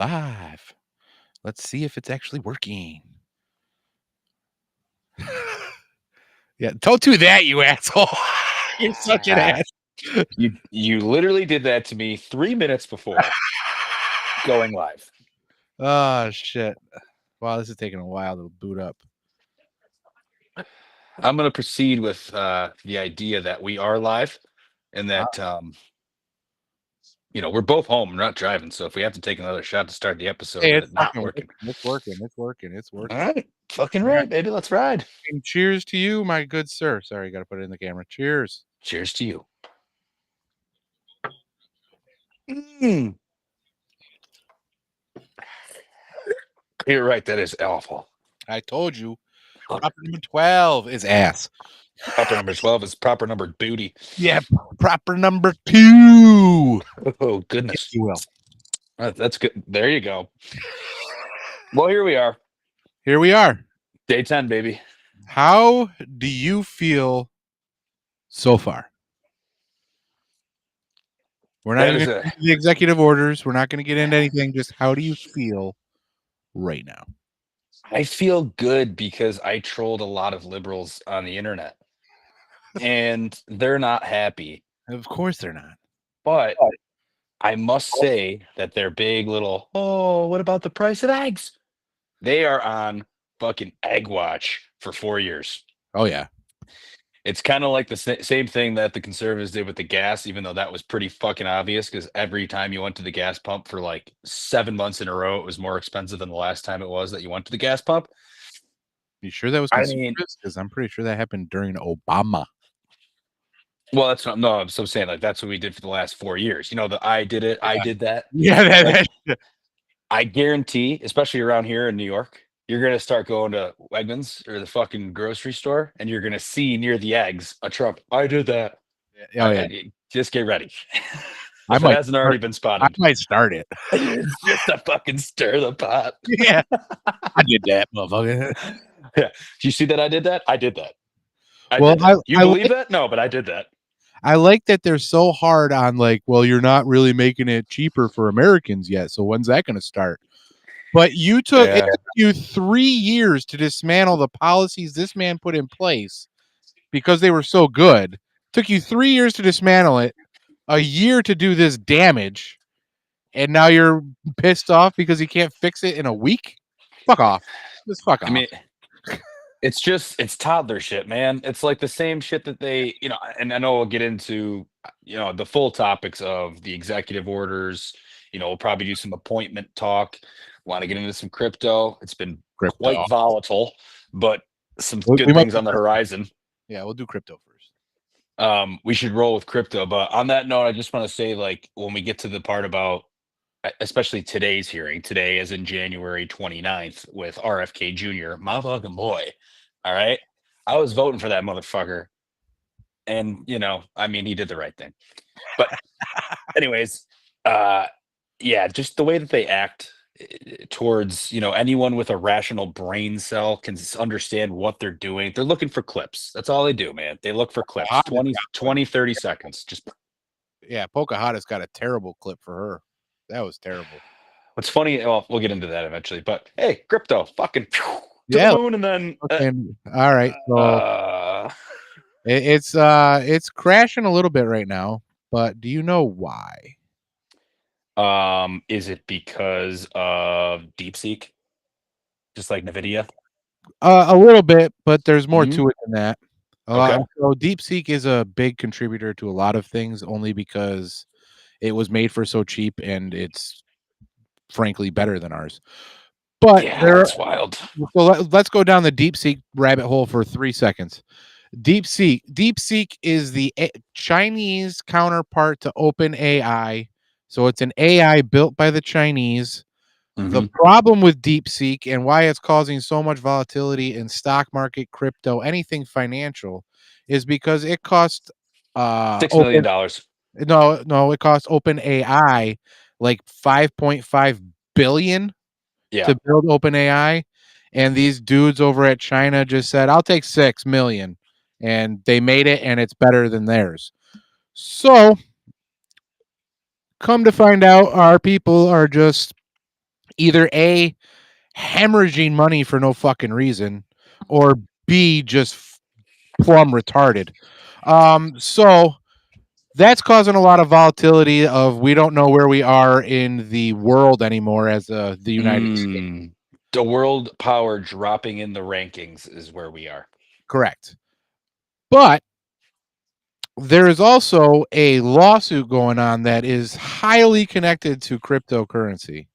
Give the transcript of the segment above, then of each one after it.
Live. Let's see if it's actually working. Yeah, don't do that, you asshole. You're such an ass. You literally did that to me 3 minutes before going live. Oh, shit. Wow, this is taking a while to boot up. I'm going to proceed with the idea that we are live and that, we're both home. We're not driving. So if we have to take another shot to start the episode Hey, with it's it not fucking working. working. It's working. It's working. It's All working. right. Fucking All right. right, baby. Let's ride. And cheers to you, my good sir. Sorry, you got to put it in the camera. Cheers. Cheers to you. Mm. You're right. That is awful. I told you. Proper number 12 is ass. Proper number 12 is proper numbered booty. Yeah, proper number 2. Oh, goodness. If you will. That's good. There you go. Well, here we are. Here we are. Day 10, baby. How do you feel so far? We're not even going to the executive orders. We're not going to get into anything. Just how do you feel right now? I feel good because I trolled a lot of liberals on the internet. And they're not happy. Of course they're not. But I must say that their big little, oh, what about the price of eggs? They are on fucking egg watch for 4 years. Oh, yeah. It's kind of like the same thing that the conservatives did with the gas, even though that was pretty fucking obvious because every time you went to the gas pump for like 7 months in a row, it was more expensive than the last time it was that you went to the gas pump. You sure that was conservatives? Because I'm pretty sure that happened during Obama. Well, that's not, no, I'm so saying like that's what we did for the last 4 years. You know, I did it, I did that. Yeah, I guarantee, especially around here in New York, you're gonna start going to Wegmans or the fucking grocery store, and you're gonna see near the eggs a truck. I did that. Oh yeah. Just get ready. I If it hasn't already been spotted. I might start it. Just to fucking stir the pot. Yeah. I did that, motherfucker. Yeah. Do you see that I did that? I did that. You believe that? No, but I did that. I like that they're so hard on like, well, you're not really making it cheaper for Americans yet. So when's that going to start? But it took you 3 years to dismantle the policies this man put in place because they were so good. It took you 3 years to dismantle it, a year to do this damage, and now you're pissed off because he can't fix it in a week? Fuck off. Just fuck off. I mean, it's toddler shit, man. It's like the same shit that they, and I know we'll get into, the full topics of the executive orders. We'll probably do some appointment talk. Want to get into some crypto. It's been quite volatile, but some good things on the horizon. Yeah, we'll do crypto first. We should roll with crypto. But on that note, I just want to say, like, when we get to the part about, especially today's hearing, today is in January 29th with RFK Jr., my fucking boy. All right. I was voting for that motherfucker. And, he did the right thing. But anyways, yeah, just the way that they act towards, anyone with a rational brain cell can understand what they're doing. They're looking for clips. That's all they do, man. They look for clips, 20, 30 seconds. Yeah, Pocahontas got a terrible clip for her. That was terrible. What's funny, well, we'll get into that eventually, but hey, crypto, fucking to the moon, and then all right. So it's crashing a little bit right now, but do you know why? Is it because of DeepSeek? Just like NVIDIA? A little bit, but there's more to it than that. So DeepSeek is a big contributor to a lot of things only because it was made for so cheap and it's frankly better than ours. But yeah, that's wild. So let's go down the DeepSeek rabbit hole for 3 seconds. DeepSeek is the Chinese counterpart to OpenAI. So it's an AI built by the Chinese. The problem with DeepSeek and why it's causing so much volatility in stock market, crypto, anything financial is because it cost $6 million. No, it cost OpenAI like $5.5 billion to build OpenAI, and these dudes over at China just said, "I'll take 6 million," and they made it, and it's better than theirs. So, come to find out, our people are just either A, hemorrhaging money for no fucking reason, or B, just plumb retarded. So that's causing a lot of volatility of we don't know where we are in the world anymore as the United States. The world power dropping in the rankings is where we are. Correct. But there is also a lawsuit going on that is highly connected to cryptocurrency.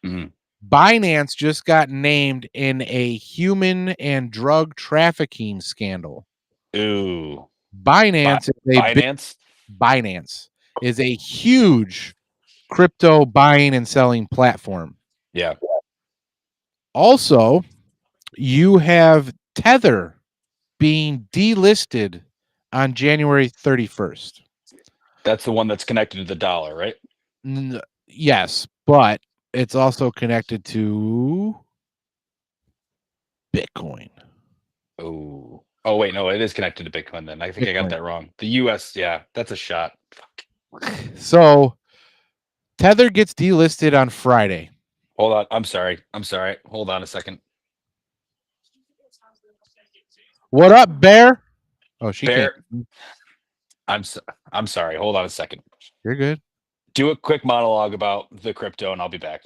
Mhm. Binance just got named in a human and drug trafficking scandal. Ooh. Binance is a huge crypto buying and selling platform. Yeah. Also, you have Tether being delisted on January 31st. That's the one that's connected to the dollar, right? Yes, but it's also connected to Bitcoin. Oh. Oh, wait, no, it is connected to Bitcoin then. I think I got that wrong. The US, yeah, that's a shot. Fuck. So Tether gets delisted on Friday. Hold on. I'm sorry. Hold on a second. What up, Bear? Oh, she Bear. can't. I'm sorry. Hold on a second. You're good. Do a quick monologue about the crypto and I'll be back.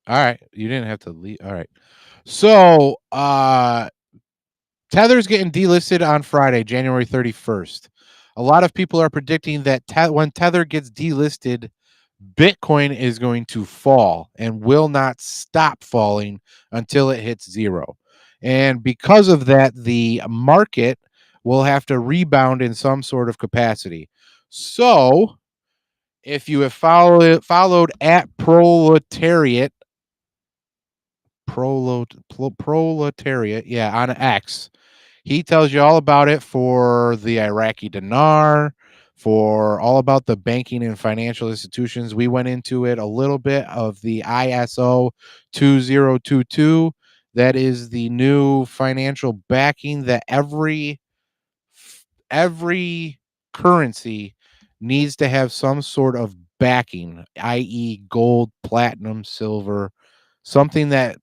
All right. You didn't have to leave. All right. So Tether's getting delisted on Friday, January 31st. A lot of people are predicting that when Tether gets delisted, Bitcoin is going to fall and will not stop falling until it hits zero. And because of that, the market will have to rebound in some sort of capacity. So, if you have followed at proletariat, yeah, on X, he tells you all about it for the Iraqi dinar, for all about the banking and financial institutions. We went into it a little bit of the ISO 2022. That is the new financial backing that every currency needs to have some sort of backing, i.e., gold, platinum, silver, something that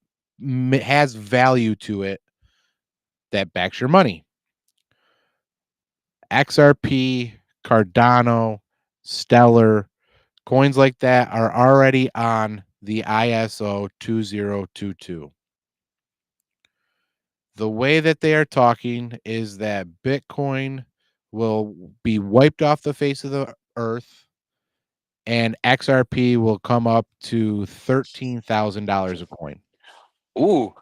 has value to it that backs your money. XRP, Cardano, Stellar, coins like that are already on the ISO 2022. The way that they are talking is that Bitcoin will be wiped off the face of the earth and XRP will come up to $13,000 a coin. Ooh,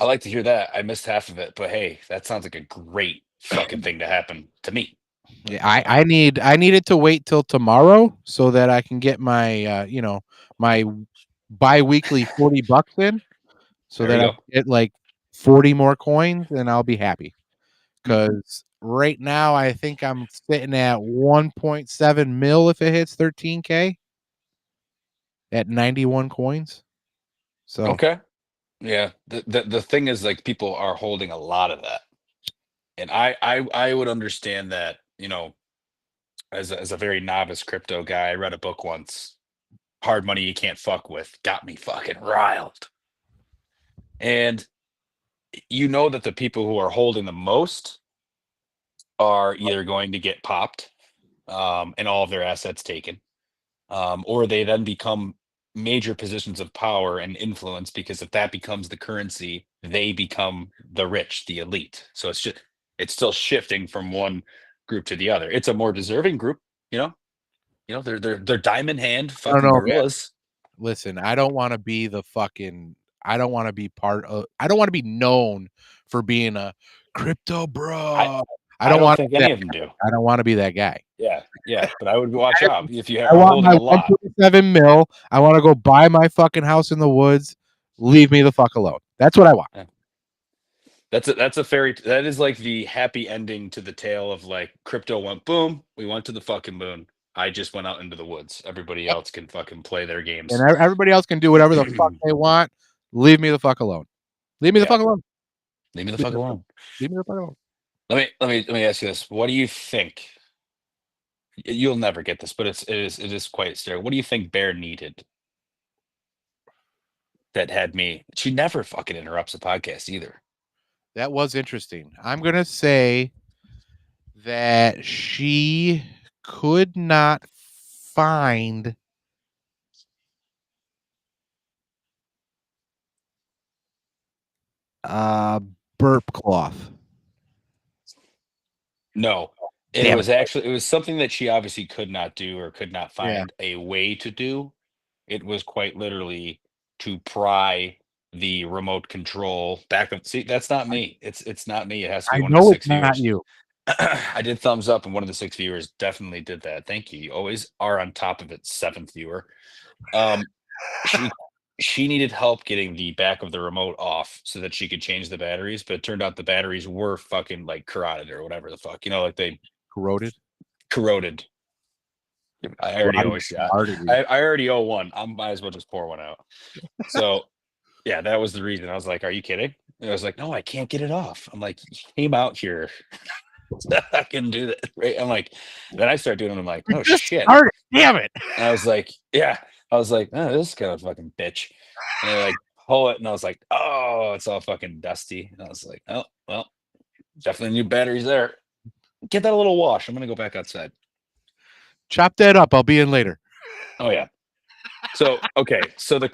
I like to hear that. I missed half of it, but hey, that sounds like a great fucking thing to happen to me. Yeah, I need it to wait till tomorrow so that I can get my my bi-weekly $40 in so There you that I go. get like 40 more coins and I'll be happy. Cuz right now I think I'm sitting at 1.7 mil if it hits 13K at 91 coins. So Okay. Yeah. The thing is like people are holding a lot of that. And I would understand that, as a very novice crypto guy, I read a book once, Hard Money You Can't Fuck With, got me fucking riled. And you know that the people who are holding the most are either going to get popped, and all of their assets taken, or they then become major positions of power and influence because if that becomes the currency, they become the rich, the elite. So it's still shifting from one group to the other. It's a more deserving group, you know. They're diamond hand I don't fucking know, man. gorillas. Listen, I don't want to be the fucking I don't want to be part of I don't want to be known for being a crypto I bro. I I don't don't want to think be that any of them do. I don't want to be that guy. Yeah, yeah, but I would watch I, out if you I are want holding my a lot. 1.7 mil. I want to go buy my fucking house in the woods. Leave me the fuck alone. That's what I want. Yeah. That is like the happy ending to the tale of like crypto went boom, we went to the fucking moon. I just went out into the woods. Everybody else can fucking play their And games. everybody else can do whatever the fuck they want. Leave me the fuck alone. Leave me the Yeah, fuck alone. leave me the fuck alone. Leave me the fuck alone. Let me ask you this. What do you think? You'll never get this, but it is quite scary. What do you think Bear needed? that had me. She never fucking interrupts a podcast either. That was interesting. I'm gonna say that she could not find a burp cloth. No, it was something that she obviously could not do or could not find a way to do. It was quite literally to pry the remote control back up. See, that's not me. It's not me. It has to I be one of the know it's 6 not viewers. you. I did thumbs up, and one of the 6 viewers definitely did that. Thank you. You always are on top of it, 7th viewer. She she needed help getting the back of the remote off so that she could change the batteries, but it turned out the batteries were fucking like corroded or whatever the fuck, like they Corroded. I already owe a shot. I already owe one. I might as well just pour one out. So yeah, that was the reason. I was like, "Are you kidding?" And I was like, "No, I can't get it off." I'm like, "You came out here. I can do that." Right? I'm like, then I start doing it. I'm like, "Oh shit!" Damn it! And I was like, "Yeah." I was like, "Oh, this is kind of fucking bitch." And I like pull it, and I was like, "Oh, it's all fucking dusty." And I was like, "Oh, well, definitely new batteries there. Get that a little wash. I'm gonna go back outside." Chop that up. I'll be in later. Oh yeah. So okay, so the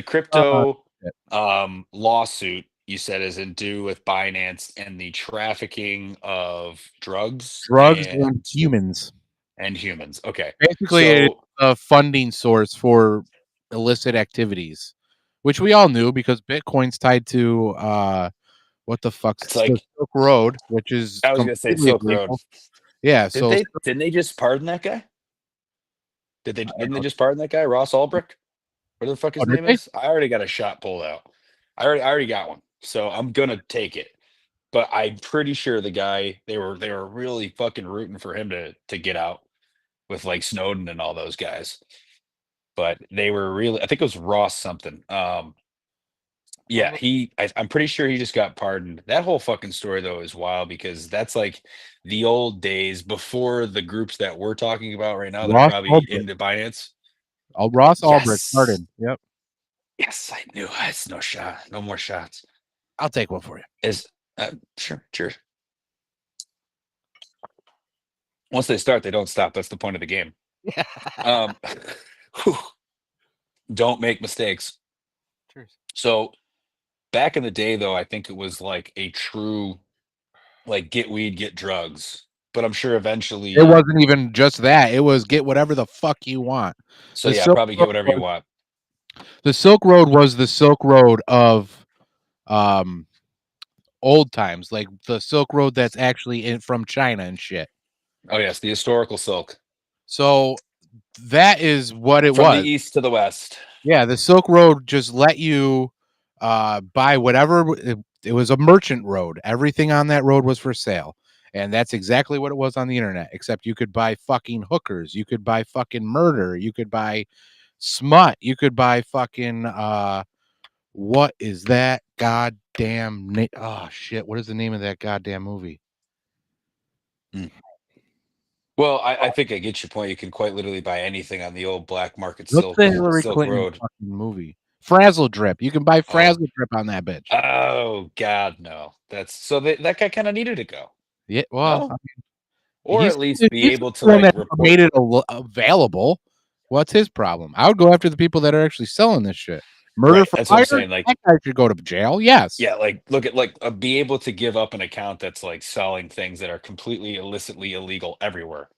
crypto lawsuit you said is in due with Binance and the trafficking of drugs and humans. Okay. Basically, it's a funding source for illicit activities, which we all knew because Bitcoin's tied to what the fuck's it's like Silk Road, which is I was gonna say Silk Road. Yeah. Didn't they just pardon that guy? Didn't they just pardon that guy, Ross Ulbricht? What the fuck his name is? I already got a shot pulled out. I already got one, so I'm gonna take it. But I'm pretty sure the guy they were really fucking rooting for him to get out with like Snowden and all those guys. But they were really, I think it was Ross something. Yeah, I'm pretty sure he just got pardoned. That whole fucking story though is wild because that's like the old days before the groups that we're talking about right now that are probably into Binance. Oh, Ross Ulbricht started. Yep. Yes, I knew. It's no shot. No more shots. I'll take one for you. Sure. Cheers. Once they start, they don't stop. That's the point of the game. Don't make mistakes. Cheers. So back in the day, though, I think it was like a true, like get weed, get drugs. But I'm sure eventually it wasn't even just that. It was get whatever the fuck you want. So probably get whatever you want. The Silk Road was the Silk Road of old times, like the Silk Road that's actually from China and shit. Oh yes, the historical silk. So that is what it was. From the east to the west. Yeah, the Silk Road just let you buy whatever. It was a merchant road. Everything on that road was for sale. And that's exactly what it was on the internet, except you could buy fucking hookers. You could buy fucking murder. You could buy smut. You could buy fucking what is that goddamn oh shit, what is the name of that goddamn movie? Well, I think I get your point. You can quite literally buy anything on the old black market Silk Road movie. Frazzle Drip. You can buy Frazzle Drip on that bitch. Oh God, no. That's so that guy kind of needed to go. Yeah, well, no? Or at least be able to like made it available. What's his problem? I would go after the people that are actually selling this shit. Murder for that's what I'm saying. Like that guy should go to jail. Yes. Yeah, like look at be able to give up an account that's like selling things that are completely illicitly illegal everywhere.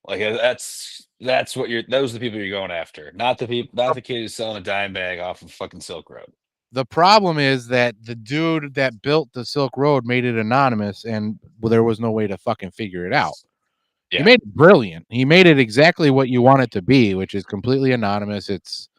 Like that's what those are the people you're going after, not the kid who's selling a dime bag off of fucking Silk Road. The problem is that the dude that built the Silk Road made it anonymous, and there was no way to fucking figure it out. Yeah. He made it brilliant. He made it exactly what you want it to be, which is completely anonymous. It's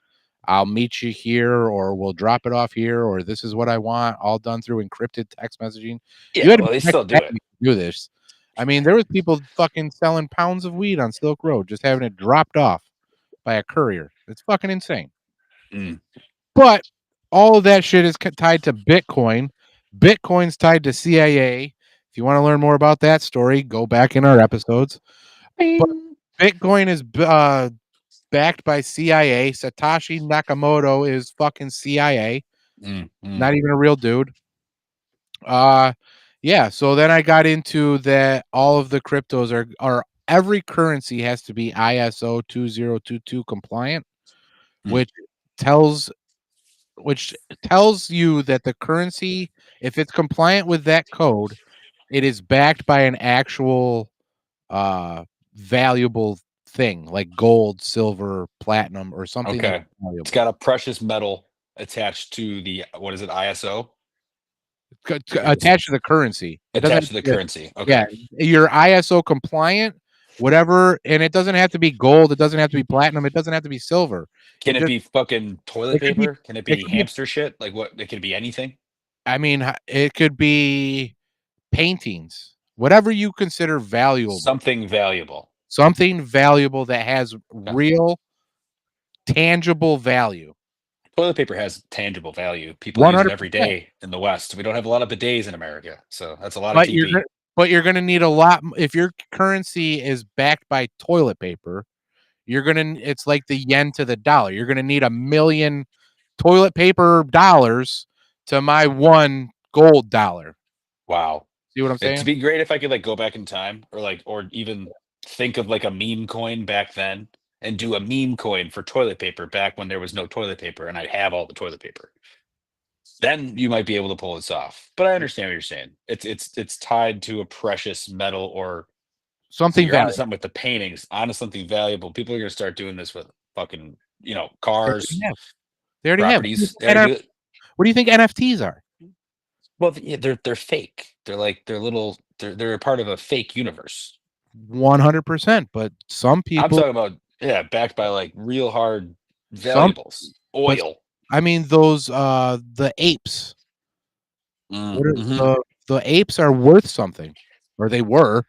I'll meet you here, or we'll drop it off here, or this is what I want, all done through encrypted text messaging. Yeah, they still do it. Do this. I mean, there was people fucking selling pounds of weed on Silk Road, just having it dropped off by a courier. It's fucking insane. But all of that shit is tied to Bitcoin. Bitcoin's tied to CIA. If you want to learn more about that story, go back in our episodes. But Bitcoin is backed by CIA. Satoshi Nakamoto is fucking CIA. Not even a real dude. Yeah, so then I got into that all of the cryptos are every currency has to be ISO 2022 compliant, which tells you that the currency, if it's compliant with that code, it is backed by an actual valuable thing like gold, silver, platinum, or something that's Okay. It's valuable. got a precious metal attached to the what is it, ISO? Attached to the currency. It doesn't Attached to the currency. yeah, Okay. you're ISO compliant, whatever, and it doesn't have to be gold, it doesn't have to be platinum, it doesn't have to be silver. Can it be fucking toilet It could be paper? Can it it be could be hamster shit? Like what? It could be anything. I mean, it could be paintings, whatever you consider valuable. Something valuable. Something valuable that has real tangible value. Toilet paper has tangible value. People use it every 100%. day in the West. We don't have a lot of bidets in America, so that's a lot of But TP. you're gonna need a lot if your currency is backed by toilet paper. It's like the yen to the dollar. You're gonna need 1,000,000 toilet paper dollars to my one gold dollar. Wow. See what I'm saying? It'd be great if I could like go back in time or even think of like a meme coin back then and do a meme coin for toilet paper back when there was no toilet paper and I'd have all the toilet paper. Then you might be able to pull this off. But I understand what you're saying. It's tied to a precious metal or so Something you're onto valuable. something with the paintings, onto something valuable. People are gonna start doing this with fucking, They cars, already have. properties. They already do it. What do you think NFTs are? Well, yeah, they're fake. They're a part of a fake universe. 100%. But some I'm people, talking about backed by like real hard some, valuables, oil. I mean, those the apes. Mhm. The apes are worth something, or they were.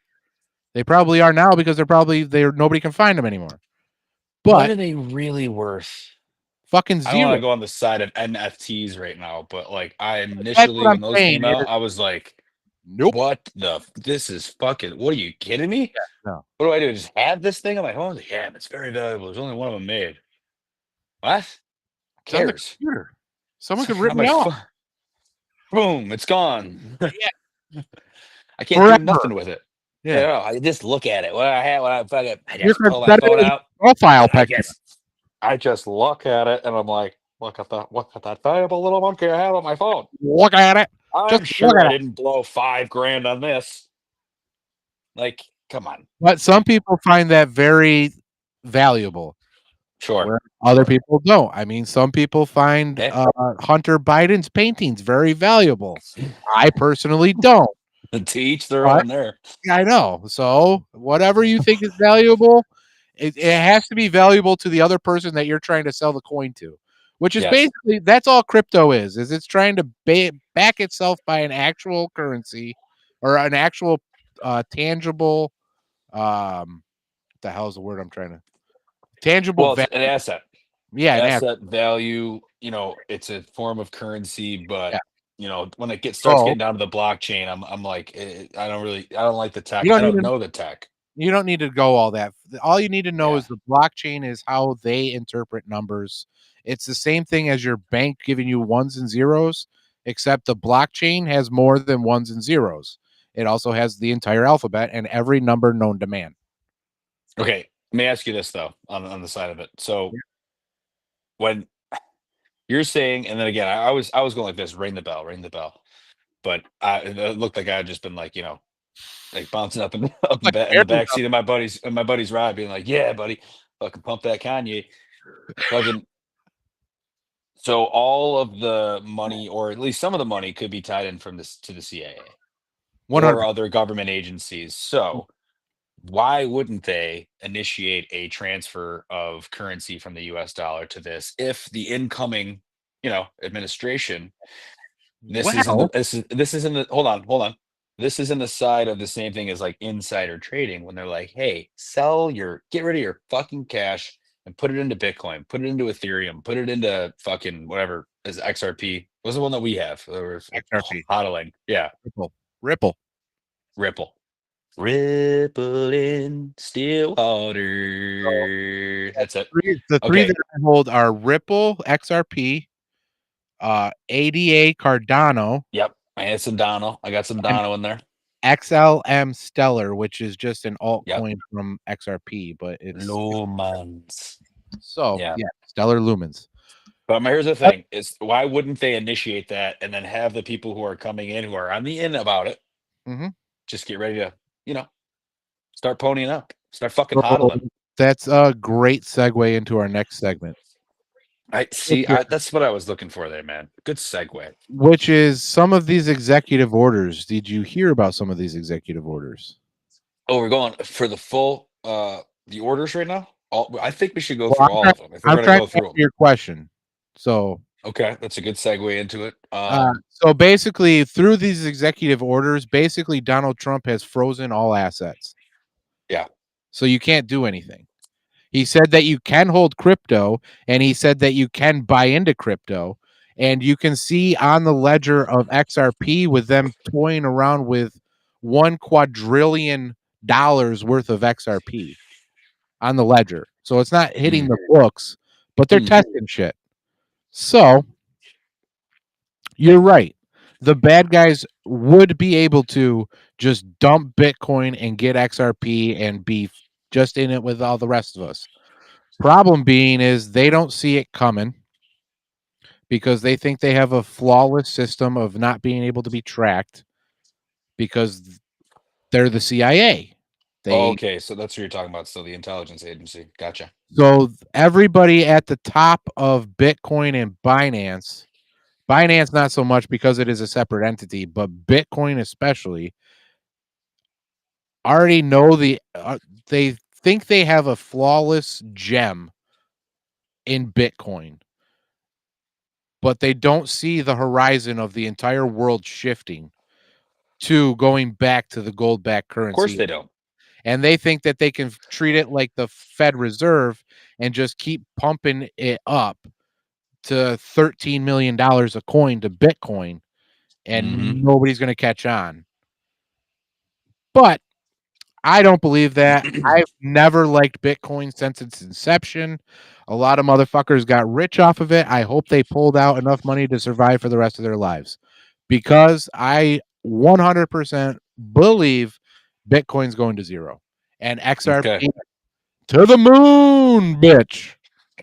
They probably are now because they're nobody can find them anymore. What But are they really worth? fucking I don't want zero. to go on the side of NFTs right now, but like I That's initially what I'm when those saying. came out, I was like, Nope. this is fucking, what are you kidding me? No. What do I do? Just have this thing on my phone? Yeah, it's very valuable. There's only one of them made. What? It's on the Cares? computer. Someone It's could rip on me my off. phone. Boom, it's gone. Yeah. I can't do Forever. nothing with it. Yeah. No, I just look at it. What I had when I fucking I You're just gonna pull my set it phone as a out. profile I picture. just look at it and I'm like, look at that valuable little monkey I have on my phone. Look at it. I'm Just look sure at I it. didn't blow $5,000 on this. Like, come on. But some people find that very valuable. Sure. Where other people don't. I mean, some people find Hunter Biden's paintings very valuable. I personally don't. To each their own there. I know. So whatever you think is valuable, it has to be valuable to the other person that you're trying to sell the coin to. Which is basically that's all crypto is it's trying to back itself by an actual currency or an actual tangible what the hell is the word I'm trying to tangible it's an asset. Yeah, an asset. Value, it's a form of currency, but when it starts So, getting down to the blockchain, I'm like, I don't like the tech. You I don't don't know the tech. You don't need to go all that. All you need to know Yeah. is the blockchain is how they interpret numbers. It's the same thing as your bank giving you ones and zeros, except the blockchain has more than ones and zeros. It also has the entire alphabet and every number known to man. Okay, let me ask you this though, on the side of it. So when you're saying, and then again, I was going like this, ring the bell, but it looked like I had just been like, like bouncing up and up Like in the back seat of my buddy's ride, being like, "Yeah, buddy, fucking pump that Kanye." Fucking. So all of the money, or at least some of the money, could be tied in from this to the CIA 100. or other government agencies. So why wouldn't they initiate a transfer of currency from the US dollar to this if the incoming, administration, this is in the hold on. This is in the side of the same thing as like insider trading when they're like, hey, get rid of your fucking cash and put it into Bitcoin, put it into Ethereum, put it into fucking whatever is XRP. What's the one that we have? XRP. Hodling. Yeah. Ripple. Ripple. Ripple in still water. That's it. The three Okay. that I hold are Ripple, XRP, ADA Cardano, Yep. I had some Dono. I got some and Dono in there. XLM Stellar, which is just an Yep. altcoin from XRP, but it's Lumens. so Yeah. yeah, Stellar Lumens. But here's the thing: is why wouldn't they initiate that and then have the people who are coming in who are on the in about it just get ready to, start ponying up, start fucking So hodling. that's a great segue into our next segment. I see. That's what I was looking for there, man. Good segue. Which is some of these executive orders. Did you hear about some of these executive orders? Oh, we're going for the full the orders right now. I think we should go through all of them if we're I'm going to trying go to through answer them. your question. So Okay, that's a good segue into it. so basically, through these executive orders, basically Donald Trump has frozen all assets. Yeah. So you can't do anything. He said that you can hold crypto, and he said that you can buy into crypto. And you can see on the ledger of XRP with them toying around with $1 quadrillion worth of XRP on the ledger. So it's not hitting the books, but they're testing shit. So you're right. The bad guys would be able to just dump Bitcoin and get XRP and be just in it with all the rest of us. Problem being is they don't see it coming because they think they have a flawless system of not being able to be tracked because they're the CIA. Okay, so that's what you're talking about. So the intelligence agency. Gotcha. So everybody at the top of Bitcoin and Binance not so much because it is a separate entity, but Bitcoin especially already know they think they have a flawless gem in Bitcoin, but they don't see the horizon of the entire world shifting to going back to the gold-backed currency. Of course they don't. And they think that they can treat it like the Fed Reserve and just keep pumping it up to $13 million a coin to Bitcoin, and nobody's going to catch on. But I don't believe that. I've never liked Bitcoin since its inception. A lot of motherfuckers got rich off of it. I hope they pulled out enough money to survive for the rest of their lives, because I 100% believe Bitcoin's going to zero and XRP to the moon, bitch.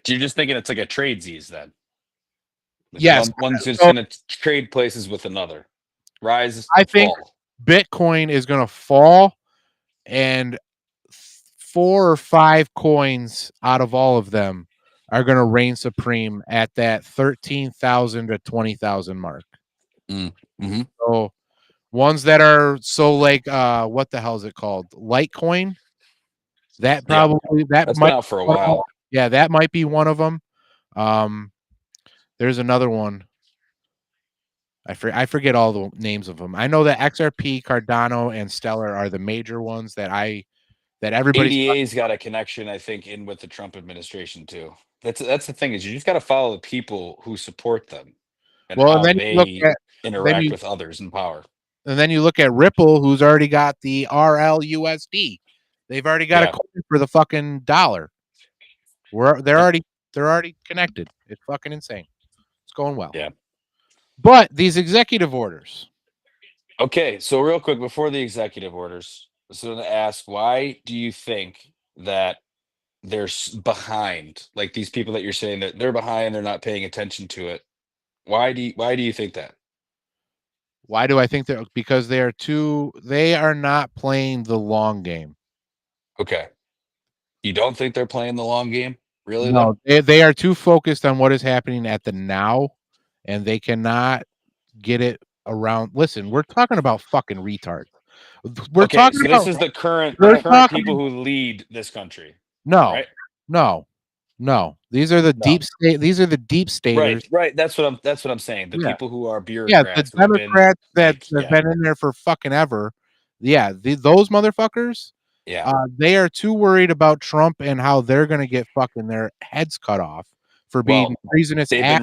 You're just thinking it's like a trade Z's then. Yes. One's just going to trade places with another. Rise, I think fall. Bitcoin is going to fall, and 4 or 5 coins out of all of them are going to reign supreme at that 13,000 to 20,000 mark. So ones that are like what the hell is it called? Litecoin. That probably that's might been out for a while. Yeah, that might be one of them. There's another one. I forget all the names of them. I know that XRP, Cardano, and Stellar are the major ones that everybody's. ADA's got a connection, I think, in with the Trump administration too. That's the thing, is you just got to follow the people who support them and how they interact with others in power. And then you look at Ripple, who's already got the RLUSD. They've already got a coin for the fucking dollar. They're already connected. It's fucking insane. It's going well. Yeah. But these executive orders. Okay, so real quick before the executive orders, I was going to ask, why do you think that they're behind? Like these people that you're saying that they're behind, they're not paying attention to it. Why do you think that? Why do I think that? Because they are not playing the long game. Okay. You don't think they're playing the long game? Really? No, they are too focused on what is happening at the now, and they cannot get it around. Listen, we're talking about fucking retards. We're talking about this is the current people who lead this country. No, right? No. These are the deep state. These are the deep staters. Right. That's what I'm saying. The people who are bureaucrats. Yeah, the Democrats that have been in there for fucking ever. Yeah, those motherfuckers. Yeah, they are too worried about Trump and how they're going to get fucking their heads cut off for being treasonous. They've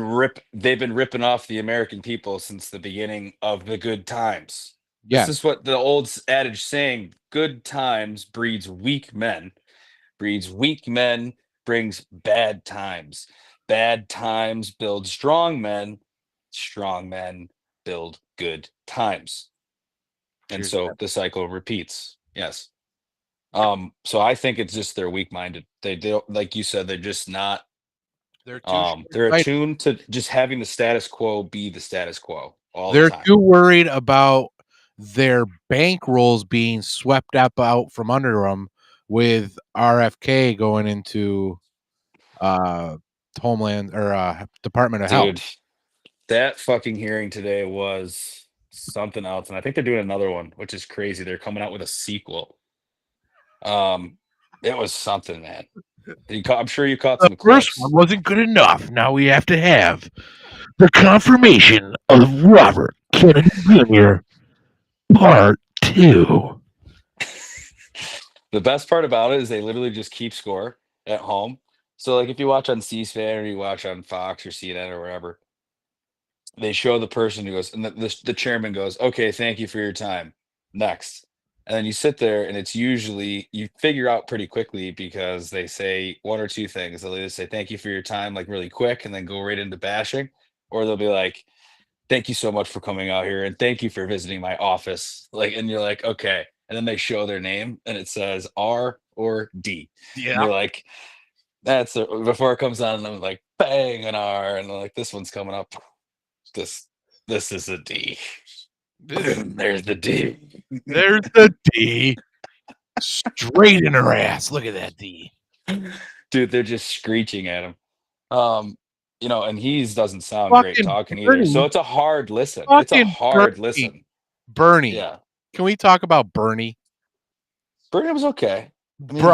been ripping off the American people since the beginning of the good times. Yeah. This is what the old adage saying: "Good times breeds weak men. Weak men brings bad times. Bad times build strong men. Strong men build good times." And Cheers. so the cycle repeats. Yes. So I think it's just they're weak-minded. They don't, like you said, they're just not They're too they're short-sighted. attuned to just having the status quo be the status quo all the They're time. too worried about their bankrolls being swept up out from under them with RFK going into Homeland or Department of Health. Dude, that fucking hearing today was something else, and I think they're doing another one, which is crazy. They're coming out with a sequel. It was something, man. I'm sure you caught The some first one clips. wasn't good enough. Now we have to have the confirmation of Robert Kennedy Jr. Part 2. The best part about it is they literally just keep score at home. So, like, if you watch on C-SPAN or you watch on Fox or CNN or whatever, they show the person who goes, and the chairman goes, "Okay, thank you for your time. Next." And then you sit there, and it's usually you figure out pretty quickly because they say one or two things. They'll either say "thank you for your time" like really quick, and then go right into bashing, or they'll be like, "Thank you so much for coming out here, and thank you for visiting my office." Like, and you're like, okay. And then they show their name, and it says R or D, and Yeah. you're like, that's a, before it comes on, and I'm like, bang, an R, and I'm like, this one's coming up. This this is a D. There's the D. There's the D. Straight in her ass. Look at that D. Dude, they're just screeching at him. Um, and he's doesn't sound great Fucking talking either. So Bernie. it's a hard listen. It's a Fucking hard Bernie. listen. Bernie. Yeah. Can we talk about Bernie? Bernie was okay. I mean, Bro,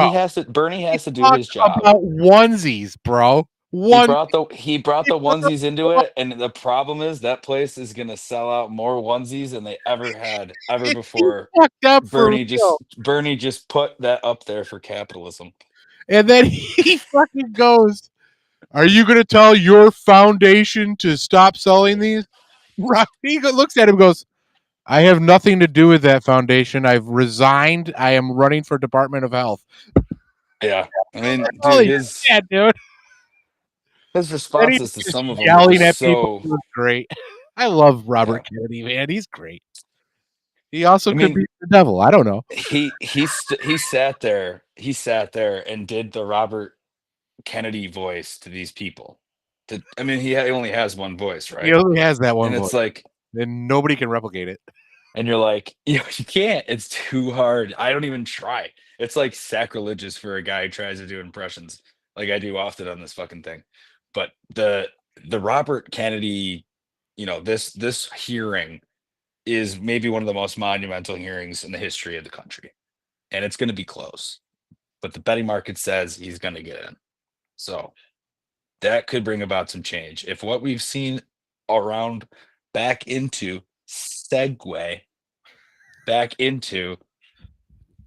Bernie he has to do talked his job. about onesies, bro. He One. brought the onesies into it, and the problem is that place is gonna sell out more onesies than they ever had ever He before. fucked up for real. Bernie just put that up there for capitalism. And then he fucking goes, "Are you going to tell your foundation to stop selling these?" He looks at him and goes, "I have nothing to do with that foundation. I've resigned. I am running for Department of Health." Yeah, I mean, dude, Holy his shit, dude. his Then he's responses to just some of them were yelling just at people. so. It was great. I love Yeah, Robert Kennedy, man. He's great. He also I could mean, be the devil. I don't know. he sat there, and did the Robert Kennedy voice to these people. I mean, he only has one voice, He right? only has that one And voice, it's like, and nobody can replicate it. and you're like, you can't. It's too hard. I don't even try. It's like sacrilegious for a guy who tries to do impressions, like I do often on this fucking thing. But the Robert Kennedy, this hearing is maybe one of the most monumental hearings in the history of the country, and it's going to be close. But the betting market says he's going to get in, so that could bring about some change. If what we've seen around back into segue back into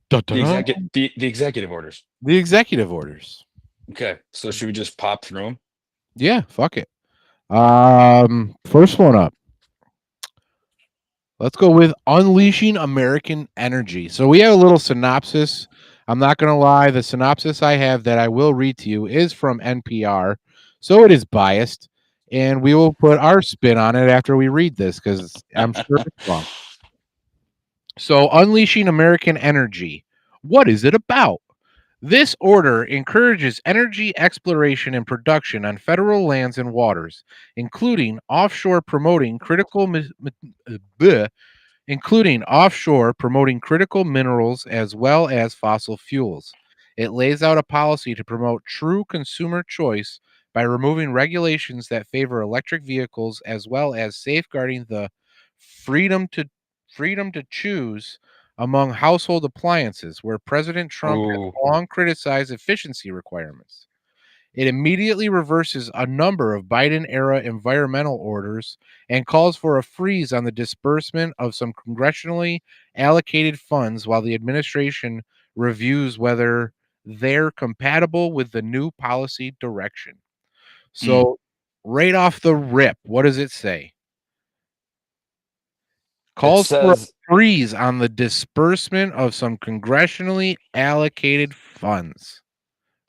the executive orders. The executive orders. Okay, so should we just pop through them? Yeah, fuck it. First one up. Let's go with Unleashing American Energy. So we have a little synopsis. I'm not going to lie. The synopsis I have that I will read to you is from NPR. So it is biased. And we will put our spin on it after we read this because I'm sure it's wrong. So, Unleashing American Energy. What is it about? This order encourages energy exploration and production on federal lands and waters, including offshore promoting critical minerals as well as fossil fuels. It lays out a policy to promote true consumer choice by removing regulations that favor electric vehicles as well as safeguarding the freedom to choose among household appliances, where President Trump has Ooh, long criticized efficiency requirements. It immediately reverses a number of Biden era environmental orders and calls for a freeze on the disbursement of some congressionally allocated funds while the administration reviews whether they're compatible with the new policy direction. mm. So, right off the rip, what does it say? calls for a freeze on the disbursement of some congressionally allocated funds.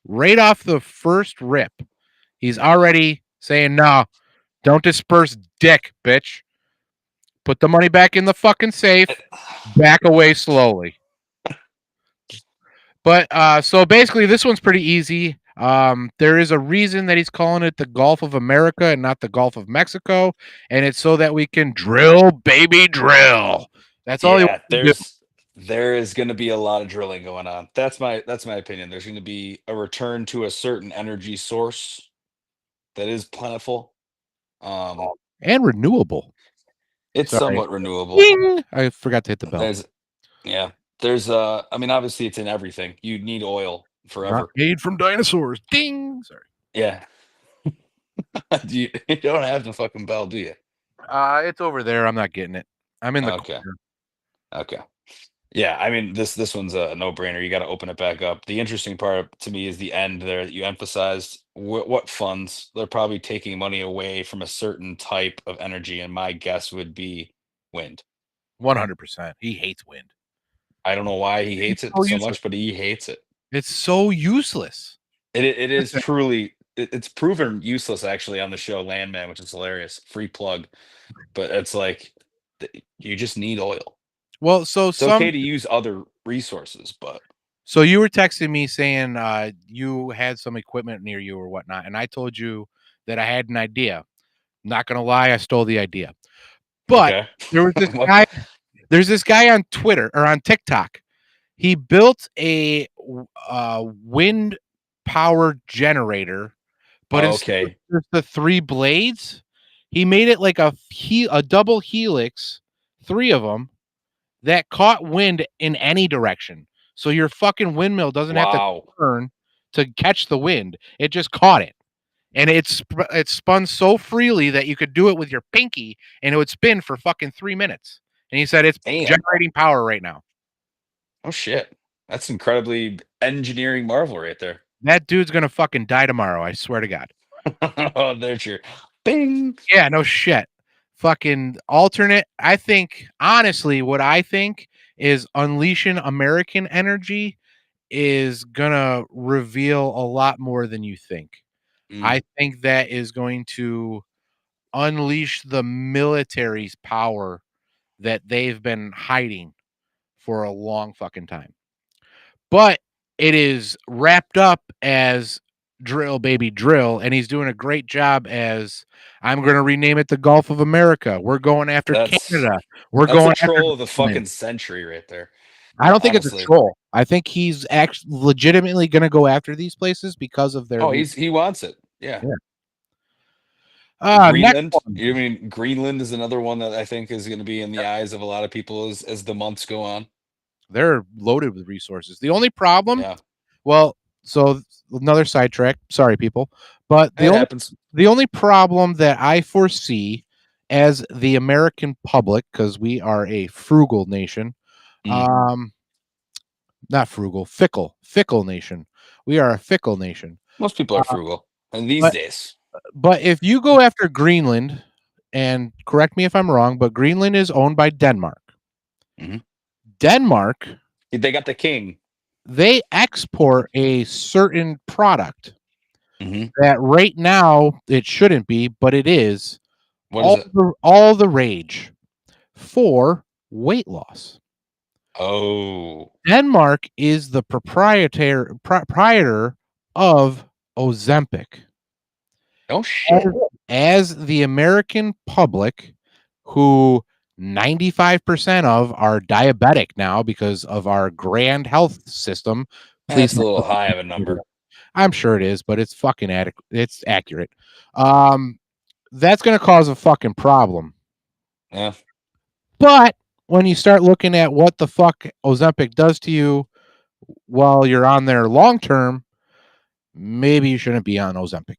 Right off the first rip, he's already saying, no, don't disperse dick, bitch. Put the money back in the fucking safe. Back away slowly. But so basically, this one's pretty easy. There is a reason that he's calling it the Gulf of America and not the Gulf of Mexico, and it's so that we can drill, baby, drill. That's all. Yeah, there is going to be a lot of drilling going on. That's my opinion. There's going to be a return to a certain energy source that is plentiful, and renewable. It's somewhat renewable. Ding! I forgot to hit the bell. There's I mean, obviously it's in everything. You need oil forever. Not made from dinosaurs. Ding. Sorry. Yeah. you don't have the fucking bell, do you? It's over there. I'm not getting it. I'm in the corner. Okay. Yeah, I mean this one's a no-brainer. You got to open it back up. The interesting part to me is the end there that you emphasized. What funds? They're probably taking money away from a certain type of energy, and my guess would be wind. 100%. He hates wind. I don't know why he hates it so much, but he hates it. It's so useless. It is truly. It's proven useless actually on the show Landman, which is hilarious. Free plug, but it's like you just need oil. Well, so it's okay to use other resources, but so you were texting me saying you had some equipment near you or whatnot, and I told you that I had an idea. Not gonna lie, I stole the idea. But there was this guy. There's this guy on Twitter or on TikTok. He built a wind power generator, but instead of the 3 blades, he made it like a double helix, 3 of them that caught wind in any direction. So your fucking windmill doesn't have to turn to catch the wind. It just caught it. And it spun so freely that you could do it with your pinky and it would spin for fucking 3 minutes. And he said it's generating power right now. Oh shit. That's incredibly engineering marvel right there. That dude's gonna fucking die tomorrow, I swear to God. Oh, there's your bing. Yeah, no shit. Fucking alternate. I think, honestly, what I think is unleashing American energy is gonna reveal a lot more than you think. I think that is going to unleash the military's power that they've been hiding for a long fucking time. But it is wrapped up as drill, baby, drill, and he's doing a great job as I'm going to rename it the Gulf of America. We're going after Canada. We're going after troll of the fucking century right there. I don't think it's a troll. I think he's actually legitimately going to go after these places because of their. Oh, he wants it. Yeah. Greenland. You mean Greenland is another one that I think is going to be in the eyes of a lot of people as the months go on. They're loaded with resources. The only problem, well, so another sidetrack. Sorry, people, but the only problem that I foresee as the American public, because we are a frugal nation, not frugal, fickle nation. We are a fickle nation. Most people are frugal, and these days. But if you go after Greenland, and correct me if I'm wrong, but Greenland is owned by Denmark. Denmark, they got the king. They export a certain product that right now it shouldn't be, but it is. What is it? All the rage for weight loss. Oh. Denmark is the proprietor of Ozempic. Oh shit. As the American public, who 95% of are diabetic now because of our grand health system. That's a little high of a number. I'm sure it is, but it's fucking adequate. It's accurate. That's going to cause a fucking problem. Yeah. But when you start looking at what the fuck Ozempic does to you while you're on there long term, maybe you shouldn't be on Ozempic.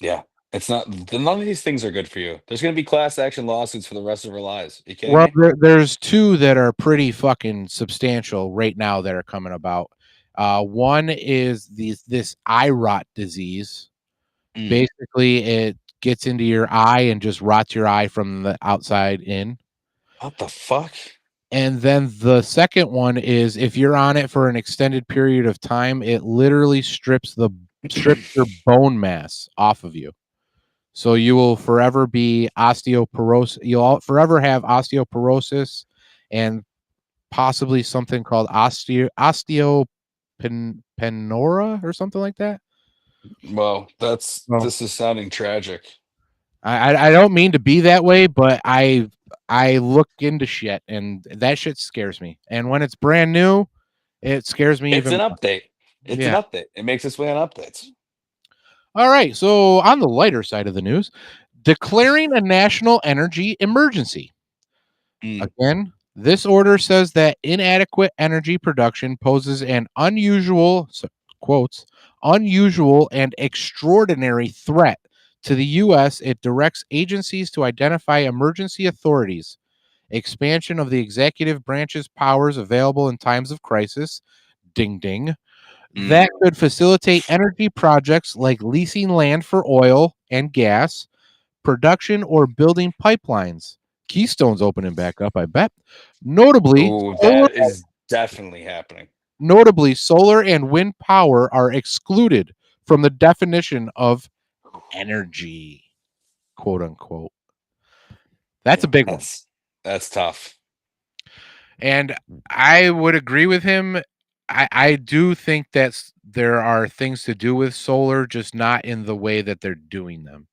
Yeah. It's not. None of these things are good for you. There's going to be class action lawsuits for the rest of our lives. You kidding me? There's 2 that are pretty fucking substantial right now that are coming about. One is this eye rot disease. Basically, it gets into your eye and just rots your eye from the outside in. What the fuck? And then the second one is if you're on it for an extended period of time, it literally strips your bone mass off of you. So you will forever be osteoporosis. You'll forever have osteoporosis and possibly something called osteopenora or something like that. Well, Well, this is sounding tragic. I don't mean to be that way, but I look into shit and that shit scares me. And when it's brand new, it scares me It's even an more. update. It's an Yeah. update. It makes its way on updates. All right. So on the lighter side of the news, declaring a national energy emergency. Again, this order says that inadequate energy production poses an unusual, quotes, unusual and extraordinary threat to the U.S. It directs agencies to identify emergency authorities, expansion of the executive branch's powers available in times of crisis, ding ding, that could facilitate energy projects like leasing land for oil and gas, production, or building pipelines. Keystone's opening back up, I bet. Notably, Oh, that is definitely happening. solar and wind power are excluded from the definition of energy, quote unquote. That's a big one. That's tough. And I would agree with him. I do think that there are things to do with solar, just not in the way that they're doing them.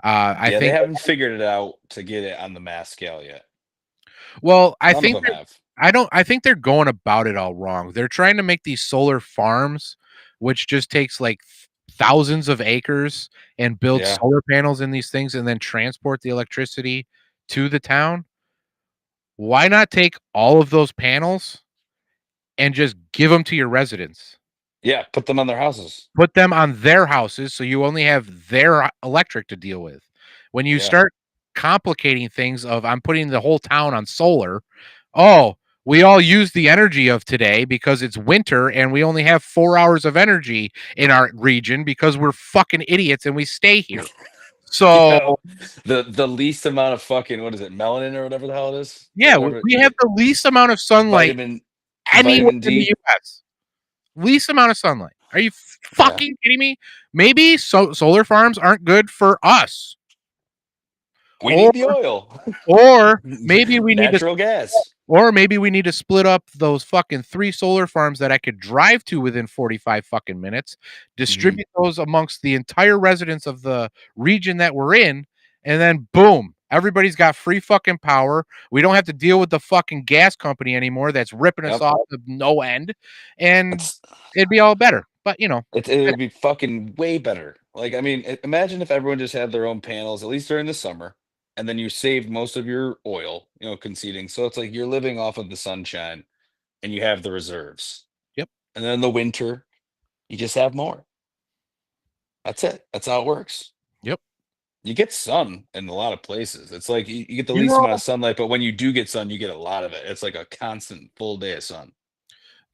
I Yeah, they think haven't figured it out to get it on the mass scale yet. well, I None of think them have. I think they're going about it all wrong. They're trying to make these solar farms, which just takes like thousands of acres and build Yeah. solar panels in these things and then transport the electricity to the town. Why not take all of those panels and just give them to your residents? Yeah, put them on their houses. Put them on their houses so you only have their electric to deal with. When you start complicating things of I'm putting the whole town on solar, oh, we all use the energy of today because it's winter and we only have 4 hours of energy in our region because we're fucking idiots and we stay here. So the least amount of fucking, what is it, melanin or whatever the hell it is? yeah, we have the least amount of sunlight anywhere vitamin in the D. US. Least amount of sunlight. Are you fucking kidding me? Maybe solar farms aren't good for us. We need the oil. Or maybe we need natural gas. Or maybe we need to split up those fucking 3 solar farms that I could drive to within 45 fucking minutes, distribute those amongst the entire residents of the region that we're in, and then boom, everybody's got free fucking power. We don't have to deal with the fucking gas company anymore that's ripping us off to no end, and it'd be all better. But, you know. It would be fucking way better. Like, I mean, imagine if everyone just had their own panels, at least during the summer, and then you saved most of your oil, conceding. So it's like you're living off of the sunshine and you have the reserves. Yep. And then in the winter, you just have more. That's it. That's how it works. Yep. You get sun in a lot of places. It's like you get the least amount of sunlight, but when you do get sun, you get a lot of it. It's like a constant full day of sun.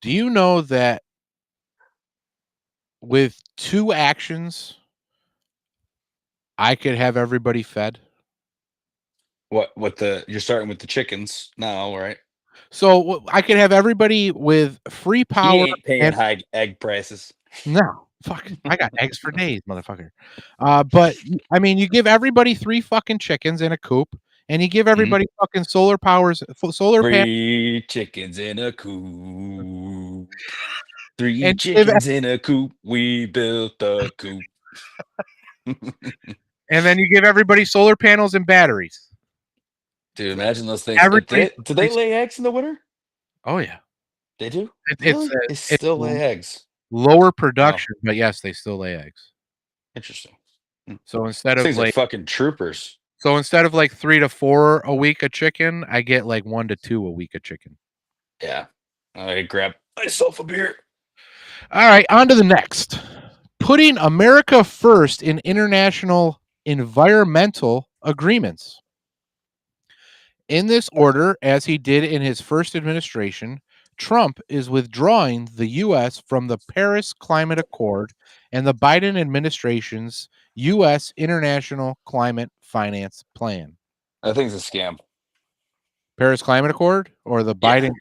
Do you know that with 2 actions, I could have everybody fed? You're starting with the chickens now, right? So I could have everybody with free power. He ain't paying high egg prices. No, fuck. I got eggs for days, motherfucker. But I mean, you give everybody 3 fucking chickens in a coop, and you give everybody fucking solar powers, solar panels. 3 chickens in a coop. 3 chickens in a coop. We built the coop. And then you give everybody solar panels and batteries. Dude, imagine those things. Do they lay eggs in the winter? Oh yeah, they do. They still lay eggs. Lower production, but yes, they still lay eggs. Interesting. So instead of like fucking troopers. So instead of like 3 to 4 a week of chicken, I get like 1 to 2 a week of chicken. Yeah. I grab myself a beer. All right, on to the next. Putting America first in international environmental agreements. In this order, as he did in his first administration, Trump is withdrawing the U.S. from the Paris Climate Accord and the Biden administration's U.S. International Climate Finance Plan. I think it's a scam. Paris Climate Accord or the Yeah. Biden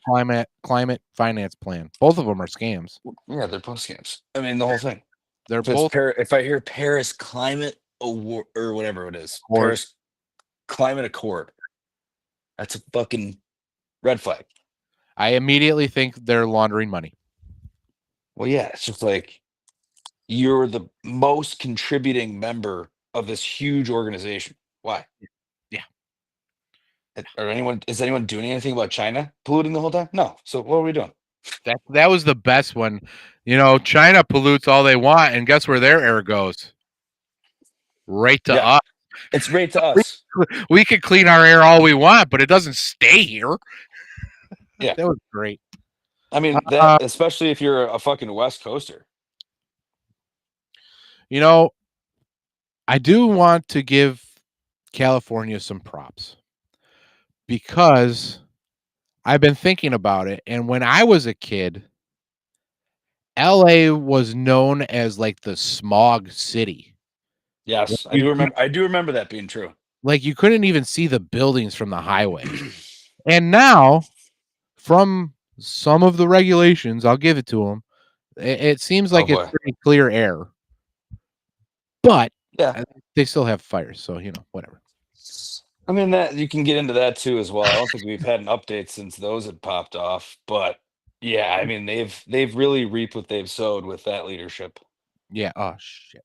climate finance plan. Both of them are scams. Yeah, they're both scams. I mean, the whole thing. They're If it's both if I hear Paris Climate Award or whatever it is, Accord. Paris Climate Accord, that's a fucking red flag. I immediately think they're laundering money. Well, yeah, it's just like you're the most contributing member of this huge organization. Why? Yeah. Is anyone doing anything about China polluting the whole time? No. So what are we doing? That was the best one. China pollutes all they want, and guess where their air goes? Right to us. It's right to us. We could clean our air all we want, but it doesn't stay here. Yeah. That was great. I mean, that especially if you're a fucking West Coaster. I do want to give California some props because I've been thinking about it. And when I was a kid, LA was known as like the smog city. Yes, I do remember. I do remember that being true. Like you couldn't even see the buildings from the highway. And now, from some of the regulations, I'll give it to them. It seems like it's pretty clear air, but yeah, they still have fires. So whatever. I mean that you can get into that too as well. I don't think we've had an update since those had popped off, but yeah, I mean they've really reaped what they've sowed with that leadership. Yeah. Oh shit.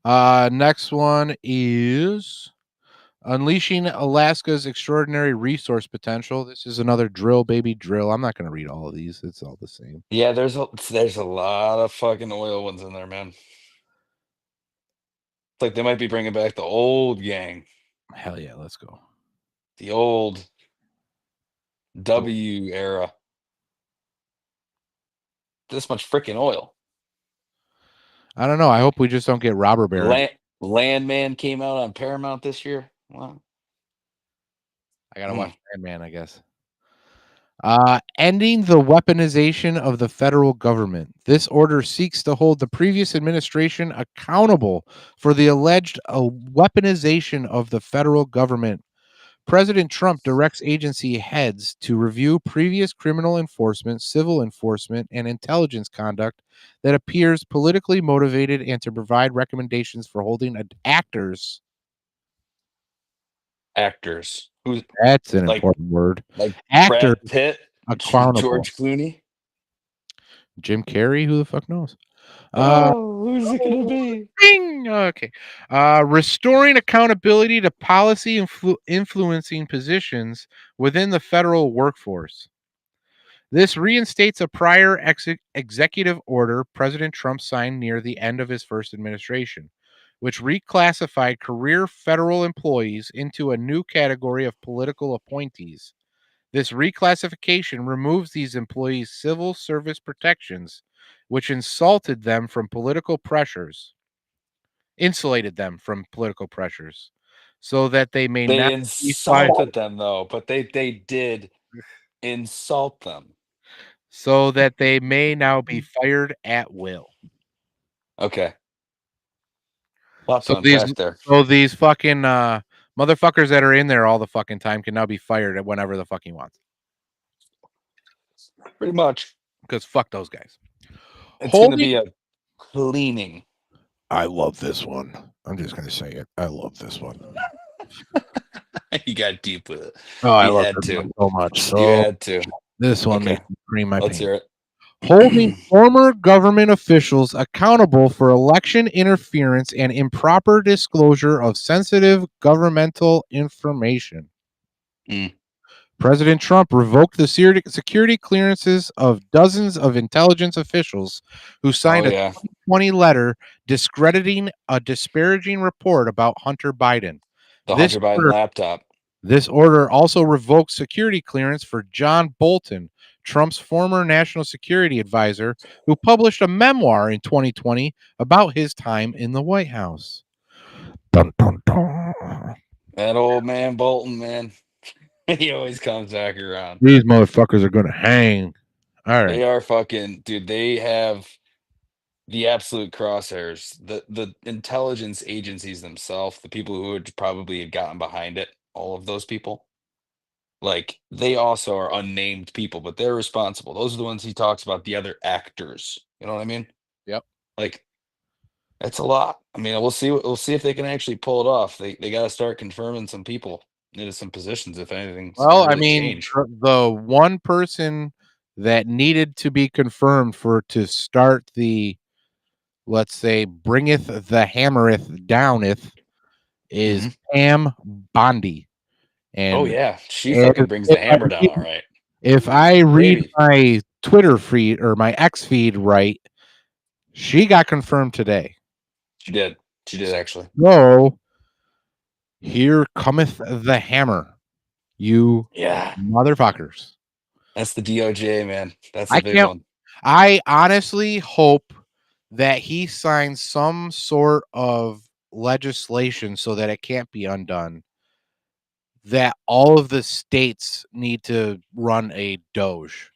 Next one is Unleashing Alaska's Extraordinary Resource Potential. This is another drill, baby, drill. I'm not going to read all of these. It's all the same. Yeah, there's a lot of fucking oil ones in there, man. It's like they might be bringing back the old gang. Hell yeah, let's go. The old W era. This much freaking oil. I don't know. I hope we just don't get robber baron. Landman came out on Paramount this year. Wow. I gotta watch Landman, I guess. Ending the weaponization of the federal government. This order seeks to hold the previous administration accountable for the alleged weaponization of the federal government. President Trump directs agency heads to review previous criminal enforcement, civil enforcement, and intelligence conduct that appears politically motivated and to provide recommendations for holding actors. That's an important word. Like actor, Brad Pitt, accountable. George Clooney, Jim Carrey. Who the fuck knows? Who's it gonna be? Ding! Okay. Restoring accountability to policy influencing positions within the federal workforce. This reinstates a prior executive order President Trump signed near the end of his first administration, which reclassified career federal employees into a new category of political appointees. This reclassification removes these employees' civil service protections, which insulated them from political pressures, so that they may not be insulted them though, but they did insult them. So that they may now be fired at will. Okay. So these fucking motherfuckers that are in there all the fucking time can now be fired at whenever the fuck he wants. Pretty much. Because fuck those guys. It's going to be a cleaning. I love this one. I'm just going to say it. I love this one. You got deep with it. Oh, I love it so much. So you had to. This one makes me cream my pants. Let's hear it. Holding former government officials accountable for election interference and improper disclosure of sensitive governmental information. President Trump revoked the security clearances of dozens of intelligence officials who signed a 2020 letter discrediting a disparaging report about Hunter Biden. Hunter Biden laptop. This order also revoked security clearance for John Bolton, Trump's former national security advisor, who published a memoir in 2020 about his time in the White House. Dun, dun, dun. That old man Bolton, man. He always comes back around. These motherfuckers are going to hang. All right. They are fucking, dude, they have the absolute crosshairs. The intelligence agencies themselves, the people who would probably have gotten behind it, all of those people. Like, they also are unnamed people, but they're responsible. Those are the ones he talks about, the other actors. You know what I mean? Yep. Like, it's a lot. I mean, we'll see if they can actually pull it off. They got to start confirming some people into some positions if anything's going Well, to I really mean, change. the one person that needed to be confirmed to start the, let's say, bringeth the hammereth downeth is Mhm. Pam Bondi. Oh And yeah, she if, fucking brings if the I hammer down, read, all right. if I read Baby. my Twitter feed or my X feed right, she got confirmed today. She did. She did actually. So here cometh the hammer, you Yeah. motherfuckers. That's the DOJ, man. That's I the big can't. one. I honestly hope that he signs some sort of legislation so that it can't be undone. That all of the states need to run a Doge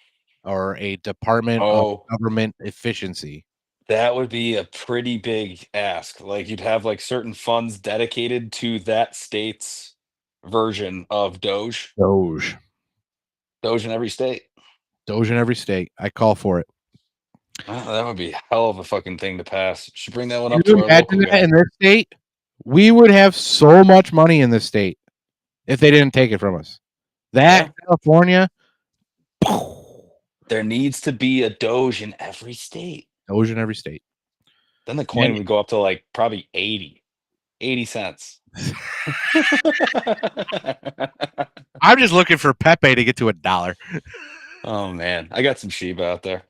or a Department of Oh, Government Efficiency. that would be a pretty big ask. Like, you'd have like certain funds dedicated to that state's version of Doge. Doge. Doge in every state. Doge in every state. I call for it. That would be a hell of a fucking thing to pass. Should bring that one Can up you to our imagine local that guy. in this state? We would have so much money in this state if they didn't take it from us. Yeah. That California, There needs to be a Doge in every state. Doge in every state. Then the coin And would go up to like probably 80 cents. I'm just looking for Pepe to get to $1. Oh man, I got some Shiba out there.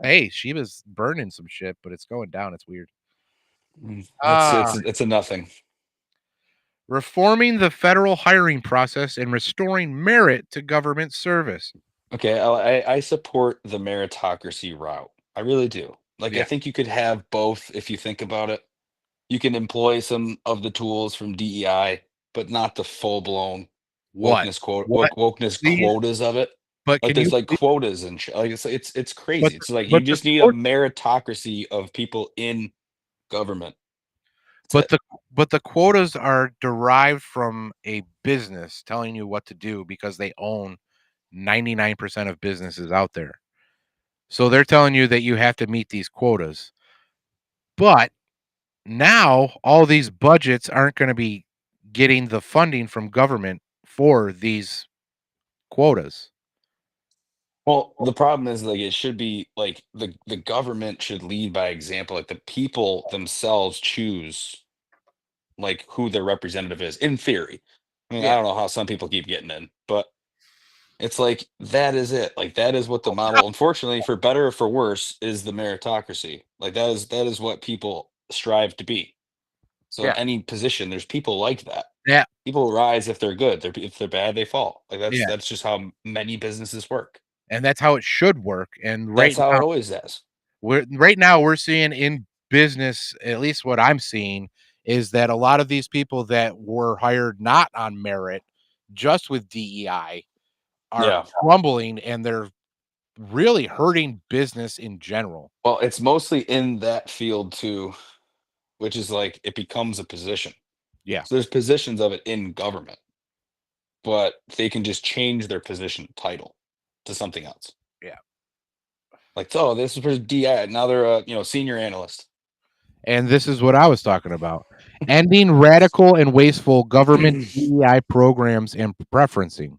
Hey, Shiba's burning some shit, but it's going down. It's weird. It's Ah, it's it's a nothing. reforming the federal hiring process and restoring merit to government service. Okay, I support the meritocracy route. I really do. Like, I Yeah. think you could have both if you think about it. You can employ some of the tools from DEI, but not the full blown What? What? wokeness Please, quotas of it. but Like, can you there's like please, quotas and shit. Like, it's but crazy. It's like you but the just need a quote, meritocracy of people in government. That's but it. the quotas are derived from a business telling you what to do because they own 99% of businesses out there. So they're telling you that you have to meet these quotas. But now all these budgets aren't going to be getting the funding from government for these quotas. Well, the problem is, like, it should be like the government should lead by example. Like, the people themselves choose like who their representative is in theory. I mean, I Yeah. don't know how some people keep getting in, but it's like that is it. Like, that is what the model, unfortunately, for better or for worse, is the meritocracy. Like, that is what people strive to be. So in Yeah. any position, there's people like that. Yeah. People rise if they're good. If they're bad, they fall. Like, that's Yeah. that's just how many businesses work. And that's how it should work. And That's how it always is. we're seeing in business, at least what I'm seeing, is that a lot of these people that were hired not on merit, just with DEI, are Yeah. crumbling and they're really hurting business in general. Well, it's mostly in that field too, which is like it becomes a position. Yeah. So there's positions of it in government, but they can just change their position title to something else. Yeah. Like, oh, this is for DI. Now they're a senior analyst. And this is what I was talking about. Ending radical and wasteful government DEI programs and preferencing.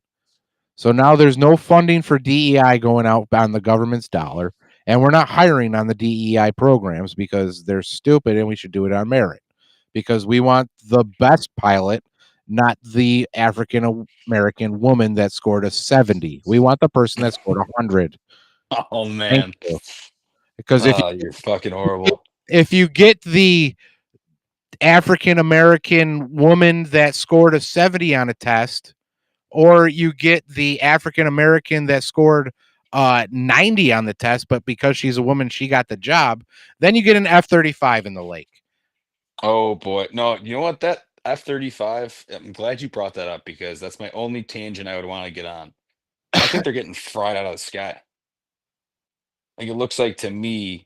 So now there's no funding for DEI going out on the government's dollar, and we're not hiring on the DEI programs because they're stupid and we should do it on merit. Because we want the best pilot, not the African American woman that scored a 70. We want the person that scored 100. Oh Thank man. you. Because Oh, you're fucking horrible. if you get the African American woman that scored a 70 on a test, or you get the African American that scored 90 on the test, but because she's a woman, she got the job, then you get an F-35 in the lake. Oh boy. No, you know what? That F-35, I'm glad you brought that up because that's my only tangent I would want to get on. I think they're getting fried out of the sky. Like, it looks like to me,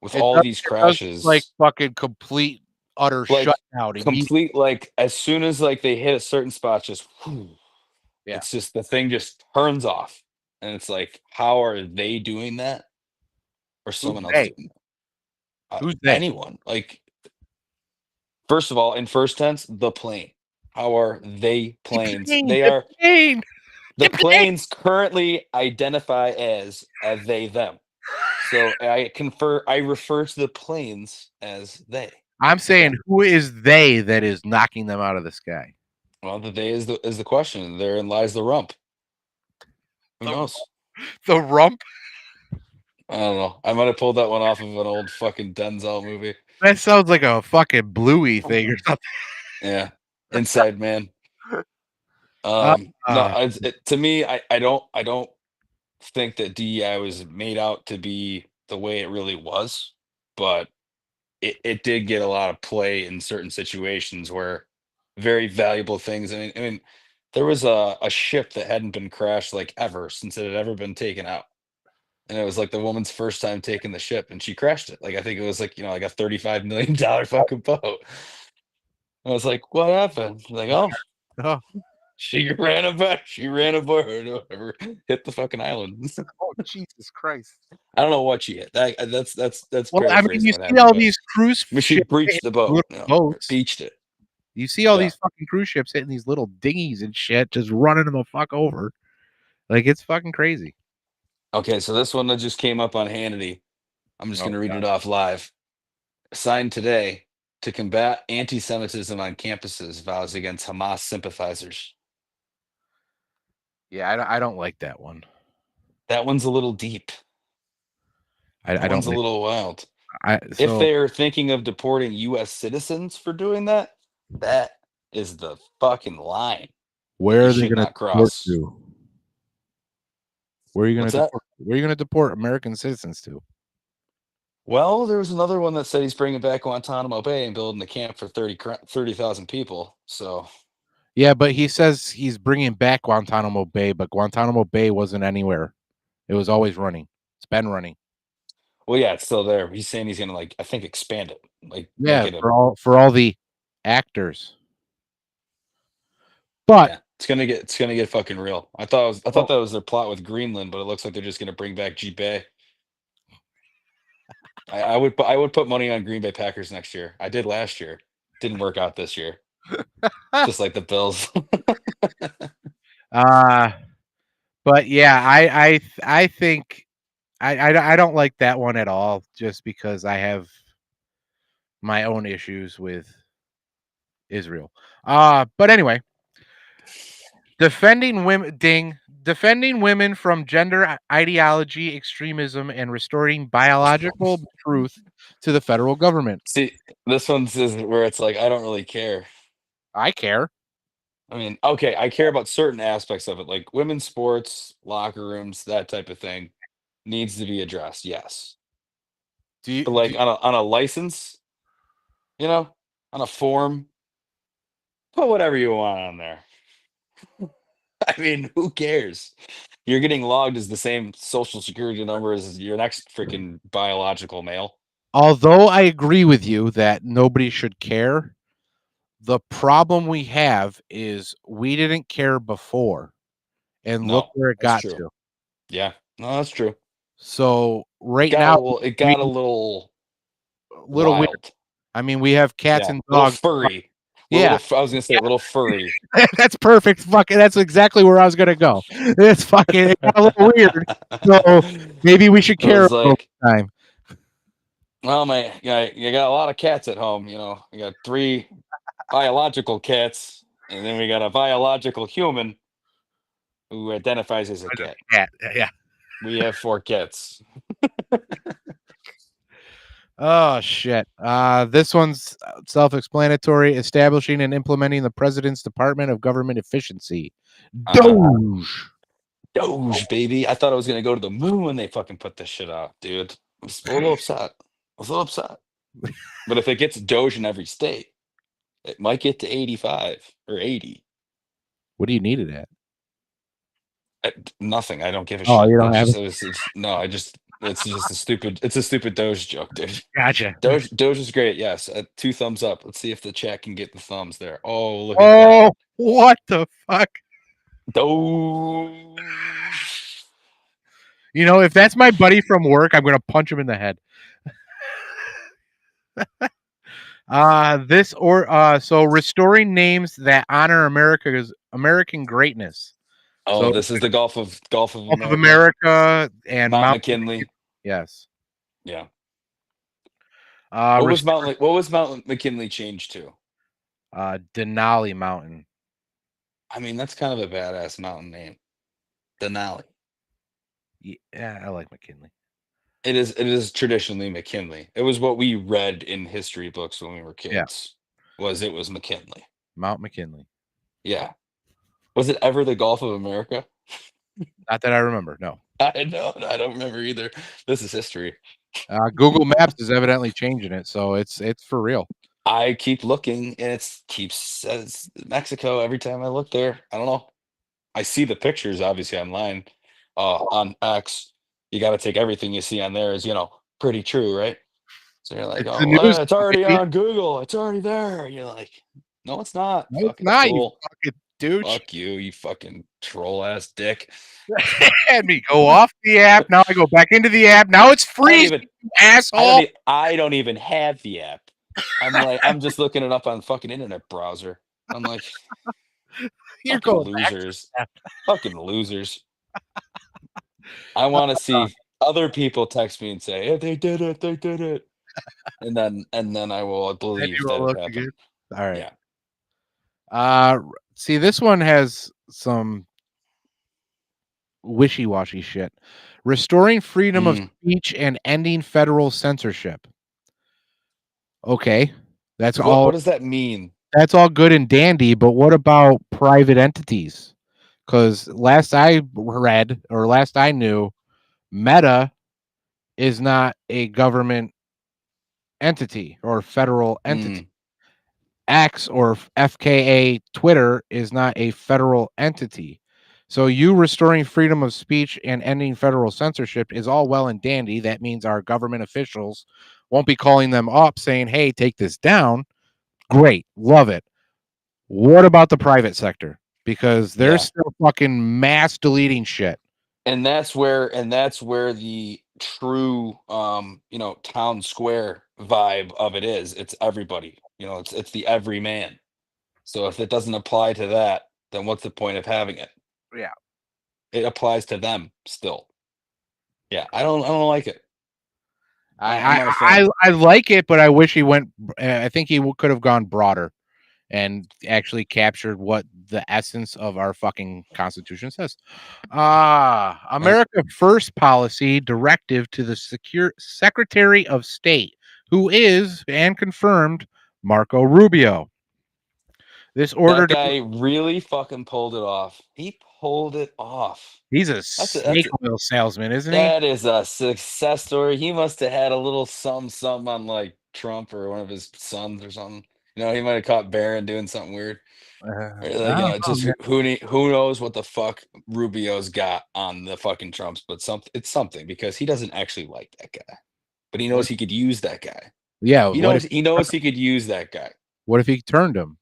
with It all does, these it does look like crashes. fucking complete utter Like, shutdown immediately. complete, like, as soon as, like, they hit a certain spot, just Yeah. it's just the thing just turns off, and it's like, how are they doing that, or Who's someone else they? doing that? Who's they? Anyone. Like, first of all, in first tense, the plane. How are they The planes? plane, They the are plane, the the plane. planes currently identify as they them. So I refer to the planes as they. I'm Okay. saying, who is they that is knocking them out of the sky? Well, the they is the question. Therein lies the rump. Who The, knows? the rump. I don't know. I might have pulled that one off of an old fucking Denzel movie. That sounds like a fucking Bluey thing or something. Yeah. Inside Man. Uh, No, uh, to me, I don't think that DEI was made out to be the way it really was, but it did get a lot of play in certain situations where very valuable things. I mean, there was a ship that hadn't been crashed like ever since it had ever been taken out. And it was like the woman's first time taking the ship and she crashed it. Like I think it was like, like a $35 million fucking boat. I was like, what happened? Like, oh, oh, she ran aboard or whatever, hit the fucking island. oh, Jesus Christ. I don't know what she hit. That's Well, I mean, paraphrasing you what see happened, all but these cruise I mean, she ships breached hitting the these boat, little boats. beached it. You see all Yeah. these fucking cruise ships hitting these little dinghies and shit, just running them the fuck over. Like, it's fucking crazy. Okay, so this one that just came up on Hannity. I'm just Oh, gonna read God. it off live. Signed today to combat anti-Semitism on campuses, vows against Hamas sympathizers. Yeah, I don't like that one. That one's a little deep. I That don't one's a like. little wild. If So they are thinking of deporting U.S. citizens for doing that, that is the fucking line that where you are they should going to not deport cross. to? Where are you going What's to that? deport? Where are you going to deport American citizens to? Well, there was another one that said he's bringing back Guantanamo Bay and building a camp for 30,000 people. So, Yeah, but he says he's bringing back Guantanamo Bay, but Guantanamo Bay wasn't anywhere. It was always running. It's been running. well, yeah, it's still there. He's saying he's gonna like, I think, expand it, like make Yeah, it a, for all the actors. But yeah, it's gonna get fucking real. I thought oh, that was their plot with Greenland, but it looks like they're just gonna bring back G Bay. I would put money on Green Bay Packers next year. I did last year. Didn't work out this year. Just like the Bills. uh but yeah, I think I don't like that one at all, just because I have my own issues with Israel. But anyway, defending women from gender ideology, extremism, and restoring biological truth to the federal government. See, this one's is where it's like I don't really care. I care. I mean, okay, I care about certain aspects of it, like women's sports, locker rooms, that type of thing needs to be addressed. Yes, Do you but do like on a license, on a form, put whatever you want on there. I mean, who cares? You're getting logged as the same social security number as your next freaking biological male. Although I agree with you that nobody should care, the problem we have is we didn't care before, and look No, where it that's got true. to. Yeah, no, that's true. So It right got a now, little. It we got a little little weird. wild. I mean, we have cats Yeah, and little dogs. furry. Yeah, I was gonna say a little furry. that's perfect. Fucking, that's exactly where I was gonna go. It's fucking, it got a little weird. So maybe we should It care was a little like, time. well, man, yeah, you got a lot of cats at home. You got 3 biological cats, and then we got a biological human who identifies as a cat. Cat. Yeah. We have 4 cats. Oh shit. This one's self-explanatory. Establishing and implementing the President's Department of Government Efficiency. Uh-huh. Doge. Doge, baby. I thought I was gonna go to the moon when they fucking put this shit out, dude. I was a little upset. I was a little upset. But if it gets Doge in every state, it might get to 85 or 80. What do you need it at? Nothing. I don't give a Oh, shit. you don't That's have just it. it was, it's, no. I just It's just a stupid. It's a stupid Doge joke, dude. Gotcha. Doge is great. Yes, 2 thumbs up. Let's see if the chat can get the thumbs there. Oh, look at Oh, that. what the fuck? Doge. You know, if that's my buddy from work, I'm gonna punch him in the head. So restoring names that honor American greatness. Oh, So this is the Gulf of Gulf of America. America and Mount Mount McKinley. Yes. Yeah. Uh, What rest- was Mount McKinley changed to? Denali Mountain. I mean, that's kind of a badass mountain name. Denali. Yeah, I like McKinley. It is traditionally McKinley. It was what we read in history books when we were kids. Yeah. It was McKinley. Mount McKinley. Yeah. Was it ever the Gulf of America? Not that I remember. No. I don't remember either. This is history. Google Maps is evidently changing it, so it's for real. I keep looking, and it says Mexico every time I look there. I don't know. I see the pictures obviously online on X. You got to take everything you see on there as pretty true, right? So you're like, It's the oh, news. it's already on Google. It's already there. You're like, no, it's not. No, it's Fucking not, troll. you fucking douche. Fuck you fucking troll ass dick. Had me go off the app. Now I go back into the app. Now it's free, asshole. I don't even have the app. I'm just looking it up on fucking internet browser. I'm like, You're fucking going losers. Fucking losers. I want to see other people text me and say, "Hey, they did it. They did it." And then I will believe that it happened. Good. All right. Yeah. See, this one has some wishy-washy shit. Restoring freedom of speech and ending federal censorship. Okay. That's all. What does that mean? That's all good and dandy, but what about private entities? Because last I read or last I knew, Meta is not a government entity or federal entity. X or FKA Twitter is not a federal entity. So you restoring freedom of speech and ending federal censorship is all well and dandy. That means our government officials won't be calling them up saying, "Hey, take this down." Great. Love it. What about the private sector? Because they're still fucking mass deleting shit. And that's where the true town square vibe of it is. It's everybody. It's the everyman. So if it doesn't apply to that, then what's the point of having it? Yeah. It applies to them still. Yeah, I don't like it. I like it, but I wish he went. I think he could have gone broader and actually captured what the essence of our fucking Constitution says. America First policy directive to the Secretary of State, who is and confirmed Marco Rubio. This order, that guy really fucking pulled it off. He pulled it off. He's a snake oil salesman, isn't he? That is a success story. He must have had a little something on like Trump or one of his sons or something. He might have caught Barron doing something weird. Who knows what the fuck Rubio's got on the fucking Trumps, but it's something because he doesn't actually like that guy, but he knows he could use that guy. Yeah, he knows he could use that guy. What if he turned him?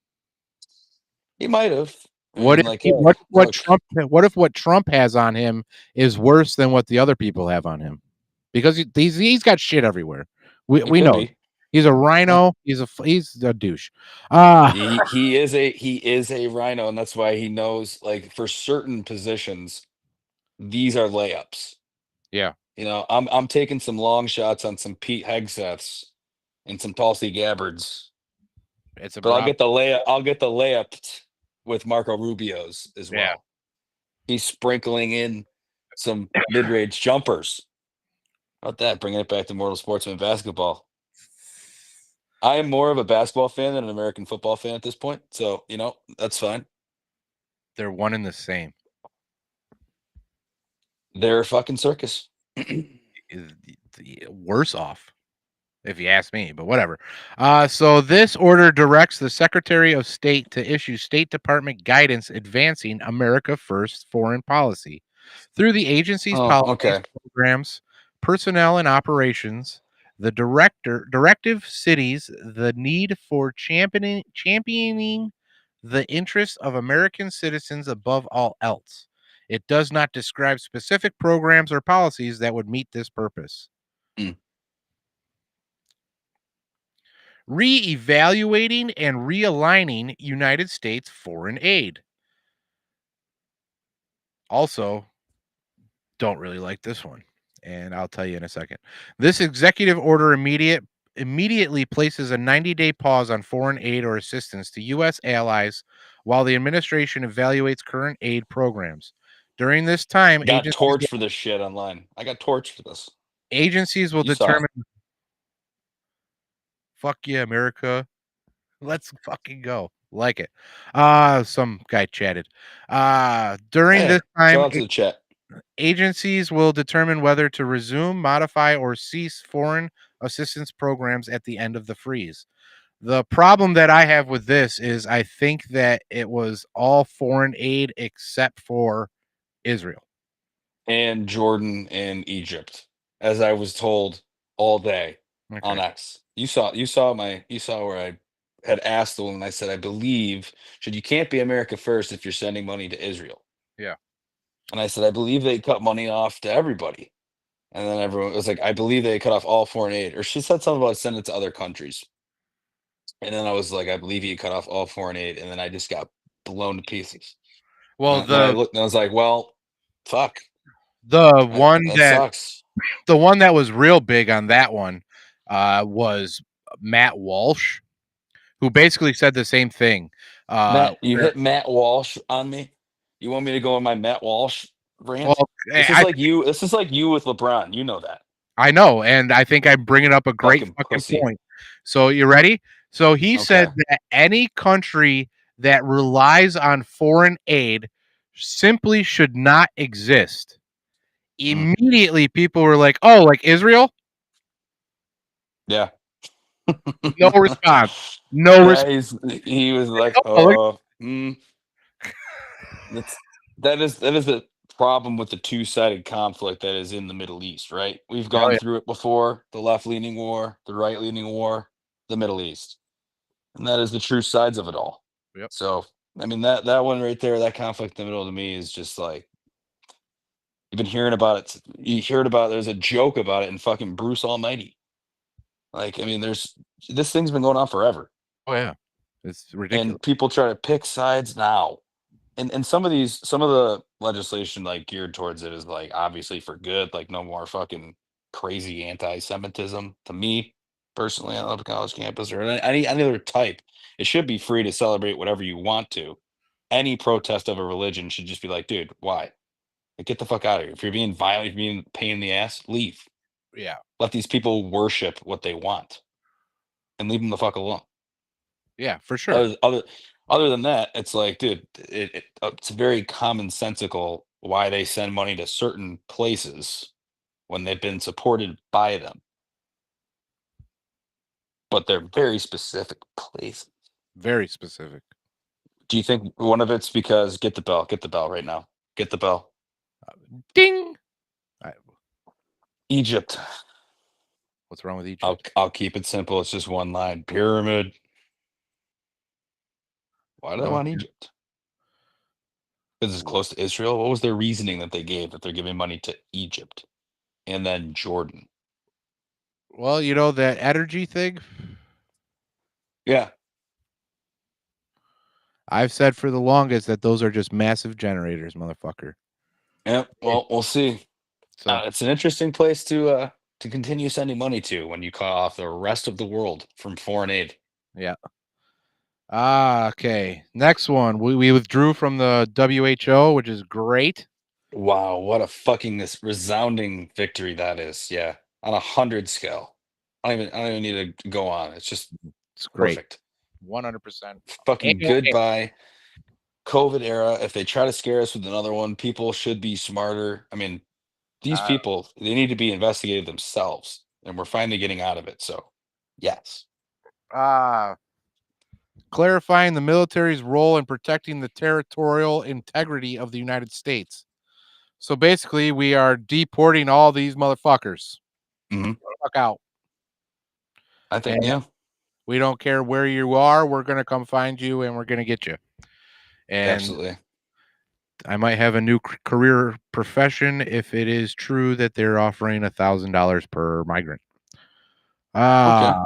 He might have. What if what Trump has on him is worse than what the other people have on him? Because he's got shit everywhere. We know he's a rhino. He's a douche. He is a rhino, and that's why he knows, like, for certain positions, these are layups. Yeah. I'm taking some long shots on some Pete Hegseths and some Tulsi Gabbards. I'll get the layup with Marco Rubio's as well. Yeah. He's sprinkling in some mid-range jumpers. How about that? Bringing it back to Mortal Sportsman basketball. I am more of a basketball fan than an American football fan at this point. So, that's fine. They're one and the same. They're a fucking circus. Worse off, if you ask me, but whatever. So this order directs the Secretary of State to issue State Department guidance advancing America First foreign policy through the agency's policies, programs, personnel and operations, the directive cities the need for championing the interests of American citizens above all else. It does not describe specific programs or policies that would meet this purpose. Mm. Re-evaluating and realigning United States foreign aid. Also, don't really like this one, and I'll tell you in a second. This executive order immediately places a 90-day pause on foreign aid or assistance to U.S. allies while the administration evaluates current aid programs. During this time, Got torched for this shit online. I got torched for this. Agencies will determine. Fuck yeah, America. Let's fucking go. Like it. Some guy chatted. During this time, shout out to the chat. Agencies will determine whether to resume, modify, or cease foreign assistance programs at the end of the freeze. The problem that I have with this is I think that it was all foreign aid except for Israel and Jordan and Egypt, as I was told all day on X. You saw where I had asked the woman. I said, I believe you can't be America first if you're sending money to Israel. Yeah. And I said, I believe they cut money off to everybody. And then everyone was like, I believe they cut off all foreign aid. Or she said something about sending it to other countries. And then I was like, I believe you cut off all foreign aid. And then I just got blown to pieces. Well, I looked and I was like, well, fuck. The one that sucks. The one that was real big on that one was Matt Walsh, who basically said the same thing. Matt, you hit Matt Walsh on me. You want me to go on my Matt Walsh rant? Well, this is like you. This is like you with LeBron. You know that. I know, and I think I'm bringing up a great fucking point. So you ready? So he said that any country that relies on foreign aid simply should not exist. Immediately, people were like, "Oh, like Israel?" Yeah. No response. No response. He was like, that is the problem with the two-sided conflict that is in the Middle East, right? We've gone through it before: the left-leaning war, the right-leaning war, the Middle East, and that is the true sides of it all. Yep. So, I mean, that one right there, that conflict in the middle, to me, is just like, you've been hearing about it. You heard about there's a joke about it in fucking Bruce Almighty. Like, I mean, this thing's been going on forever. Oh yeah, it's ridiculous. And people try to pick sides now. And some of the legislation like geared towards it is like obviously for good, like no more fucking crazy anti-Semitism. To me personally, on the college campus or any other type, it should be free to celebrate whatever you want to. Any protest of a religion should just be like, dude, why? Like, get the fuck out of here. If you're being violent, if you're being a pain in the ass, leave. Yeah. Let these people worship what they want and leave them the fuck alone. Yeah, for sure. Other than that, it's like, dude, it's very commonsensical why they send money to certain places when they've been supported by them. But they're very specific places. Very specific. Do you think one of it's because get the bell right now. Get the bell. Ding. Egypt. What's wrong with Egypt? I'll keep it simple. It's just one line. Pyramid. Why do they want Egypt? Because it's close to Israel. What was their reasoning that they gave that they're giving money to Egypt and then Jordan? Well, you know that energy thing? Yeah. I've said for the longest that those are just massive generators, motherfucker. Yeah, well, we'll see. So it's an interesting place to continue sending money to when you cut off the rest of the world from foreign aid. Yeah. Okay. Next one. We withdrew from the WHO, which is great. Wow, what a fucking this resounding victory that is. Yeah. On 100 scale. I don't even need to go on. It's great. Perfect. 100%. Fucking goodbye. COVID era. If they try to scare us with another one, people should be smarter. I mean, these people, they need to be investigated themselves, and we're finally getting out of it. So, yes. Clarifying the military's role in protecting the territorial integrity of the United States. So basically, we are deporting all these motherfuckers. Mhm. Fuck out. I think, And yeah. we don't care where you are. We're going to come find you and we're going to get you. And Absolutely. I might have a new career profession if it is true that they're offering $1,000 per migrant. Okay.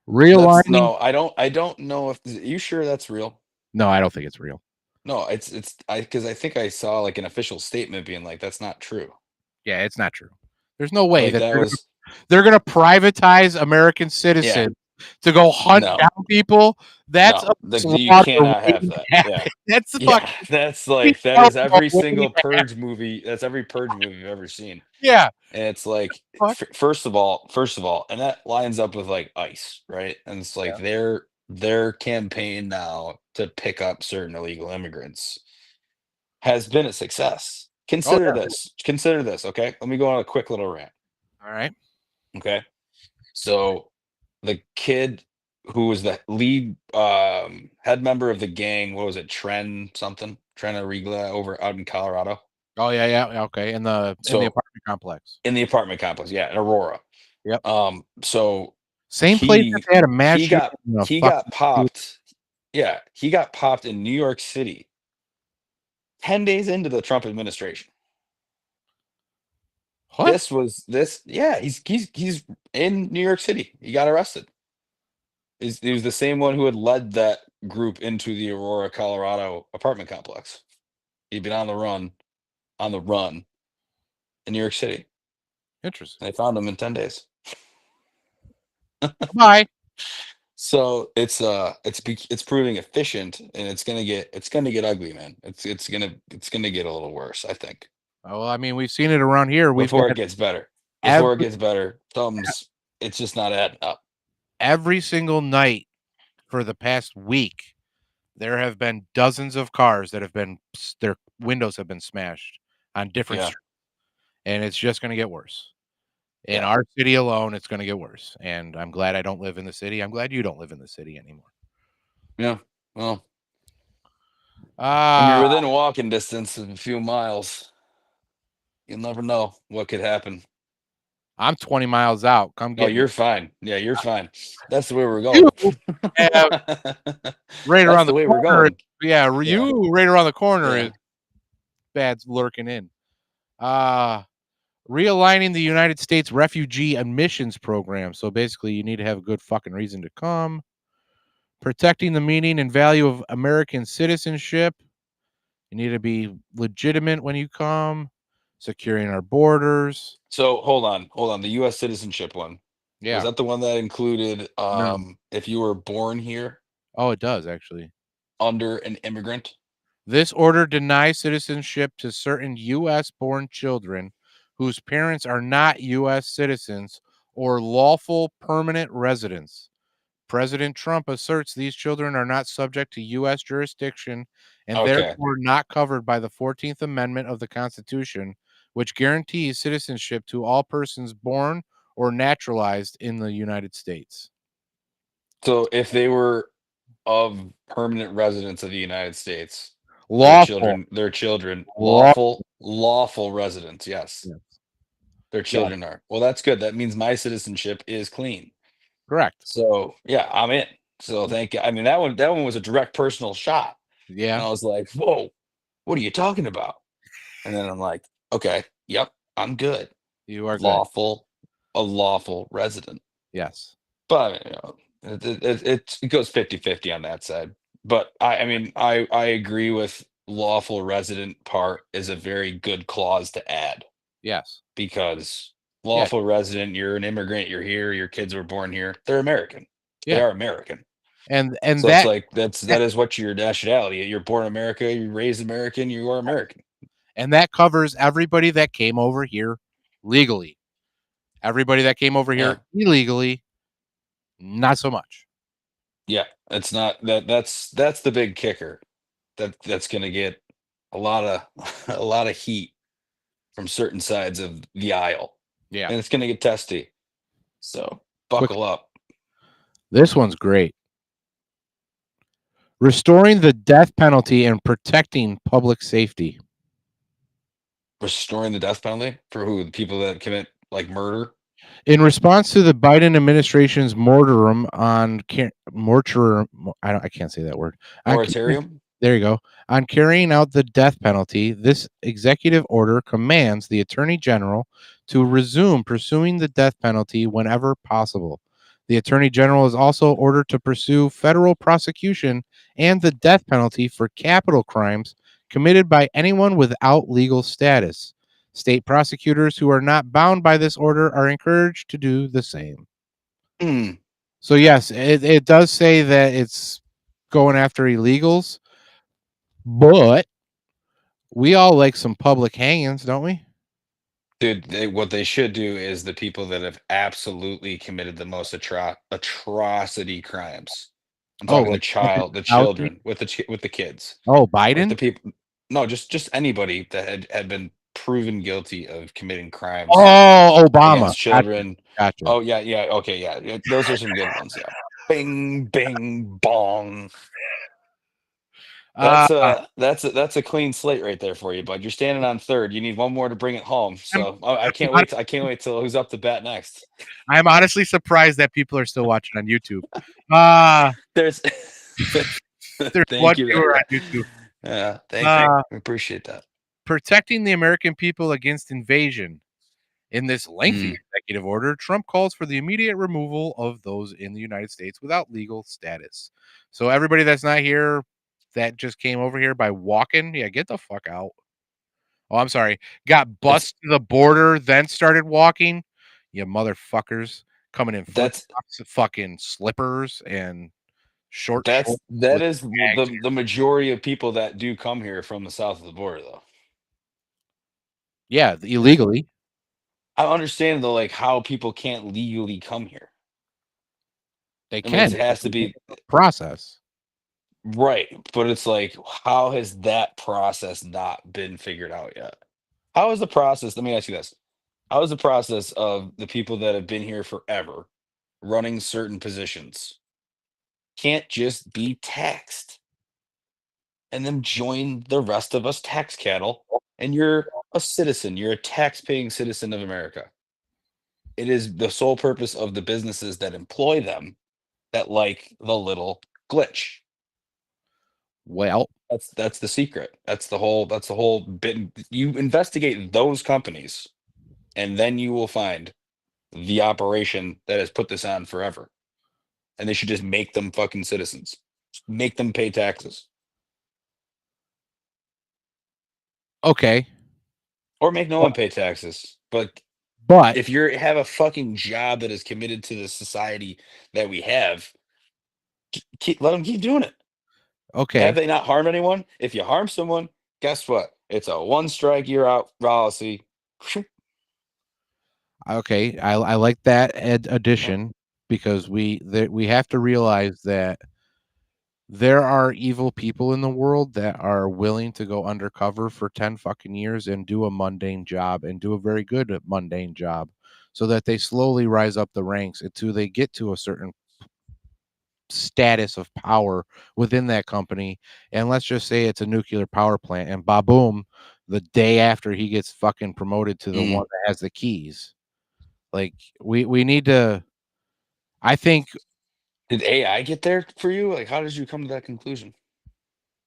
Realigning. No, I don't know if you sure that's real. No, I don't think it's real. No, because I think I saw like an official statement being like that's not true. Yeah, it's not true. There's no way Like that that was they're gonna privatize American citizens to go hunt No. down people. That's No, a you slaughter cannot have waiting to that. happen. Yeah. That's the Yeah, fucking that's like that is every single purge movie. That's every purge movie you've ever seen. Yeah. And it's like Fuck. first of all, and that lines up with like ICE, right? And it's like their campaign now to pick up certain illegal immigrants has been a success. Oh Consider yeah. this. Consider this, okay? Let me go on a quick little rant. All right. Okay. So the kid who was the lead head member of the gang, what was it, Tren Arigla over out in Colorado. Oh yeah, yeah. Okay. In the So apartment complex. in the apartment complex, yeah, in Aurora. Yep. So Same place that they had a mass he got shooting in a he fucking got popped. Yeah, he got popped in New York City 10 days into the Trump administration. What? Yeah, he's in New York City. He got arrested. He was the same one who had led that group into the Aurora, Colorado apartment complex. He'd been on the run in New York City. Interesting. They found him in 10 days. Bye. So it's proving efficient, and it's gonna get ugly, man. It's gonna get a little worse, I think. Oh, well, I mean, we've seen it around here. Before it gets better. Before it gets better, it's just not adding up. Every single night for the past week, there have been dozens of cars that have been their windows have been smashed on different streets, and it's just going to get worse. In our city alone, it's going to get worse. And I'm glad I don't live in the city. I'm glad you don't live in the city anymore. Yeah. Well, when you're within walking distance of a few miles, you'll never know what could happen. I'm 20 miles out. Come get me. You're fine. Yeah, you're fine. That's the way we're going. Right around the way corner. We're going. Yeah, you right around the corner is bad's lurking in. Realigning the United States refugee admissions program. So basically, you need to have a good fucking reason to come. Protecting the meaning and value of American citizenship. You need to be legitimate when you come. Securing our borders. So hold on. The U.S. citizenship one. Yeah. Was that the one that included if you were born here? Oh, it does actually. Under an immigrant. This order denies citizenship to certain U.S. born children whose parents are not U.S. citizens or lawful permanent residents. President Trump asserts these children are not subject to U.S. jurisdiction and therefore not covered by the 14th Amendment of the Constitution, which guarantees citizenship to all persons born or naturalized in the United States. So if they were of permanent residents of the United States, lawful, their children, lawful residents, yes. Their children are. Well, that's good. That means my citizenship is clean. Correct. So yeah, I'm in. So thank you. I mean, that one was a direct personal shot. Yeah. And I was like, whoa, what are you talking about? And then I'm like, okay, yep, I'm good. You are a lawful resident. Yes. But you know, it goes 50-50 on that side. But I mean, I agree with lawful resident part is a very good clause to add. Yes. Because lawful resident, you're an immigrant, you're here, your kids were born here, they're American. They are American. And so it's like that is what your nationality. You're born in America, you're raised American, you are American. And that covers everybody that came over here legally. Everybody that came over here illegally, not so much. Yeah, it's not that's the big kicker. That's gonna get a lot of heat from certain sides of the aisle. Yeah. And it's gonna get testy. So buckle up. This one's great. Restoring the death penalty and protecting public safety. Restoring the death penalty for who? The people that commit like murder? In response to the Biden administration's mortarium on mortuarium, I can't say that word. Moratorium? There you go. On carrying out the death penalty, this executive order commands the Attorney General to resume pursuing the death penalty whenever possible. The Attorney General is also ordered to pursue federal prosecution and the death penalty for capital crimes committed by anyone without legal status. State prosecutors who are not bound by this order are encouraged to do the same. Mm. So, yes, it does say that it's going after illegals, but we all like some public hangings, don't we? Dude, what they should do is the people that have absolutely committed the most atrocity crimes. I'm Oh, talking like the Fauci? children, with the kids, Oh, like the Biden? people. No, just anybody that had been proven guilty of committing crimes Oh, Obama. against Gotcha. children. Gotcha. Oh yeah, yeah, okay, yeah. Those are some good ones. Yeah. Bing, bing, bong. Uh, That's a clean slate right there for you, bud. You're standing on third. You need one more to bring it home. I'm, So I can't hon- wait. I can't wait till who's up to bat next. I'm honestly surprised that people are still watching on YouTube. Uh, There's there's one thank you viewer there. on YouTube. Yeah, thank you. Uh, I appreciate that. protecting the American people against invasion. In this lengthy executive order, Trump calls for the immediate removal of those in the United States without legal status. So everybody that's not here, that just came over here by walking, yeah, get the fuck out. Oh, I'm sorry. Got It's bused to the border, then started walking. You motherfuckers coming in flip that's flops, fucking slippers, and short shorts that with is bags. the majority of people that do come here from the south of the border, though. Yeah, illegally. I understand though, like how people can't legally come here. They I mean, it can. has to be Process. right, but it's like, how has that process not been figured out yet? How is the process? Let me ask you this: how is the process of the people that have been here forever, running certain positions, can't just be taxed and then join the rest of us tax cattle? And you're a citizen. You're a tax-paying citizen of America. It is the sole purpose of the businesses that employ them that like the little glitch. Well, That's the secret. That's the whole bit. You investigate those companies, and then you will find the operation that has put this on forever. And they should just make them fucking citizens. Just make them pay taxes. okay. Or make no one pay taxes. But But if you have a fucking job that is committed to the society that we have, let them keep doing it. Have okay. they not harmed anyone? If you harm someone, guess what? It's a one strike, you're out policy. Okay, I like that Yeah. addition because we have to realize that there are evil people in the world that are willing to go undercover for 10 fucking years and do a mundane job and do a very good mundane job so that they slowly rise up the ranks until they get to a certain status of power within that company. And let's just say it's a nuclear power plant and boom, the day after he gets fucking promoted to the one Mm. that has the keys. Like we need to. I think Did AI get there for you? Like, how did you come to that conclusion?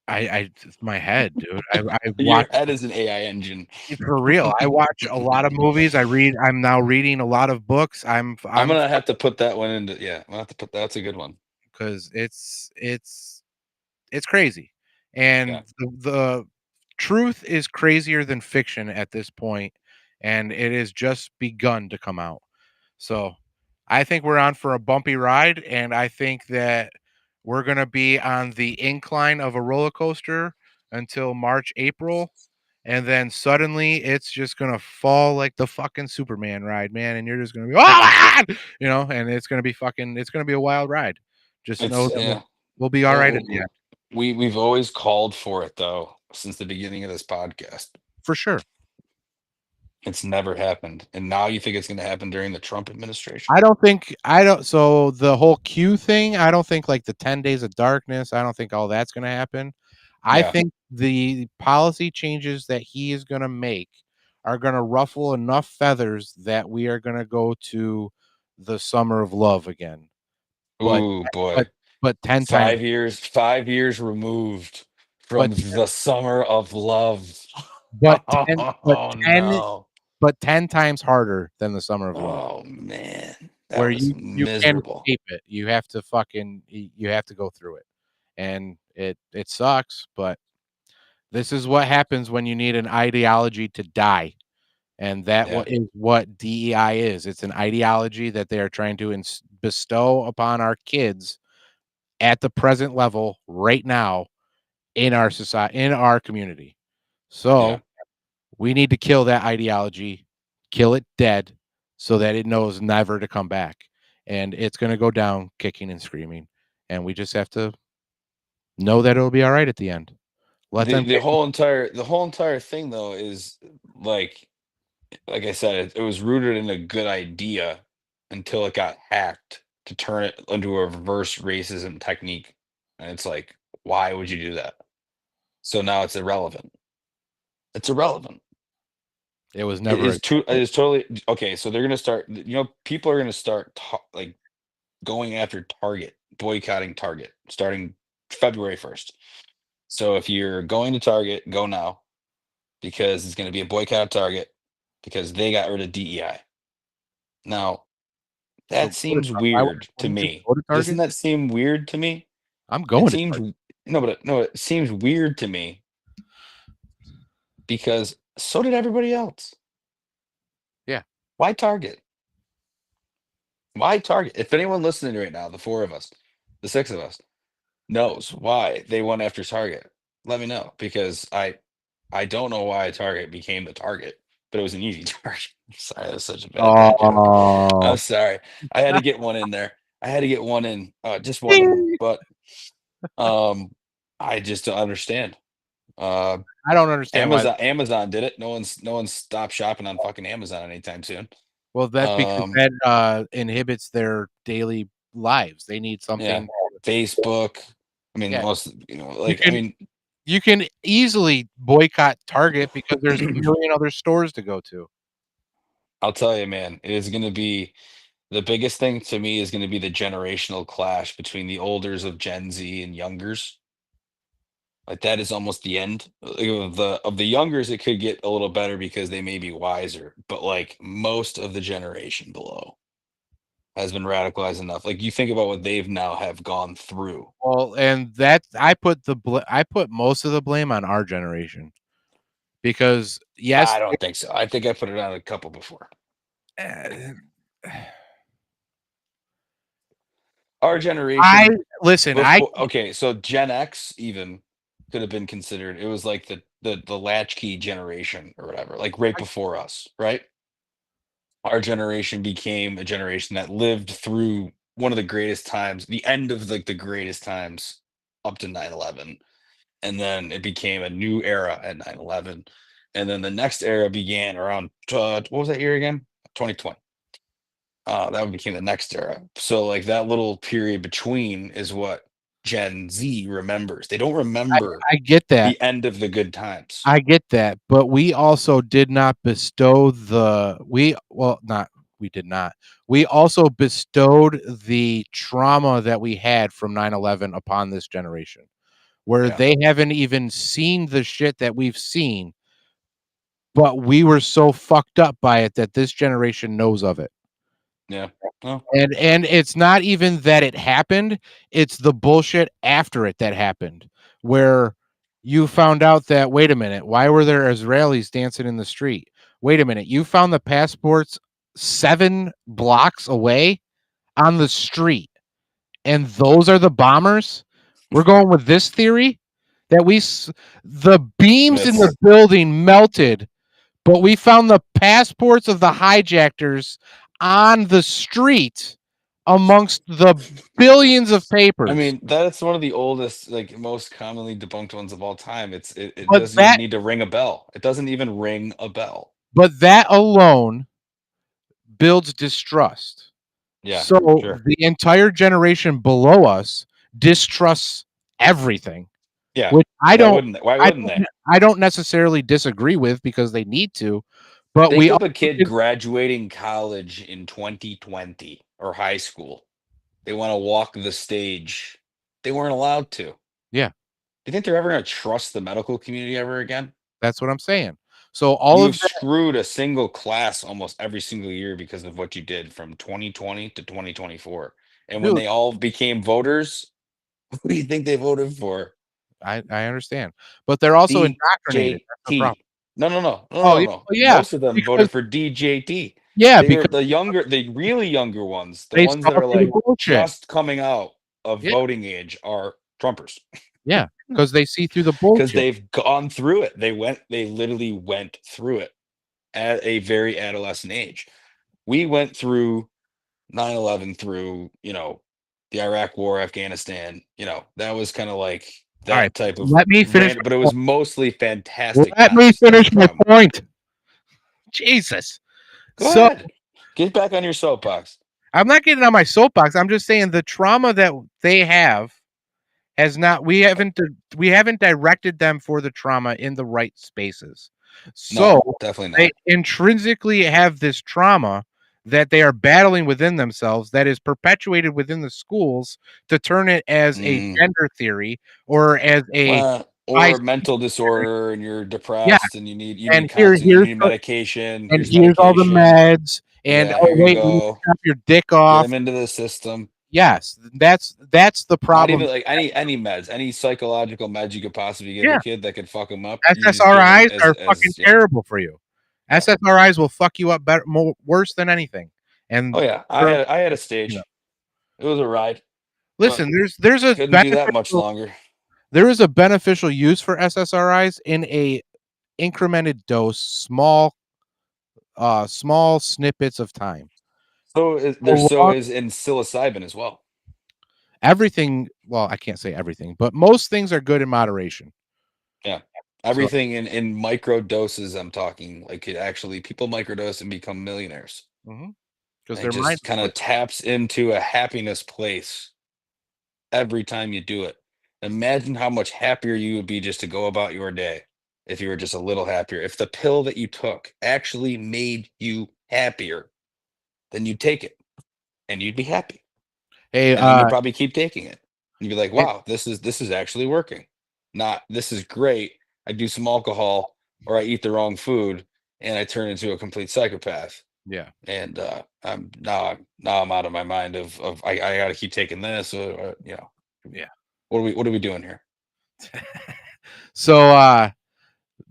I my head, dude. I Your watch head is an AI engine. for real. I watch a lot of movies. I'm now reading a lot of books. I'm I'm gonna have to put that one into. Yeah, I'm gonna have to put. That's a good one. because it's crazy, Yeah. and the truth is crazier than fiction at this point, and it has just begun to come out. So I think we're on for a bumpy ride, and I think that we're gonna be on the incline of a roller coaster until March, April, and then suddenly it's just gonna fall like the fucking Superman ride, man, and you're just gonna be, "Oh my God!" And it's gonna be a wild ride. Just know It's that yeah. we'll be all right at the Well, end, we've always called for it though since the beginning of this podcast. for sure. It's never happened, and now you think it's gonna happen during the Trump administration? I don't so the whole Q thing, I don't think like the 10 days of darkness, I don't think all that's gonna happen. I Yeah. think the policy changes that he is gonna make are going to ruffle enough feathers that we are going to go to the summer of love again. But Ooh, but boy. but 10 times 5 years removed but from the summer of love. but 10 Oh, no. but 10 times harder than the summer of love. Oh, man. That Where was you can't miserable. escape it. You have to you have to go through it. And it sucks, but this is what happens when you need an ideology to die. And that Yeah. is what DEI is. It's an ideology that they are trying to bestow upon our kids at the present level right now in our society, in our community. So Yeah. we need to kill that ideology, kill it dead so that it knows never to come back. And it's going to go down kicking and screaming. And we just have to know that it'll be all right at the end. Let them The whole entire thing though is like I said, it was rooted in a good idea until it got hacked to turn it into a reverse racism technique. And it's like, why would you do that? So now it's irrelevant. It's irrelevant. it was It never is too. It is totally okay. So they're gonna start. People are gonna start like going after Target, boycotting Target, starting February 1st. So if you're going to Target, go now because it's gonna be a boycott of Target because they got rid of DEI. Now so that seems why weird to wouldn't you me. go to Doesn't Target? that seem weird to me? I'm It going to seems Target. no, but no, it seems weird to me because so did everybody else. Yeah. Why Target? Why Target? If anyone listening right now, the four of us, the six of us, knows why they went after Target, let me know because I don't know why Target became the target, but it was an easy target. Sorry, that was such a bad dad joke. I'm Oh. sorry. I had to get one in there. I had to get one in, just one of them. But I just don't understand. Uh, I don't understand why. Amazon did it. No one's stopped shopping on fucking Amazon anytime soon. Well, that's because Um, that inhibits their daily lives. They need yeah, something. Facebook. I mean, Yeah, most you like I can mean, you can easily boycott Target because there's a million other stores to go to. I'll tell you, man, it is going to be the biggest thing to me is going to be the generational clash between the olders of Gen Z and youngers. Like that is almost the end of the youngers. It could get a little better because they may be wiser, but like most of the generation below has been radicalized enough. Like you think about what they've now have gone through. Well, and that I put most of the blame on our generation because yes, I don't think so. I think I put it on a couple before. uh, Our I generation listen. I before okay, so Gen X even could have been considered. It was like the latchkey generation or whatever, like right before us, right? Our generation became a generation that lived through one of the greatest times, the end of like the greatest times up to 9/11. And then it became a new era at 9/11. And then the next era began around what was that year again? 2020. That became the next era. So like that little period between is what Gen Z remembers. They don't remember I get that. the end of the good times. I get that, but we also did not bestow the we well not we did not. We also bestowed the trauma that we had from 9/11 upon this generation, where Yeah. they haven't even seen the shit that we've seen, but we were so fucked up by it that this generation knows of it. Yeah. Well, And it's not even that it happened, it's the bullshit after it that happened, where you found out that, "Wait a minute, why were there Israelis dancing in the street? Wait a minute, you found the passports 7 blocks away on the street, and those are the bombers? We're going with this theory? That the beams in the that's building melted, but we found the passports of the hijackers on the street amongst the billions of I papers. mean, that's one of the oldest, like most commonly debunked ones of all time. It But doesn't even that need to ring a bell. It doesn't even ring a bell. but that alone builds distrust. Yeah, So sure. the entire generation below us distrusts everything. Yeah. which Why wouldn't they? I don't necessarily disagree with because they need to, but Think we of also a kid can, graduating college in 2020 or high school. They want to walk the stage. They weren't allowed to. Do yeah, you think they're ever going to trust the medical community ever again? that's what I'm saying. So all You've of that, screwed a single class almost every single year because of what you did from 2020 to 2024. And when dude, they all became voters, who do you think they voted for? I understand, but they're also indoctrinated. That's the problem. DJT. No, no, no, no, Oh no, yeah, no. well, yeah, Most of them because voted for DJT. yeah, They are because the younger, the really younger ones, the they ones saw that are through like the bullshit. just coming out of Yeah, voting age are Trumpers yeah, because they see through the because bullshit. they've gone through it. They literally went through it at a very adolescent age. We went through 9/11 through, the Iraq War, Afghanistan, that was kind of like All right, that type of let me finish. random, but it was mostly fantastic Let me times at the finish my time. point. Jesus. Go So ahead. Get back on your soapbox. I'm not getting on my soapbox. I'm just saying the trauma that they have has not. We haven't directed them for the trauma in the right spaces. So No, definitely they not. intrinsically have this trauma that they are battling within themselves that is perpetuated within the schools to turn it as a Mm, gender theory or as a well, or bisexual a mental theory. disorder and you're Yeah, depressed and you and need counseling, you here's need medication, and here's here's all the medication. meds, and Yeah, oh here you wait, you need to go. chop your dick Get off. them into the system. Yes, that's the Not problem. even like any meds, any psychological meds you could possibly give a Yeah, kid that could fuck them up. You just give them SSRIs are fucking yeah, terrible for you. yeah. SSRIs will fuck you up better, worse than anything. Oh And yeah, for- I had a you know, stage. It was a ride, but listen, there's a couldn't do that much beneficial longer. there is a beneficial use for SSRIs in a incremented dose, small snippets of time. So is in psilocybin as well. Everything, well, I can't say everything, but most things are good in moderation. Yeah. So, Everything in micro doses, I'm talking like it actually people microdose and become millionaires. because And it their mind just is kind of taps into a happiness place every time you do it. Imagine how much happier you would be just to go about your day if you were just a little happier. If the pill that you took actually made you happier, then you'd take it and you'd be happy. hey, And then you'd probably keep taking it. You'd be like, and wow, this is actually working. Not this is great. I do some alcohol or I eat the wrong food and I turn into a complete psychopath. yeah. And I'm out of my mind of I gotta keep taking this or. Yeah. What are we doing here? So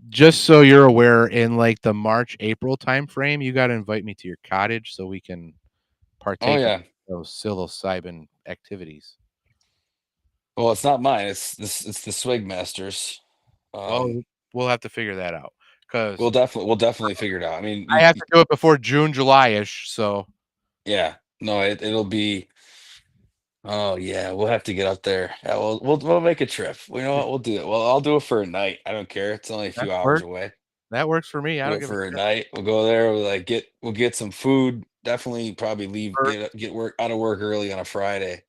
just so you're aware, in like the March, April time frame, you gotta invite me to your cottage so we can Oh partake of yeah. those psilocybin activities. Well, it's not mine. It's the Swig Masters. Um, Well, we'll have to figure that out because we'll definitely figure it out. I mean, I have to do it before June, July-ish. So yeah. No, it'll be. Oh yeah, we'll have to get up there. Yeah, we'll make a trip. You know what? We'll do it. Well, I'll do it for a night. I don't care. It's only a that few hours works. away. That works for me. I Do don't it give a for a shit. night. We'll go there. We'll get some food. Definitely probably leave Work. get work out of work early on a Friday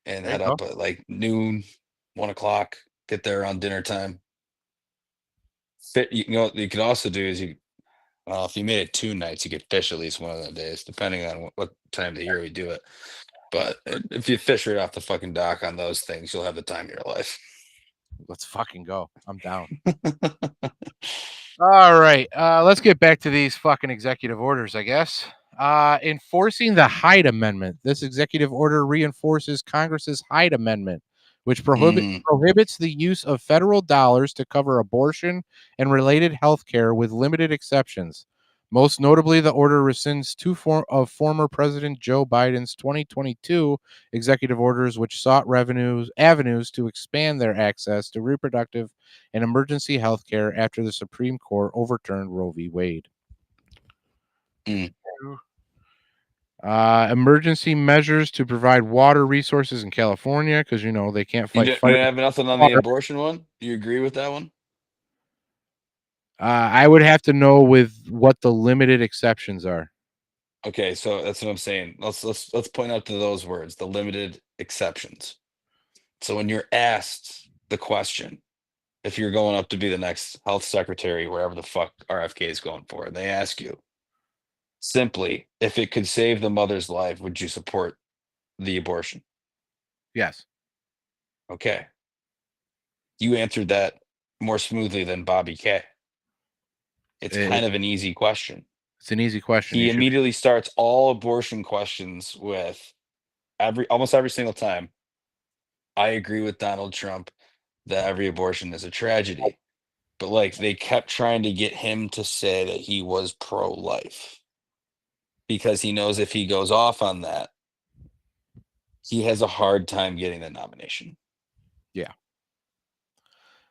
and There you head go. up at like noon, 1 o'clock. Get there around dinner time. What you could also do is if you made it 2 nights, you could fish at least one of the days, depending on what time of the year we do it. But if you fish right off the fucking dock on those things, you'll have the time of your life. Let's fucking go. I'm down. All right. Let's get back to these fucking executive orders, I guess. Enforcing the Hyde Amendment. This executive order reinforces Congress's Hyde Amendment, which Mm, prohibits the use of federal dollars to cover abortion and related health care with limited exceptions. Most notably, the order rescinds of former President Joe Biden's 2022 executive orders, which sought avenues to expand their access to reproductive and emergency health care after the Supreme Court overturned Roe v. Wade. mm. Emergency measures to provide water resources in California because they can't You fight didn't, you fire didn't have nothing on the water. abortion one? Do you agree with that one? I would have to know with what the limited exceptions are. Okay, so that's what I'm saying. Let's point out to those words, the limited exceptions. So when you're asked the question, if you're going up to be the next health secretary, wherever the fuck RFK is going for, and they ask you simply, if it could save the mother's life, would you support the abortion? Yes. Okay. You answered that more smoothly than Bobby K. It's kind of an easy question. It's an easy question. He immediately starts all abortion questions with almost every single time. I agree with Donald Trump that every abortion is a tragedy. But like they kept trying to get him to say that he was pro-life because he knows if he goes off on that, he has a hard time getting the nomination. Yeah.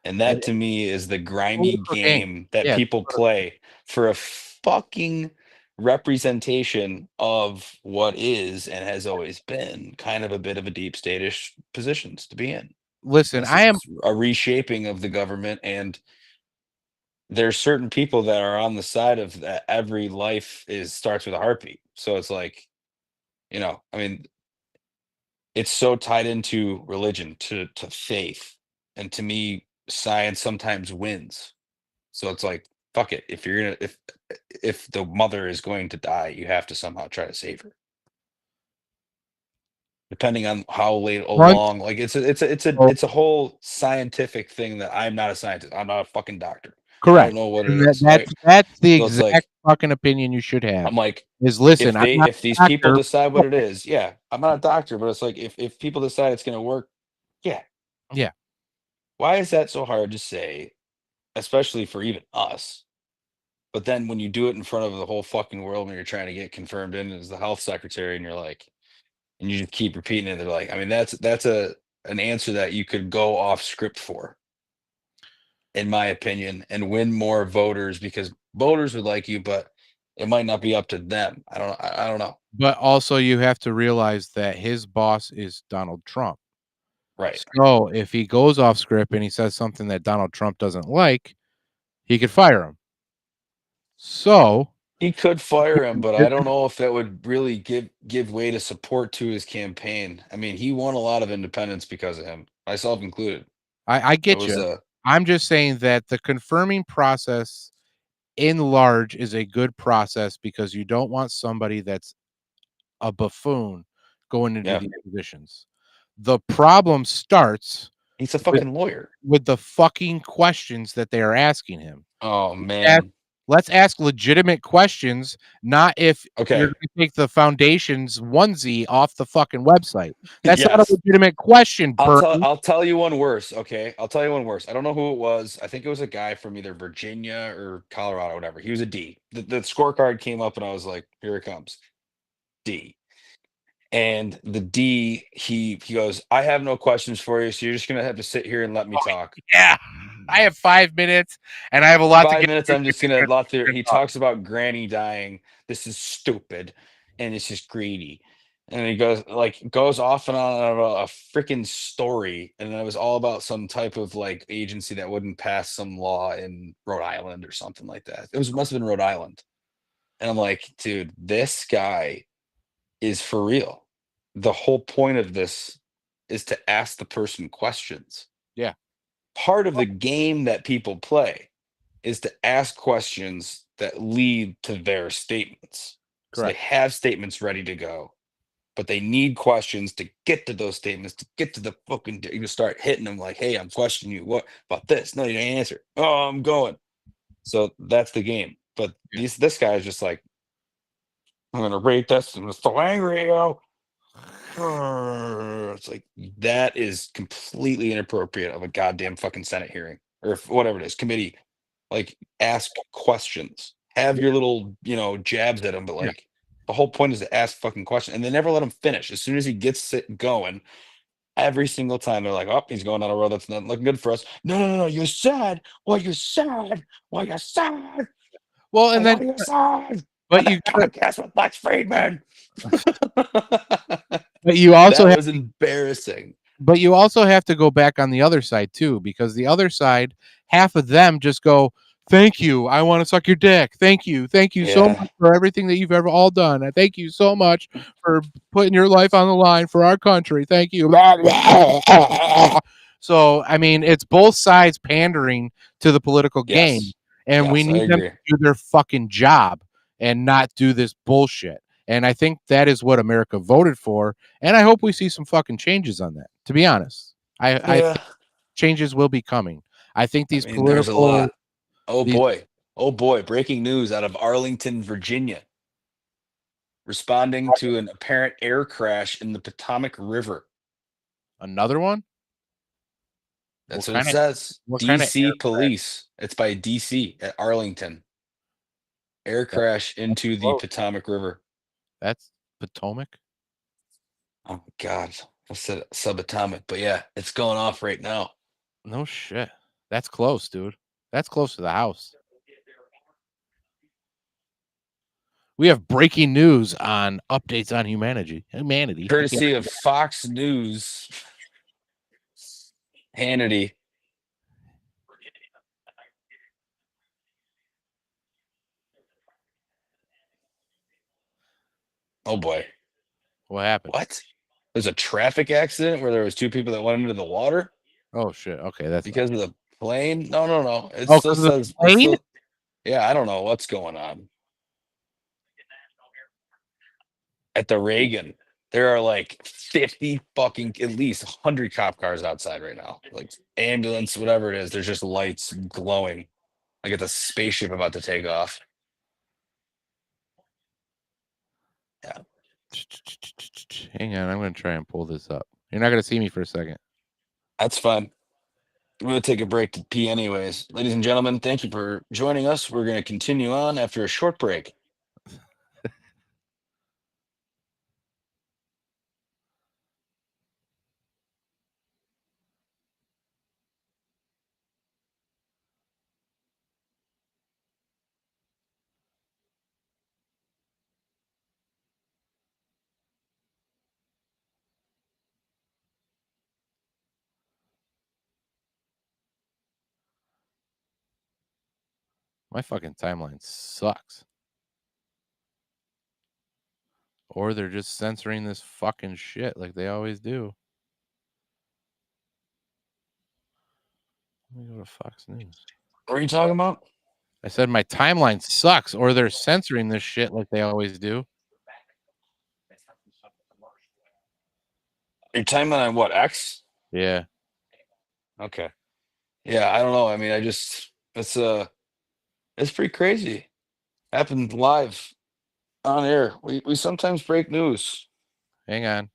And that to me is the grimy game that people play for a fucking representation of what is and has always been kind of a bit of a deep state-ish positions to be in. Listen, I am a reshaping of the government, and there's certain people that are on the side of that every life starts with a heartbeat. So it's like, I mean, it's so tied into religion, to faith. And to me, science sometimes wins. So it's like, fuck it. If you're gonna if the mother is going to die, you have to somehow try to save her. Depending on how late along, like it's a whole scientific thing that I'm not a scientist. I'm not a fucking doctor. correct. I don't know what it is. That's the So it's exact like, fucking opinion you should have. I'm like, Is listen, if these people decide what it is, yeah, I'm not a doctor, but it's like if people decide it's gonna work, yeah. Yeah. Why is that so hard to say, especially for even us? But then when you do it in front of the whole fucking world, when you're trying to get confirmed in as the health secretary, and you're like, and you just keep repeating it, they're like, I mean, that's an answer that you could go off script for, in my opinion, and win more voters because voters would like you, but it might not be up to them. I don't know. But also you have to realize that his boss is Donald Trump. Right. So if he goes off script and he says something that Donald Trump doesn't like, he could fire him. So he could fire him, but I don't know if that would really give way to support to his campaign. I mean, he won a lot of independents because of him, myself included. I get you. I'm just saying that the confirming process in large is a good process because you don't want somebody that's a buffoon going into these positions. The problem starts. He's a fucking lawyer. With the fucking questions that they are asking him. Oh man. Let's ask legitimate questions, not if you're Okay. gonna take the foundation's onesie off the fucking website. That's not a legitimate question, I'll tell you one worse, okay? I'll tell you one worse. I don't know who it was. I think it was a guy from either Virginia or Colorado, whatever. He was a D. The scorecard came up and I was like, here it comes. D. And the D, he goes, I have no questions for you, so you're just gonna have to sit here and let me talk. Yeah. I have 5 minutes and I have a lot 5 minutes. I'm just gonna lot there. He talks about Granny dying. This is stupid, and it's just greedy. And he goes off and on about a freaking story, and it was all about some type of like agency that wouldn't pass some law in Rhode Island or something like that. Must have been Rhode Island. And I'm like, dude, this guy is for real. The whole point of this is to ask the person questions. Yeah. Part of the game that people play is to ask questions that lead to their statements. So they have statements ready to go, but they need questions to get to those statements, to get to the fucking, you start hitting them like, hey, I'm questioning you. What about this? No, you didn't answer. Oh, I'm going. So that's the game. But this guy is just like, I'm going to rate this. I'm so angry, yo. It's like, that is completely inappropriate of a goddamn fucking Senate hearing or whatever it is, committee. Like, ask questions, have your little, jabs at them, but like the whole point is to ask fucking questions, and they never let him finish. As soon as he gets it going, every single time they're like, oh, he's going on a road that's not looking good for us. No, you're sad. Well, you're sad. Well, you're sad. Well, and then you're sad. But you podcast with Lex Friedman. But you also that was embarrassing. But you also have to go back on the other side too, because the other side, half of them just go, "Thank you. I want to suck your dick. Thank you so much for everything that you've ever all done. And thank you so much for putting your life on the line for our country. Thank you." So, I mean, it's both sides pandering to the political game, Yes. and we Yes, I need them agree. to do their fucking job and not do this bullshit. And I think that is what America voted for, and I hope we see some fucking changes on that. To be honest, I think changes will be coming. I think these There's a lot. these Oh boy, breaking news out of Arlington, Virginia. Responding to an apparent air crash in the Potomac River. another one. That's what it says. What kind of DC police. It's by DC at Arlington. Air crash into the Potomac River. That's Potomac. Oh God, I said subatomic, but yeah, it's going off right now. No shit. That's close, dude. That's close to the house. We have breaking news on updates on humanity. Courtesy of Fox News. Hannity. Oh boy. What happened? What? There's a traffic accident where there was two people that went into the water? Oh shit. Okay, that's because of the plane. No. It Oh, still 'cause of the says plane? yeah, I don't know what's going on. At the Reagan, there are like 50 fucking at least 100 cop cars outside right now. Like ambulance, whatever it is, there's just lights glowing. Like it's a spaceship about to take off. Yeah. Hang on, I'm gonna try and pull this up. You're not gonna see me for a second. That's fun. We're going to take a break to pee anyways. Ladies and gentlemen, thank you for joining us. We're going to continue on after a short break. My fucking timeline sucks. Or they're just censoring this fucking shit like they always do. Let me go to Fox News. What are you talking about? I said my timeline sucks, or they're censoring this shit like they always do. Your timeline on what, X? Yeah. Okay. Yeah, I don't know. I mean, it's pretty crazy. Happened live on air. We sometimes break news. Hang on.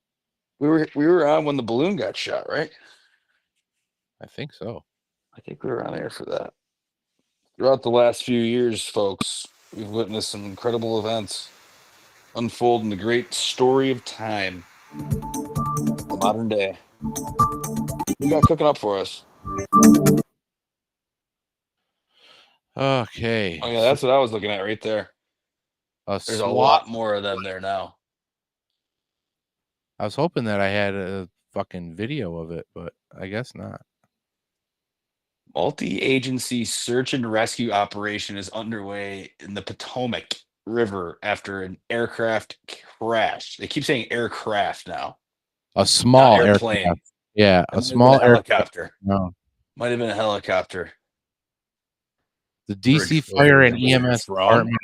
We were on when the balloon got shot, right? I think so. I think we were on air for that. Throughout the last few years, folks, we've witnessed some incredible events unfold in the great story of time, the modern day. We got cooking up for us. Okay. Oh yeah, that's what I was looking at right there. There's a lot more of them there now. I was hoping that I had a fucking video of it, but I guess not. Multi-agency search and rescue operation is underway in the Potomac River after an aircraft crash. They keep saying aircraft now. A small airplane. Aircraft. Yeah, a small helicopter. No. Might have been a helicopter. The DC Fire and EMS Department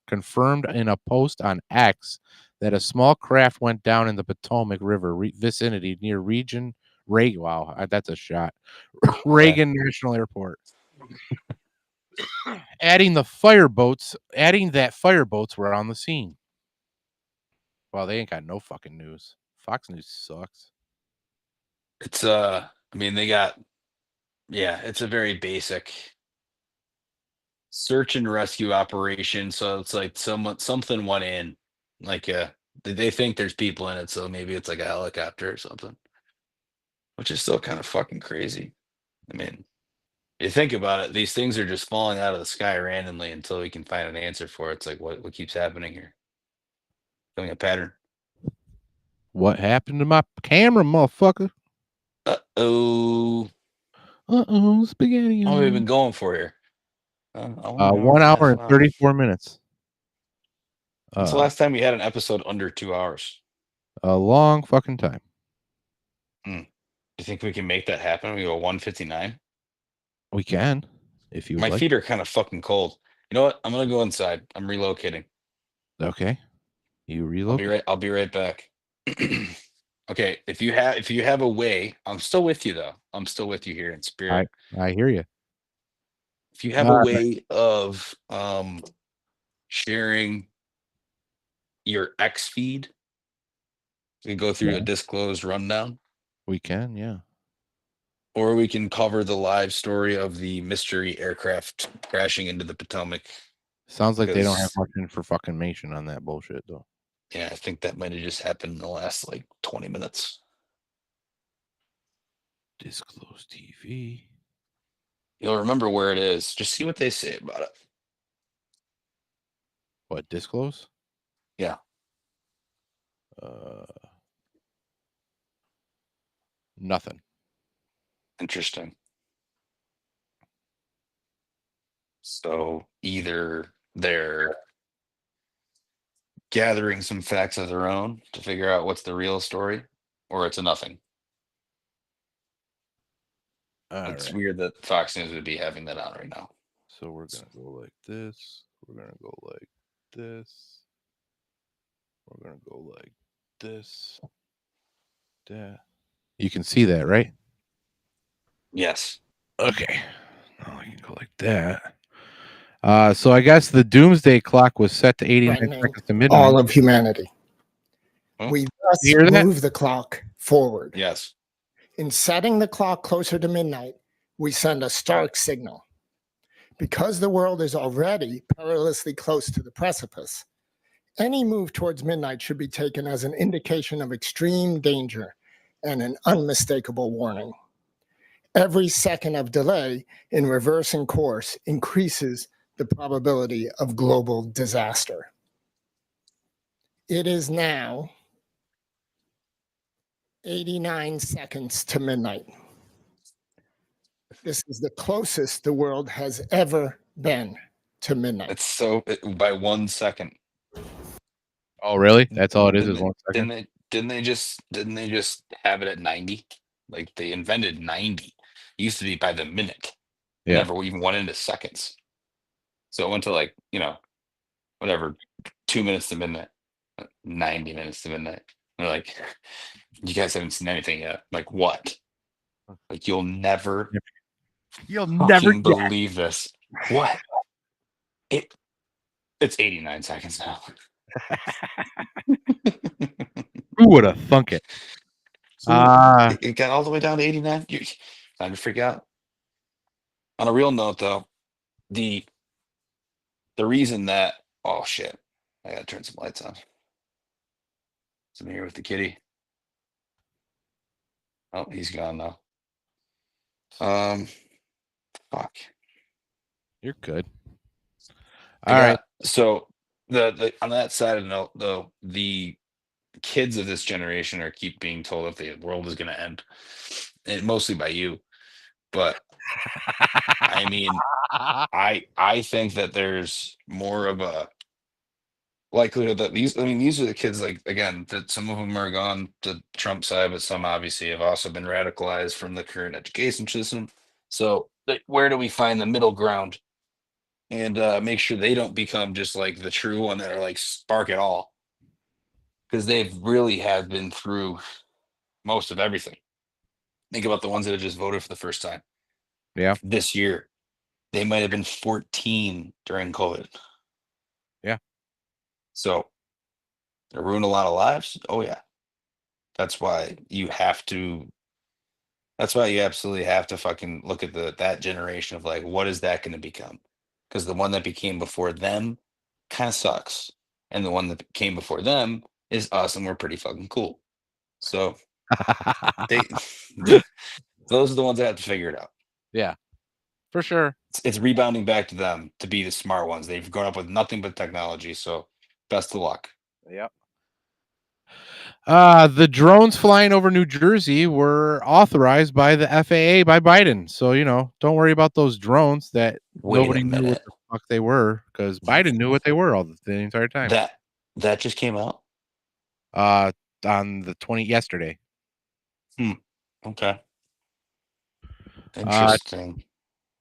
confirmed in a post on X that a small craft went down in the Potomac River vicinity near Reagan. Wow, that's a shot. Reagan National Airport. adding that fireboats were on the scene. Well, they ain't got no fucking news. Fox News sucks. It's it's a very basic search and rescue operation. So it's like something went in, like they think there's people in it, so maybe it's like a helicopter or something, which is still kind of fucking crazy. I mean, you think about it, these things are just falling out of the sky randomly until we can find an answer for it. It's like what keeps happening here? Feeling a pattern. What happened to my camera, motherfucker? Uh-oh, spaghetti. What have we been going for here? 1 hour and 34 minutes. When's the last time we had an episode under 2 hours? A long fucking time. you think we can make that happen? We go 159. We can, if you would My like. feet are kind of fucking cold. You know what? I'm gonna go inside. I'm relocating. Okay. You relocate. I'll be right back. Okay, if you have a way, I'm still with you though. I'm still with you here in spirit. I hear you. If you have a way of sharing your X feed, we can go through a disclosed rundown, We can, yeah. or we can cover the live story of the mystery aircraft crashing into the Potomac. Sounds like they don't have much information on that bullshit though. Yeah, I think that might have just happened in the last like 20 minutes. Disclose TV. You'll remember where it is. Just see what they say about it. What, disclose? Yeah. Nothing. Interesting. So either they're gathering some facts of their own to figure out what's the real story, or it's a nothing. It's weird that Fox News would be having that on right now. So we're gonna go like this. We're gonna go like this. We're gonna go like this. That. You can see that, right? Yes. Okay. Now I can go like that. So I guess the doomsday clock was set to 89 seconds to midnight. All of humanity. Oh. We thus move the clock forward. Yes. In setting the clock closer to midnight, we send a stark signal. Because the world is already perilously close to the precipice, any move towards midnight should be taken as an indication of extreme danger and an unmistakable warning. Every second of delay in reversing course increases the probability of global disaster. It is now 89 seconds to midnight. This is the closest the world has ever been to midnight. It's so by 1 second. Oh, really? That's all it is 1 second? Didn't they just have it at 90? Like they invented 90. It used to be by the minute. Yeah. Never even went into seconds. So it went to like, whatever, 2 minutes to midnight, 90 minutes to midnight. They're like, you guys haven't seen anything yet. Like what? Like you'll never believe this. What? It's 89 seconds now. Who would have thunk it? It got all the way down to 89. Time to freak out. On a real note, though, the reason that I gotta turn some lights on. I'm here with the kitty. Oh, he's gone now. Fuck. You're good. All right. So the on that side of the note, though, the kids of this generation keep being told that the world is going to end, and mostly by you. But I mean, I think that there's more of a likelihood that these are the kids, like, again, that some of them are gone to Trump side, but some obviously have also been radicalized from the current education system. So where do we find the middle ground and make sure they don't become just like the true one that are like spark it all? Because they've really have been through most of everything. Think about the ones that have just voted for the first time. Yeah. This year. They might have been 14 during COVID. Yeah. So it ruined a lot of lives. Oh yeah. That's why you absolutely have to fucking look at that generation of like, what is that going to become? Because the one that became before them kind of sucks. And the one that came before them is us, and we're pretty fucking cool. So those are the ones that have to figure it out. Yeah, for sure. It's rebounding back to them to be the smart ones. They've grown up with nothing but technology. So best of luck. Yep. The drones flying over New Jersey were authorized by the FAA by Biden. So, don't worry about those drones that nobody knew what the fuck they were, because Biden knew what they were all the entire time. That just came out? On the 20th yesterday. Okay. Interesting.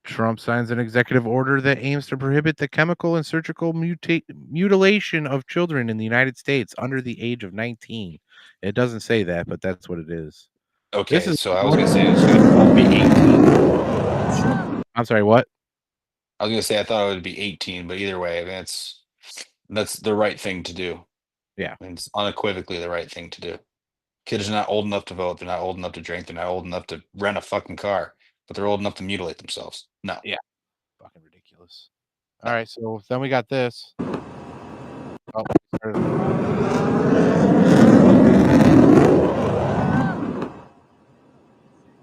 Trump signs an executive order that aims to prohibit the chemical and surgical mutilation of children in the United States under the age of 19. It doesn't say that, but that's what it is. Okay, This is- so I was gonna say it's gonna be 18. I'm sorry, what? I was gonna say I thought it would be 18, but either way, that's the right thing to do. Yeah. I mean, it's unequivocally the right thing to do. Kids are not old enough to vote. They're not old enough to drink. They're not old enough to rent a fucking car, but they're old enough to mutilate themselves. No. Yeah. Fucking ridiculous. All right, so then we got this. Oh,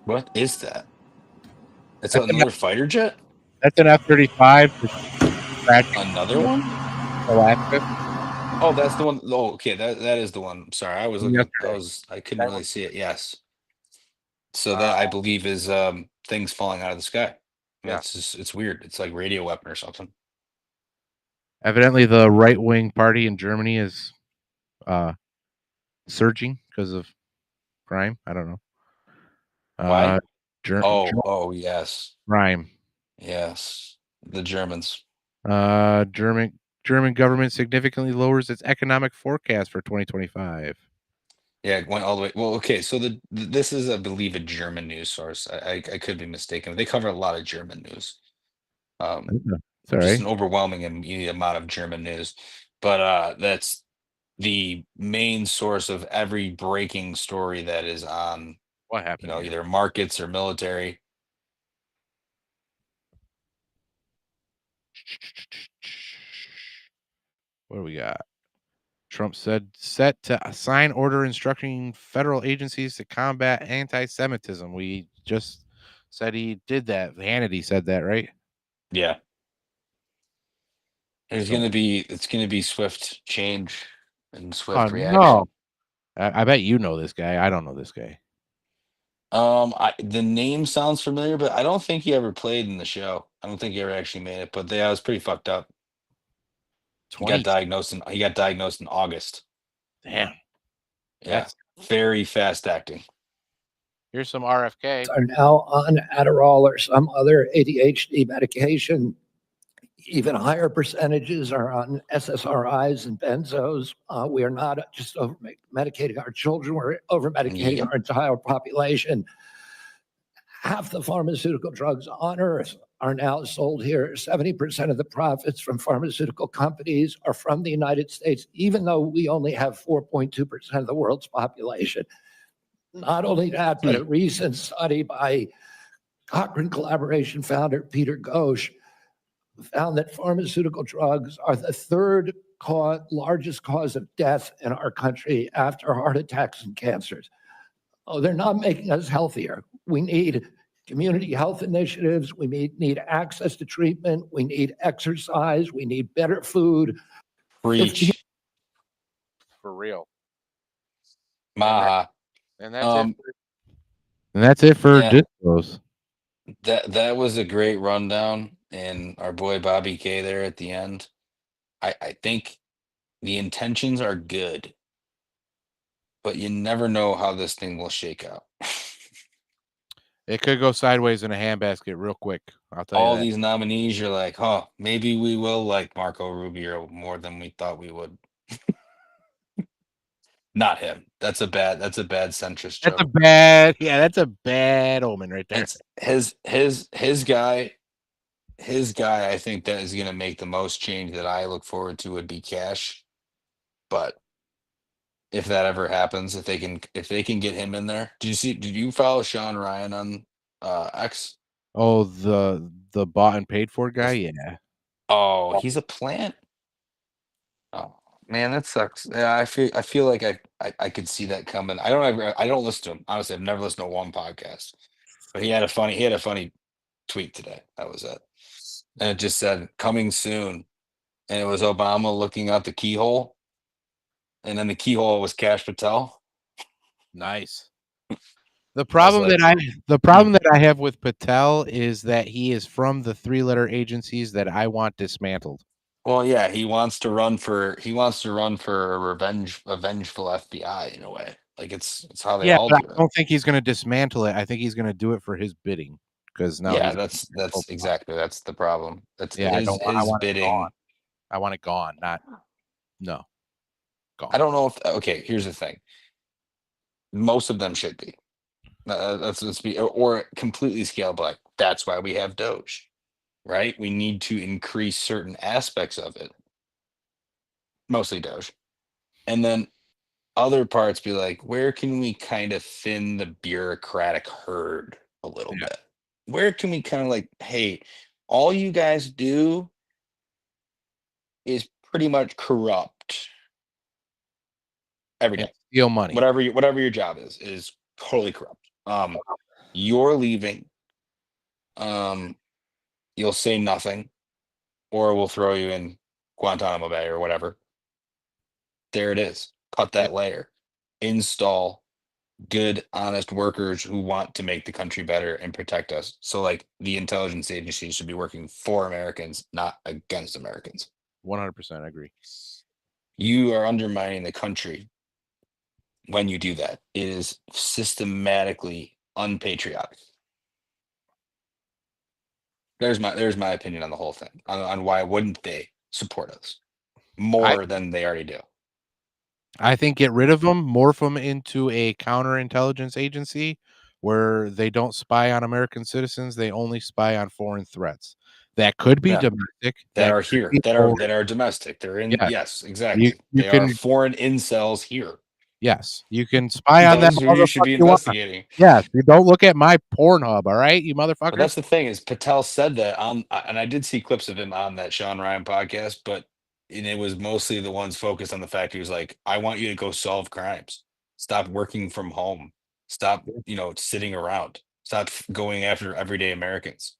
What is that? It's another fighter jet? that's an F-35. Another one? Alaska. Oh, that's the one. Oh, okay. That is the one. Sorry, I was looking. Yesterday. I couldn't really see it. Yes. So that I believe is things falling out of the sky. Yeah. It's weird. It's like radio weapon or something. Evidently, the right-wing party in Germany is surging because of crime. I don't know. Why? Oh, yes. crime. Yes. The Germans. German government significantly lowers its economic forecast for 2025. Yeah, it went all the way. Well, okay, so this is, I believe, a German news source. I could be mistaken. They cover a lot of German news. It's all right. Just an overwhelming amount of German news. But that's the main source of every breaking story that is on, What happened? here? either markets or military. What do we got? Trump said set to sign order instructing federal agencies to combat anti-Semitism. We just said he did that. Hannity said that, right? Yeah. It's gonna be swift change and swift reaction. No. I bet you know this guy. I don't know this guy. The name sounds familiar, but I don't think he ever played in the show. I don't think he ever actually made it. But yeah, it was pretty fucked up. He got diagnosed in August. Damn. Yeah, very fast acting. Here's some RFK. Are now on Adderall or some other ADHD medication. Even higher percentages are on SSRIs and benzos. We are not just over medicating our children, we're over medicating our entire population. Half the pharmaceutical drugs on earth are now sold here. 70% of the profits from pharmaceutical companies are from the United States, even though we only have 4.2% of the world's population. Not only that, but a recent study by Cochrane Collaboration founder Peter Ghosh found that pharmaceutical drugs are the third largest cause of death in our country after heart attacks and cancers. Oh, they're not making us healthier. We need community health initiatives. We need access to treatment. We need exercise. We need better food. Preach. For real. Maha. And that's it for Discos. That was a great rundown, and our boy Bobby K there at the end. I think the intentions are good, but you never know how this thing will shake out. It could go sideways in a handbasket real quick. I'll tell you All that. these nominees, you're like, huh, maybe we will like Marco Rubio more than we thought we would. Not him. That's a bad centrist joke. That's a bad omen right there. It's his guy, I think that is gonna make the most change that I look forward to would be Cash. But if that ever happens, if they can get him in there. Did you follow Sean Ryan on X? Oh, the bought and paid for guy? Yeah. Oh, he's a plant. Oh man, that sucks. Yeah, I feel like I could see that coming. I don't listen to him. Honestly, I've never listened to one podcast. But he had a funny tweet today. That was it. And it just said coming soon. And it was Obama looking out the keyhole. And then the keyhole was Kash Patel. Nice. The problem that I have with Patel is that he is from the 3-letter agencies that I want dismantled. Well, yeah, he wants to run for a vengeful FBI in a way. Like it's how they all do it. I don't think he's going to dismantle it. I think he's going to do it for his bidding. because now Yeah, he's that's exactly that's the problem. That's yeah. I don't. I his want it bidding. gone. I want it gone. Not no. Gone. I don't know if okay. Here's the thing. Most of them should be. Let's be or completely scale back. That's why we have Doge, right? We need to increase certain aspects of it, mostly Doge, and then other parts be like, where can we kind of thin the bureaucratic herd a little Yeah. bit? Where can we kind of like, hey, all you guys do is pretty much corrupt every And day. steal money. Whatever your job is totally corrupt. You're leaving. You'll say nothing, or we'll throw you in Guantanamo Bay or whatever. There it is. Cut that Yep. layer. Install good, honest workers who want to make the country better and protect us. So, like, the intelligence agencies should be working for Americans, not against Americans. 100% agree. You are undermining the country when you do that. It is systematically unpatriotic. There's my opinion on the whole thing, on why wouldn't they support us more than they already do. I think get rid of them, morph them into a counterintelligence agency where they don't spy on American citizens. They only spy on foreign threats. That could be Yeah. domestic. That are could here, be that foreign. are domestic. They're in. Yeah. Yes, exactly. You They are can foreign incels here. yes, you can spy on that Those who you should be motherfucker you want. investigating. Yes, you don't look at my Pornhub, all right, you But motherfucker. that's the thing is Patel said that on, and I did see clips of him on that Sean Ryan podcast, but and it was mostly the ones focused on the fact he was like, I want you to go solve crimes. Stop working from home. Stop, sitting around. Stop going after everyday Americans.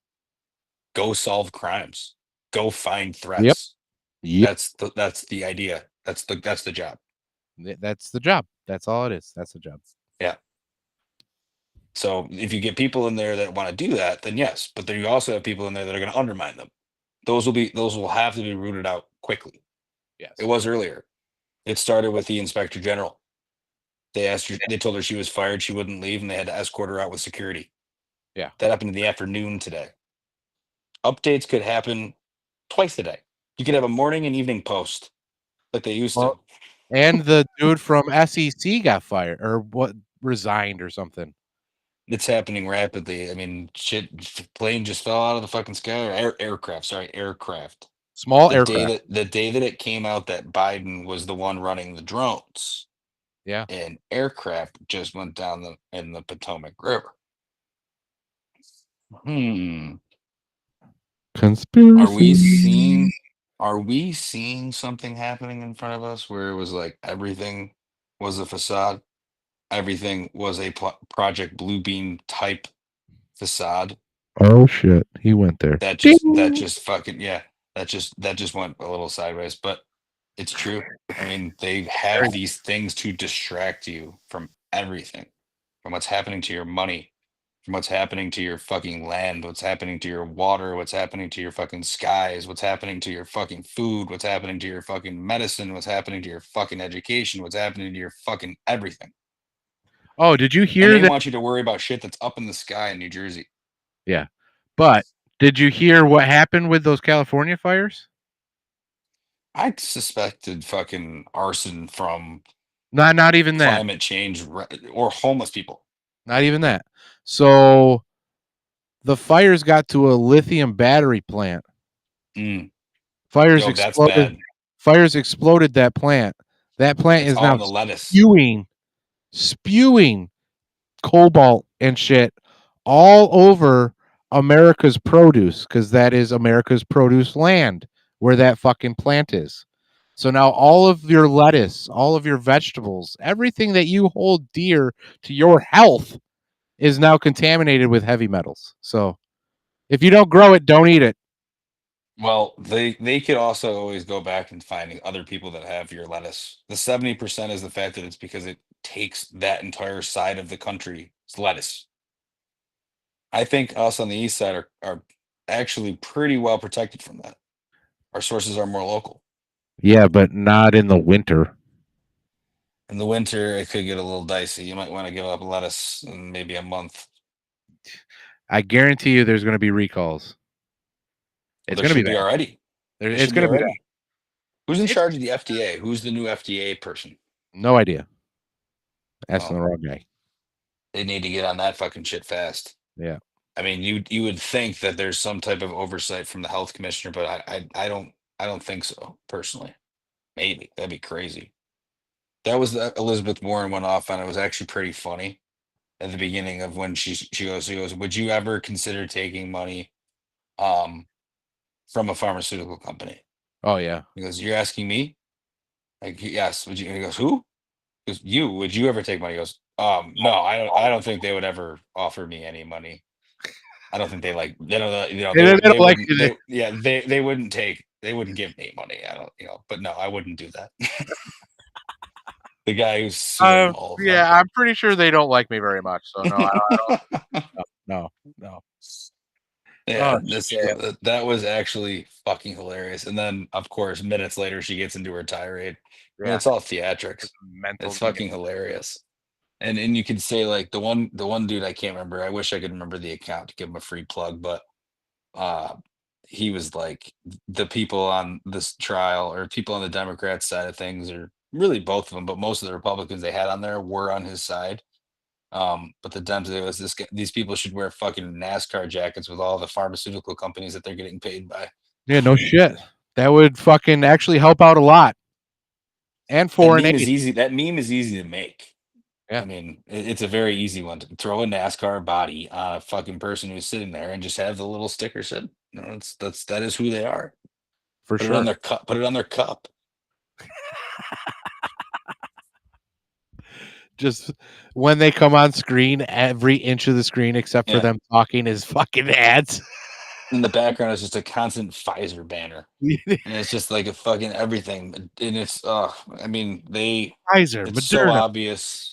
Go solve crimes. Go find threats. Yep. That's the idea. That's the job. That's the job. That's all it is. That's the job. Yeah. So if you get people in there that want to do that, then yes. But then you also have people in there that are going to undermine them. Those will have to be rooted out quickly. Yes. It was earlier. It started with the inspector general. They told her she was fired, she wouldn't leave, and they had to escort her out with security. Yeah. That happened in the afternoon today. Updates could happen twice a day. You could have a morning and evening post like they used to. And the dude from SEC got fired or resigned or something. It's happening rapidly. I mean, shit, plane just fell out of the fucking sky. Or aircraft. Small aircraft. The day that it came out that Biden was the one running the drones. Yeah. And aircraft just went down in the Potomac River. Conspiracy. Are we seeing something happening in front of us where it was like everything was a facade? Everything was a Project Bluebeam type facade. Oh shit, he went there. That just went a little sideways, but it's true. I mean, they have these things to distract you from everything, from what's happening to your money, from what's happening to your fucking land, what's happening to your water, what's happening to your fucking skies, what's happening to your fucking food, what's happening to your fucking medicine, what's happening to your fucking education, what's happening to your fucking everything. Oh, did you hear that? They want you to worry about shit that's up in the sky in New Jersey. Yeah. But did you hear what happened with those California fires? I suspected fucking arson from not even that. Climate change or homeless people. Not even that. So the fires got to a lithium battery plant. Fires exploded. Fires exploded that plant. That plant is now spewing cobalt and shit all over America's produce, because that is America's produce land where that fucking plant is. So now all of your lettuce, all of your vegetables, everything that you hold dear to your health is now contaminated with heavy metals. So if you don't grow it, don't eat it. Well, they could also always go back and find other people that have your lettuce. The 70% is the fact that it's because it takes that entire side of the country's lettuce. I think us on the east side are actually pretty well protected from that. Our sources are more local. Yeah, but not in the winter. In the winter, it could get a little dicey. You might want to give up lettuce in maybe a month. I guarantee you, there's going to be recalls. It's There going to should be be bad. already. There It's should going to be bad. already. Who's in charge of the FDA? Who's the new FDA person? No idea. Asking Oh. the wrong guy. They need to get on that fucking shit fast. Yeah. I mean, you would think that there's some type of oversight from the health commissioner, but I don't think so personally. Maybe that'd be crazy. That was the Elizabeth Warren went off on. It was actually pretty funny at the beginning of when she goes, would you ever consider taking money from a pharmaceutical company? Oh yeah. He goes, you're asking me? Like, yes. Would you? And he goes, who? He goes, you. Would you ever take money? He goes, no, I don't think they would ever offer me any money. I don't think they like, they don't, you know, They don't like wouldn't- you. they wouldn't take, they wouldn't give me money. I don't, you know, but no, I wouldn't do that. The guy who's suing all of them. Yeah, I'm pretty sure they don't like me very much. So no, I don't. No. Yeah, Oh, shit. that was actually fucking hilarious. And then, of course, minutes later, she gets into her tirade. I mean, Yeah. it's all theatrics. Mental. It's fucking hilarious. And you could say like the one dude, I can't remember. I wish I could remember the account to give him a free plug, but he was like, the people on this trial or people on the Democrat side of things, or really both of them, but most of the Republicans they had on there were on his side. But the Dems, it was these people should wear fucking NASCAR jackets with all the pharmaceutical companies that they're getting paid by. Yeah, no shit. That would fucking actually help out a lot. And foreign aid. That meme is easy to make. Yeah. I mean, it's a very easy one to throw a NASCAR body on a fucking person who's sitting there and just have the little sticker said, you know, that is who they are. For Put sure. it on their cup. Put it on their cup. Just when they come on screen, every inch of the screen except for them talking is fucking ads. In the background is just a constant Pfizer banner. And it's just like a fucking everything. And it's I mean, Pfizer, it's Moderna, so obvious.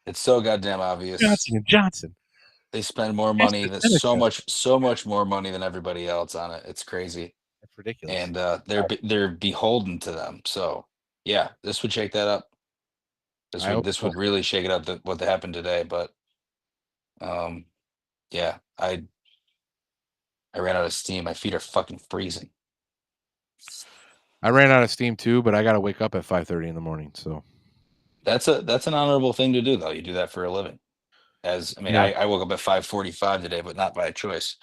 It's so goddamn obvious. Johnson & Johnson. They spend more money. There's so much more money than everybody else on it. It's crazy. That's ridiculous. And they're beholden to them. So yeah, this would shake that up. This would really shake it up. What happened today, but yeah, I ran out of steam. My feet are fucking freezing. I ran out of steam too, but I got to wake up at 5:30 in the morning. So that's an honorable thing to do, though. You do that for a living. I woke up at 5:45 today, but not by choice.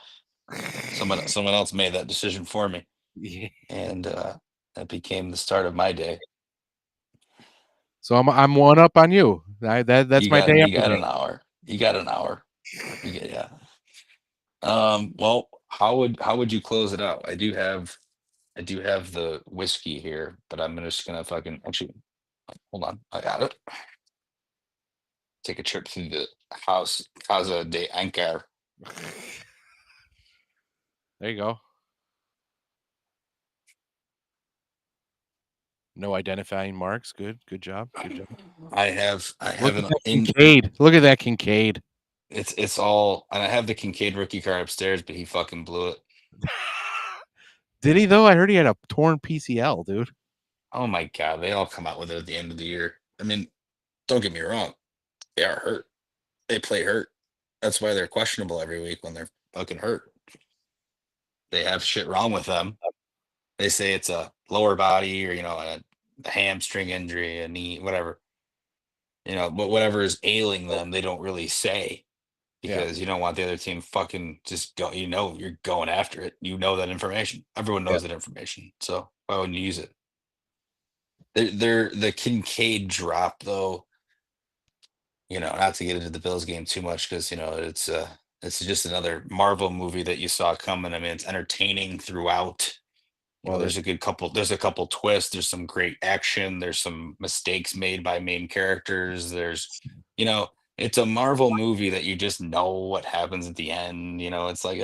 Someone else made that decision for me, and that became the start of my day. So I'm one up on you. That's my day. You got an hour. You got an hour. Yeah. Well, how would you close it out? I do have the whiskey here, but I'm just gonna fucking actually hold on. I got it. Take a trip through the Casa de Ancar. There you go. No identifying marks. Good job. Good job. I have Kincaid. Look at that Kincaid. It's all, and I have the Kincaid rookie card upstairs, but he fucking blew it. Did he though? I heard he had a torn PCL, dude. Oh my god, they all come out with it at the end of the year. I mean, don't get me wrong, they are hurt. They play hurt. That's why they're questionable every week when they're fucking hurt. They have shit wrong with them. They say it's a lower body or a hamstring injury, a knee, whatever. But whatever is ailing them, they don't really say because you don't want the other team fucking just go. You're going after it. You know that information. Everyone knows that information. So why wouldn't you use it? The Kincaid drop though. Not to get into the Bills game too much because it's just another Marvel movie that you saw coming. I mean, it's entertaining throughout. Well, there's a couple twists. There's some great action. There's some mistakes made by main characters. It's a Marvel movie that you just know what happens at the end. It's like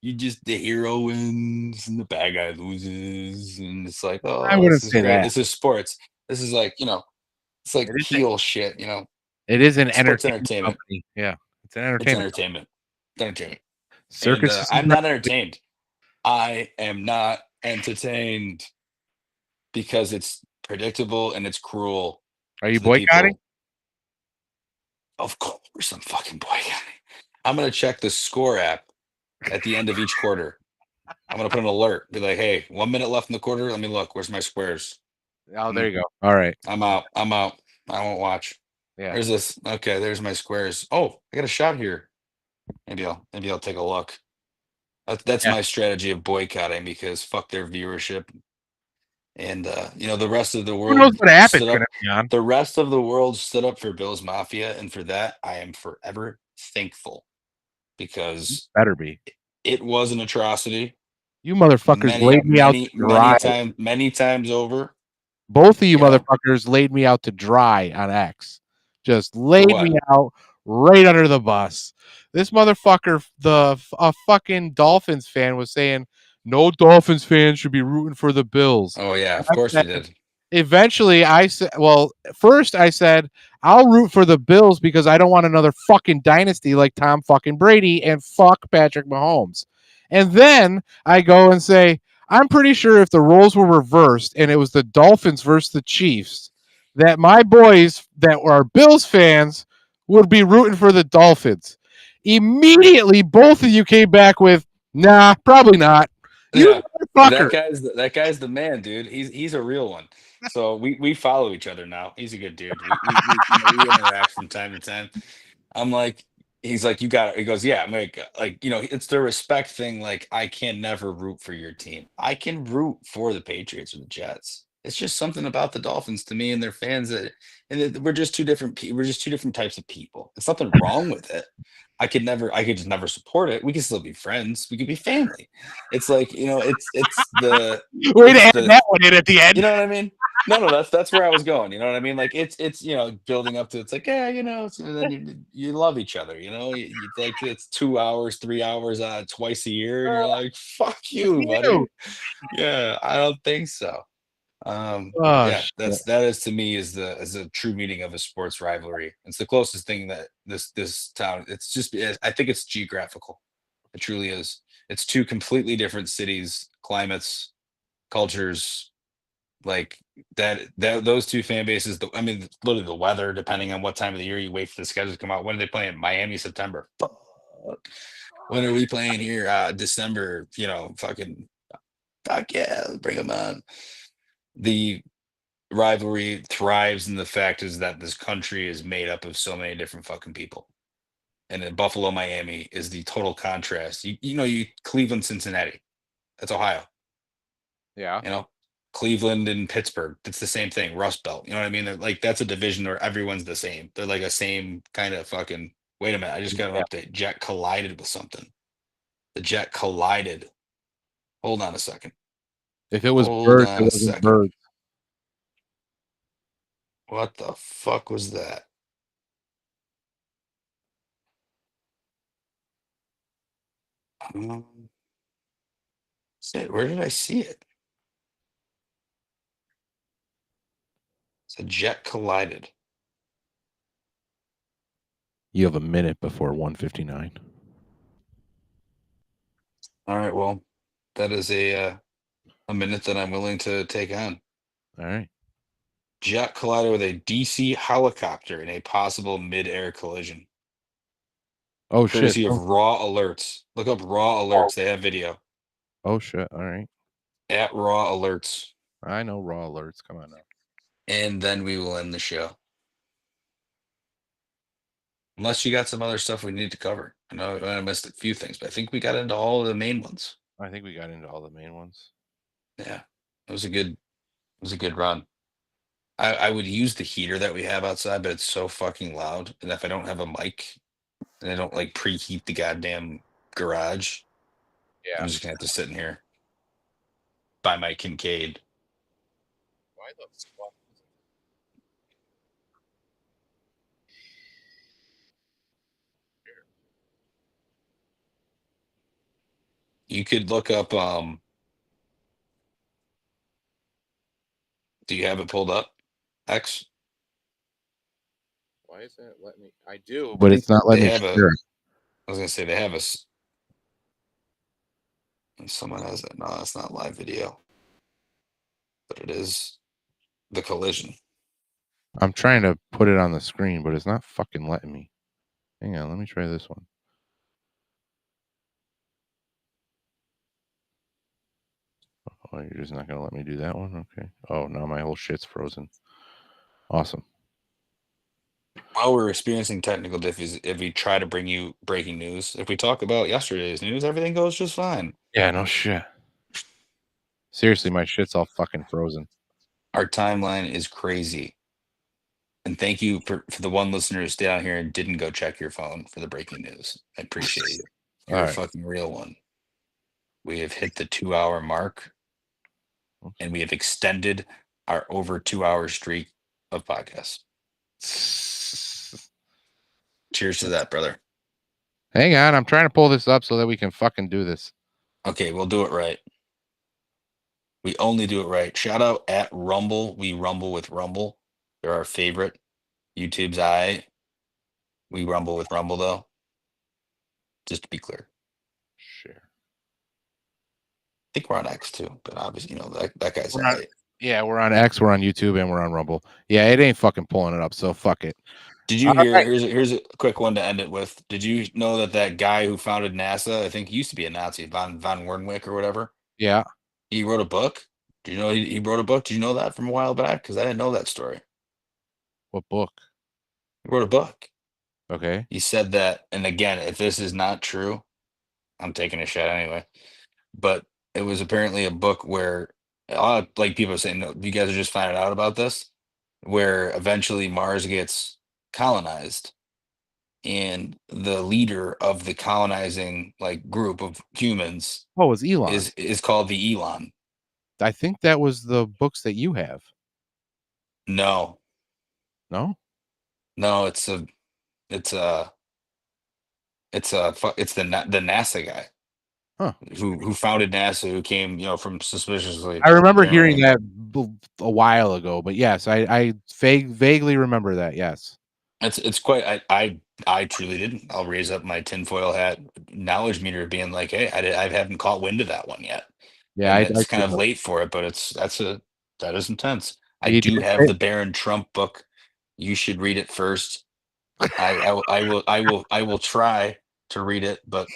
you just the hero wins and the bad guy loses, and it's like, oh, I wouldn't say that. This is sports. This is like it's like heel shit. It is an entertainment. Company. Yeah, it's an entertainment. It's entertainment. Circus. I'm not entertained. I am not entertained because it's predictable and it's cruel. Are you boycotting? Of course I'm fucking boycotting. I'm gonna check the score app at the end of each quarter. I'm gonna put an alert. Be like, hey, 1 minute left in the quarter. Let me look. Where's my squares? Oh, there you go. All right. I'm out. I'm out. I won't watch. Yeah. There's this. Okay, there's my squares. Oh, I got a shot here. Maybe I'll take a look. That's Yeah. my strategy of boycotting because fuck their viewership. And the rest of the Who knows world what app it's stood going up. to be on? The rest of the world stood up for Bills Mafia, and for that, I am forever thankful because Better be. it was an atrocity. You motherfuckers laid me out to dry. Many times over. Both of you You know? motherfuckers laid me out to dry on X. Just For laid what? me out right under the bus. This motherfucker, a fucking Dolphins fan, was saying no Dolphins fans should be rooting for the Bills. Oh yeah, of I course we said- did. Eventually, I said, well, first I said I'll root for the Bills because I don't want another fucking dynasty like Tom fucking Brady and fuck Patrick Mahomes. And then I go and say, I'm pretty sure if the roles were reversed and it was the Dolphins versus the Chiefs, that my boys that are Bills fans would be rooting for the Dolphins. Immediately, both of you came back with, nah, probably not. You Yeah, motherfucker. that guy's the man, dude. He's a real one. So we follow each other now. He's a good dude. We interact from time to time. I'm like, he's like, you got it. He goes, yeah. I'm like, it's the respect thing. Like, I can never root for your team. I can root for the Patriots or the Jets. It's just something about the Dolphins to me and their fans we're just two different. We're just two different types of people. There's nothing wrong with it. I could just never support it. We can still be friends. We could be family. It's like, it's the Way to it's add the that one in at the end. you know what I mean? No, that's where I was going. You know what I mean? Like it's building up to it's like, yeah, and then you love each other, you like it's 2 hours, 3 hours twice a year, and you're like, fuck you, buddy. Yeah, I don't think so. Oh, Yeah, shit. that is to me is a true meaning of a sports rivalry. It's the closest thing that this town. It's just I think it's geographical. It truly is. It's two completely different cities, climates, cultures, like those two fan bases. Literally the weather, depending on what time of the year you wait for the schedule to come out. When are they playing? Miami, September. Fuck. When are we playing here? December. Fucking fuck yeah, bring them on. The rivalry thrives, and the fact is that this country is made up of so many different fucking people. And then Buffalo, Miami is the total contrast. You Cleveland, Cincinnati. That's Ohio. Yeah. Cleveland and Pittsburgh. It's the same thing. Rust Belt. You know what I mean? They're like that's a division where everyone's the same. They're like a same kind of fucking. Wait a minute! I just got an update. Jet collided with something. The jet collided. Hold on a second. If it was Hold birds, on it a wasn't second. birds. What the fuck was that? Where did I see it? It's a jet collided. You have a minute before 1:59. All right, well, that is a minute that I'm willing to take on. All right. Jet collided with a DC helicopter in a possible mid-air collision. Oh shit. Courtesy of Raw Alerts. Look up Raw Alerts. They have video. Oh shit. All right. At Raw Alerts. I know Raw Alerts. Come on now. And then we will end the show. Unless you got some other stuff we need to cover. I know I missed a few things, but I think we got into all of the main ones. I think we got into all the main ones. Yeah. It was a good run. I would use the heater that we have outside, but it's so fucking loud. And if I don't have a mic and I don't like preheat the goddamn garage, Yeah. I'm just gonna have to sit in here by my Kincaid. Why the fuck? You could look up do you have it pulled up? X? Why is that letting me? I do, but it's not letting me share. I was gonna say they have us. Someone has it. No, that's not live video. But it is the collision. I'm trying to put it on the screen, but it's not fucking letting me. Hang on, let me try this one. Oh, you're just not gonna let me do that one? Okay. Oh, now my whole shit's frozen. Awesome. While we're experiencing technical difficulties, if we try to bring you breaking news, if we talk about yesterday's news, everything goes just fine. Yeah, no shit. Seriously, my shit's all fucking frozen. Our timeline is crazy. And thank you for the one listener who stayed out here and didn't go check your phone for the breaking news. I appreciate you. You're All a right. fucking real one. We have hit the 2-hour mark, and we have extended our over 2-hour streak of podcasts. Cheers to that, brother. Hang on, I'm trying to pull this up so that we can fucking do this. Okay, we'll do it right. We only do it right. Shout out at Rumble. We rumble with Rumble. They're our favorite. YouTube's we rumble with Rumble though. Just to be clear. Share. I think we're on X too, but obviously, that guy's We're on- Yeah, we're on X, we're on YouTube, and we're on Rumble. Yeah, it ain't fucking pulling it up, so fuck it. Did you All hear? right. Here's a quick one to end it with. Did you know that guy who founded NASA, I think he used to be a Nazi, von Wernwick or whatever, Yeah. he wrote a book? Do you know he wrote a book? Did you know that from a while back? Because I didn't know that story. What book? He wrote a book. Okay. He said that, and again, if this is not true, I'm taking a shot anyway. But it was apparently a book where a lot of people are saying, no, you guys are just finding out about this, where eventually Mars gets colonized, and the leader of the colonizing group of humans Oh, it was Elon. is called the Elon. I think that was the books that you have. No, No? it's the NASA guy. Huh. Who founded NASA, who came, from suspiciously. I remember you know what I hearing mean? that a while ago, but yes, I vaguely remember that. Yes. It's quite. I truly didn't. I'll raise up my tinfoil hat knowledge meter, being like, hey, I haven't caught wind of that one yet. Yeah, And it's kind of late for it, but that is intense. I He do did have say- the Baron Trump book. You should read it first. I will try to read it, but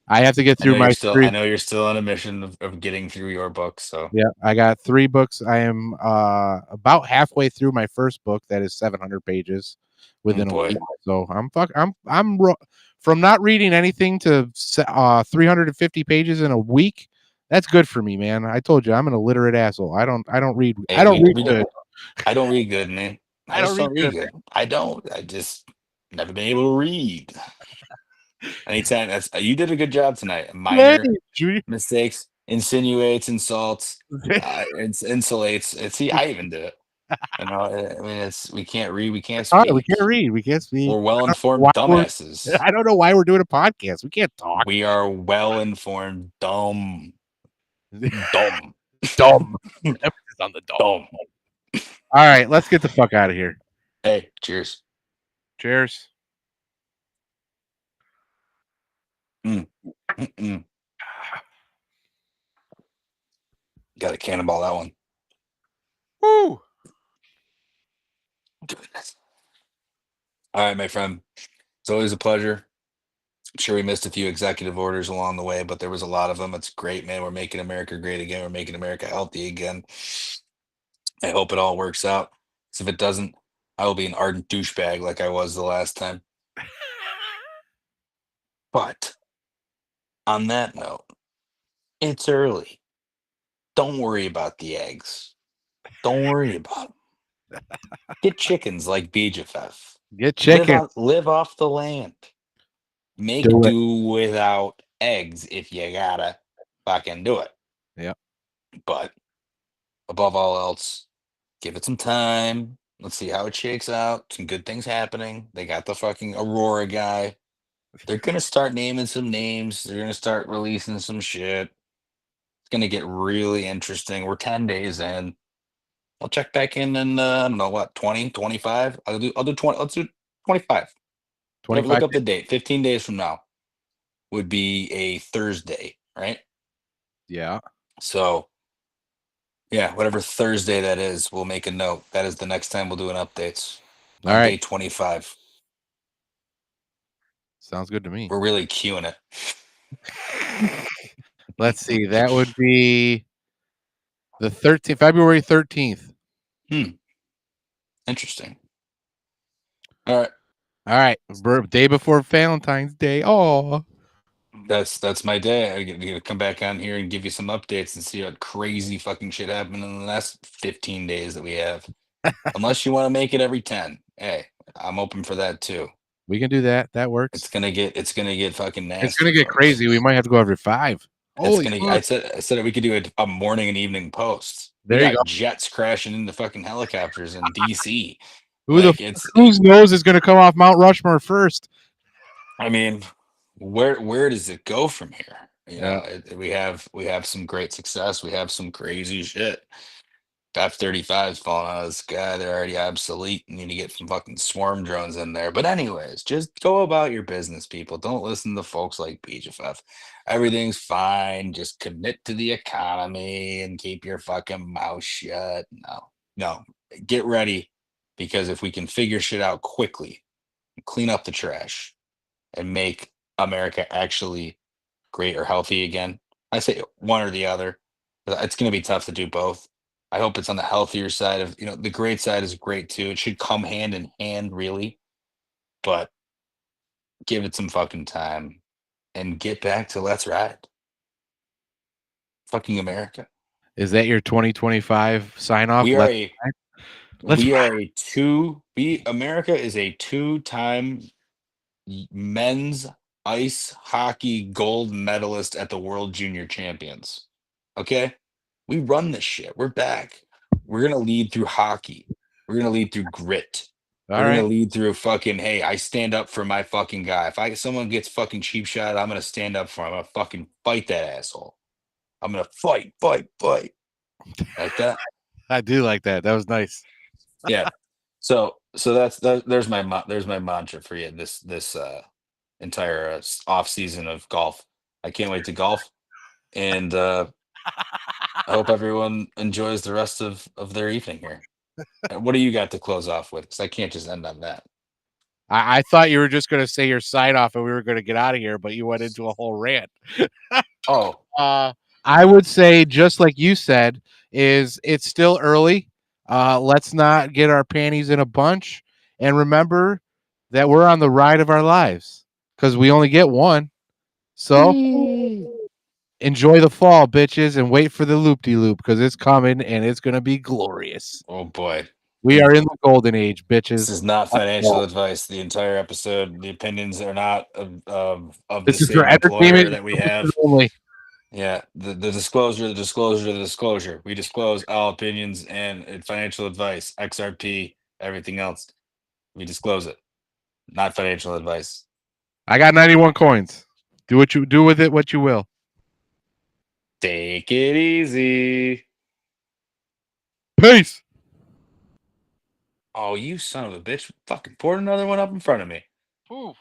I have to get through my I know you're still on a mission of getting through your book. So Yeah, I got 3 books. I am about halfway through my first book that is 700 pages within a boy. week. So from not reading anything to 350 pages in a week. That's good for me, man. I told you I'm an illiterate asshole. I don't read. Hey, I don't read good. I don't read good, man. I don't just read don't read good. I don't. I just never been able to read. Anytime you did a good job tonight. Minor mistakes, insinuates, insults, insulates. See, I even did it. I mean, we can't read, we can't speak. We can't read. We can't speak. We're well-informed dumbasses. I don't know why we're doing a podcast. We can't talk. We are well-informed dumb. Dumb. Emphasis on the dumb. All right, let's get the fuck out of here. Hey, cheers. Cheers. Got a cannonball that one. Woo! Goodness. All right, my friend. It's always a pleasure. I'm sure we missed a few executive orders along the way, but there was a lot of them. It's great, man. We're making America great again. We're making America healthy again. I hope it all works out. Because if it doesn't, I will be an ardent douchebag like I was the last time. But on that note, it's early. Don't worry about the eggs. Don't worry about them. Get chickens like BJFF. Get chicken. Live off the land. Make do without eggs if you gotta fucking do it. Yep. But above all else, give it some time. Let's see how it shakes out. Some good things happening. They got the fucking Aurora guy. They're gonna start naming some names. They're gonna start releasing some shit. It's gonna get really interesting. We're 10 days in. I'll check back in I don't know what, 20, 25. I'll do 20. Let's do 25. 25. Look up the date. 15 days from now would be a Thursday, right? Yeah. So, yeah, whatever Thursday that is, we'll make a note. That is the next time we'll do an updates. All right. Day 25. Sounds good to me. We're really queuing it. Let's see. That would be The 13th, February 13th. Interesting. All right. Day before Valentine's Day. Oh, that's my day. I get to come back on here and give you some updates and see what crazy fucking shit happened in the last 15 days that we have. Unless you want to make it every 10. Hey, I'm open for that too. we can do that. That works. It's gonna get fucking nasty. It's gonna get folks. crazy. We might have to go every 5. Holy fuck. I said that we could do a morning and evening post. There We you got go. jets crashing into fucking helicopters in DC. Whose nose is gonna come off Mount Rushmore first? I mean, where does it go from here? You know, we have some great success. We have some crazy shit. F-35's falling out of the sky. They're already obsolete. You need to get some fucking swarm drones in there. But anyways, just go about your business, people. Don't listen to folks like BGFF. Everything's fine. Just commit to the economy and keep your fucking mouth shut. No. Get ready, because if we can figure shit out quickly, clean up the trash, and make America actually great or healthy again, I say one or the other. It's going to be tough to do both. I hope it's on the healthier side of, the great side is great too. It should come hand in hand, really. But give it some fucking time and get back to let's ride. Fucking America. Is that your 2025 sign off? America is a 2-time men's ice hockey gold medalist at the World Junior Champions. Okay? We run this shit. We're back. We're going to lead through hockey. We're going to lead through grit. We're going to lead through fucking, hey, I stand up for my fucking guy. If someone gets fucking cheap shot, I'm going to stand up for him. I'm going to fucking fight that asshole. I'm going to fight. Like that. I do like that. That was nice. Yeah. So there's my mantra for you this entire off season of golf. I can't wait to golf. And I hope everyone enjoys the rest of their evening here. What do you got to close off with? Because I can't just end on that. I thought you were just going to say your sign off and we were going to get out of here, but you went into a whole rant. I would say, just like you said, it's still early. Let's not get our panties in a bunch. And remember that we're on the ride of our lives because we only get one. So enjoy the fall, bitches, and wait for the loop-de-loop because it's coming and it's going to be glorious. Oh, boy. We are in the golden age, bitches. This is not financial advice. The entire episode, the opinions are not of this the is for same employer entertainment that we have. Only. Yeah, the disclosure. We disclose all opinions and financial advice, XRP, everything else. We disclose it. Not financial advice. I got 91 coins. Do with it what you will. Take it easy. Peace. Oh, you son of a bitch. Fucking poured another one up in front of me. Oof.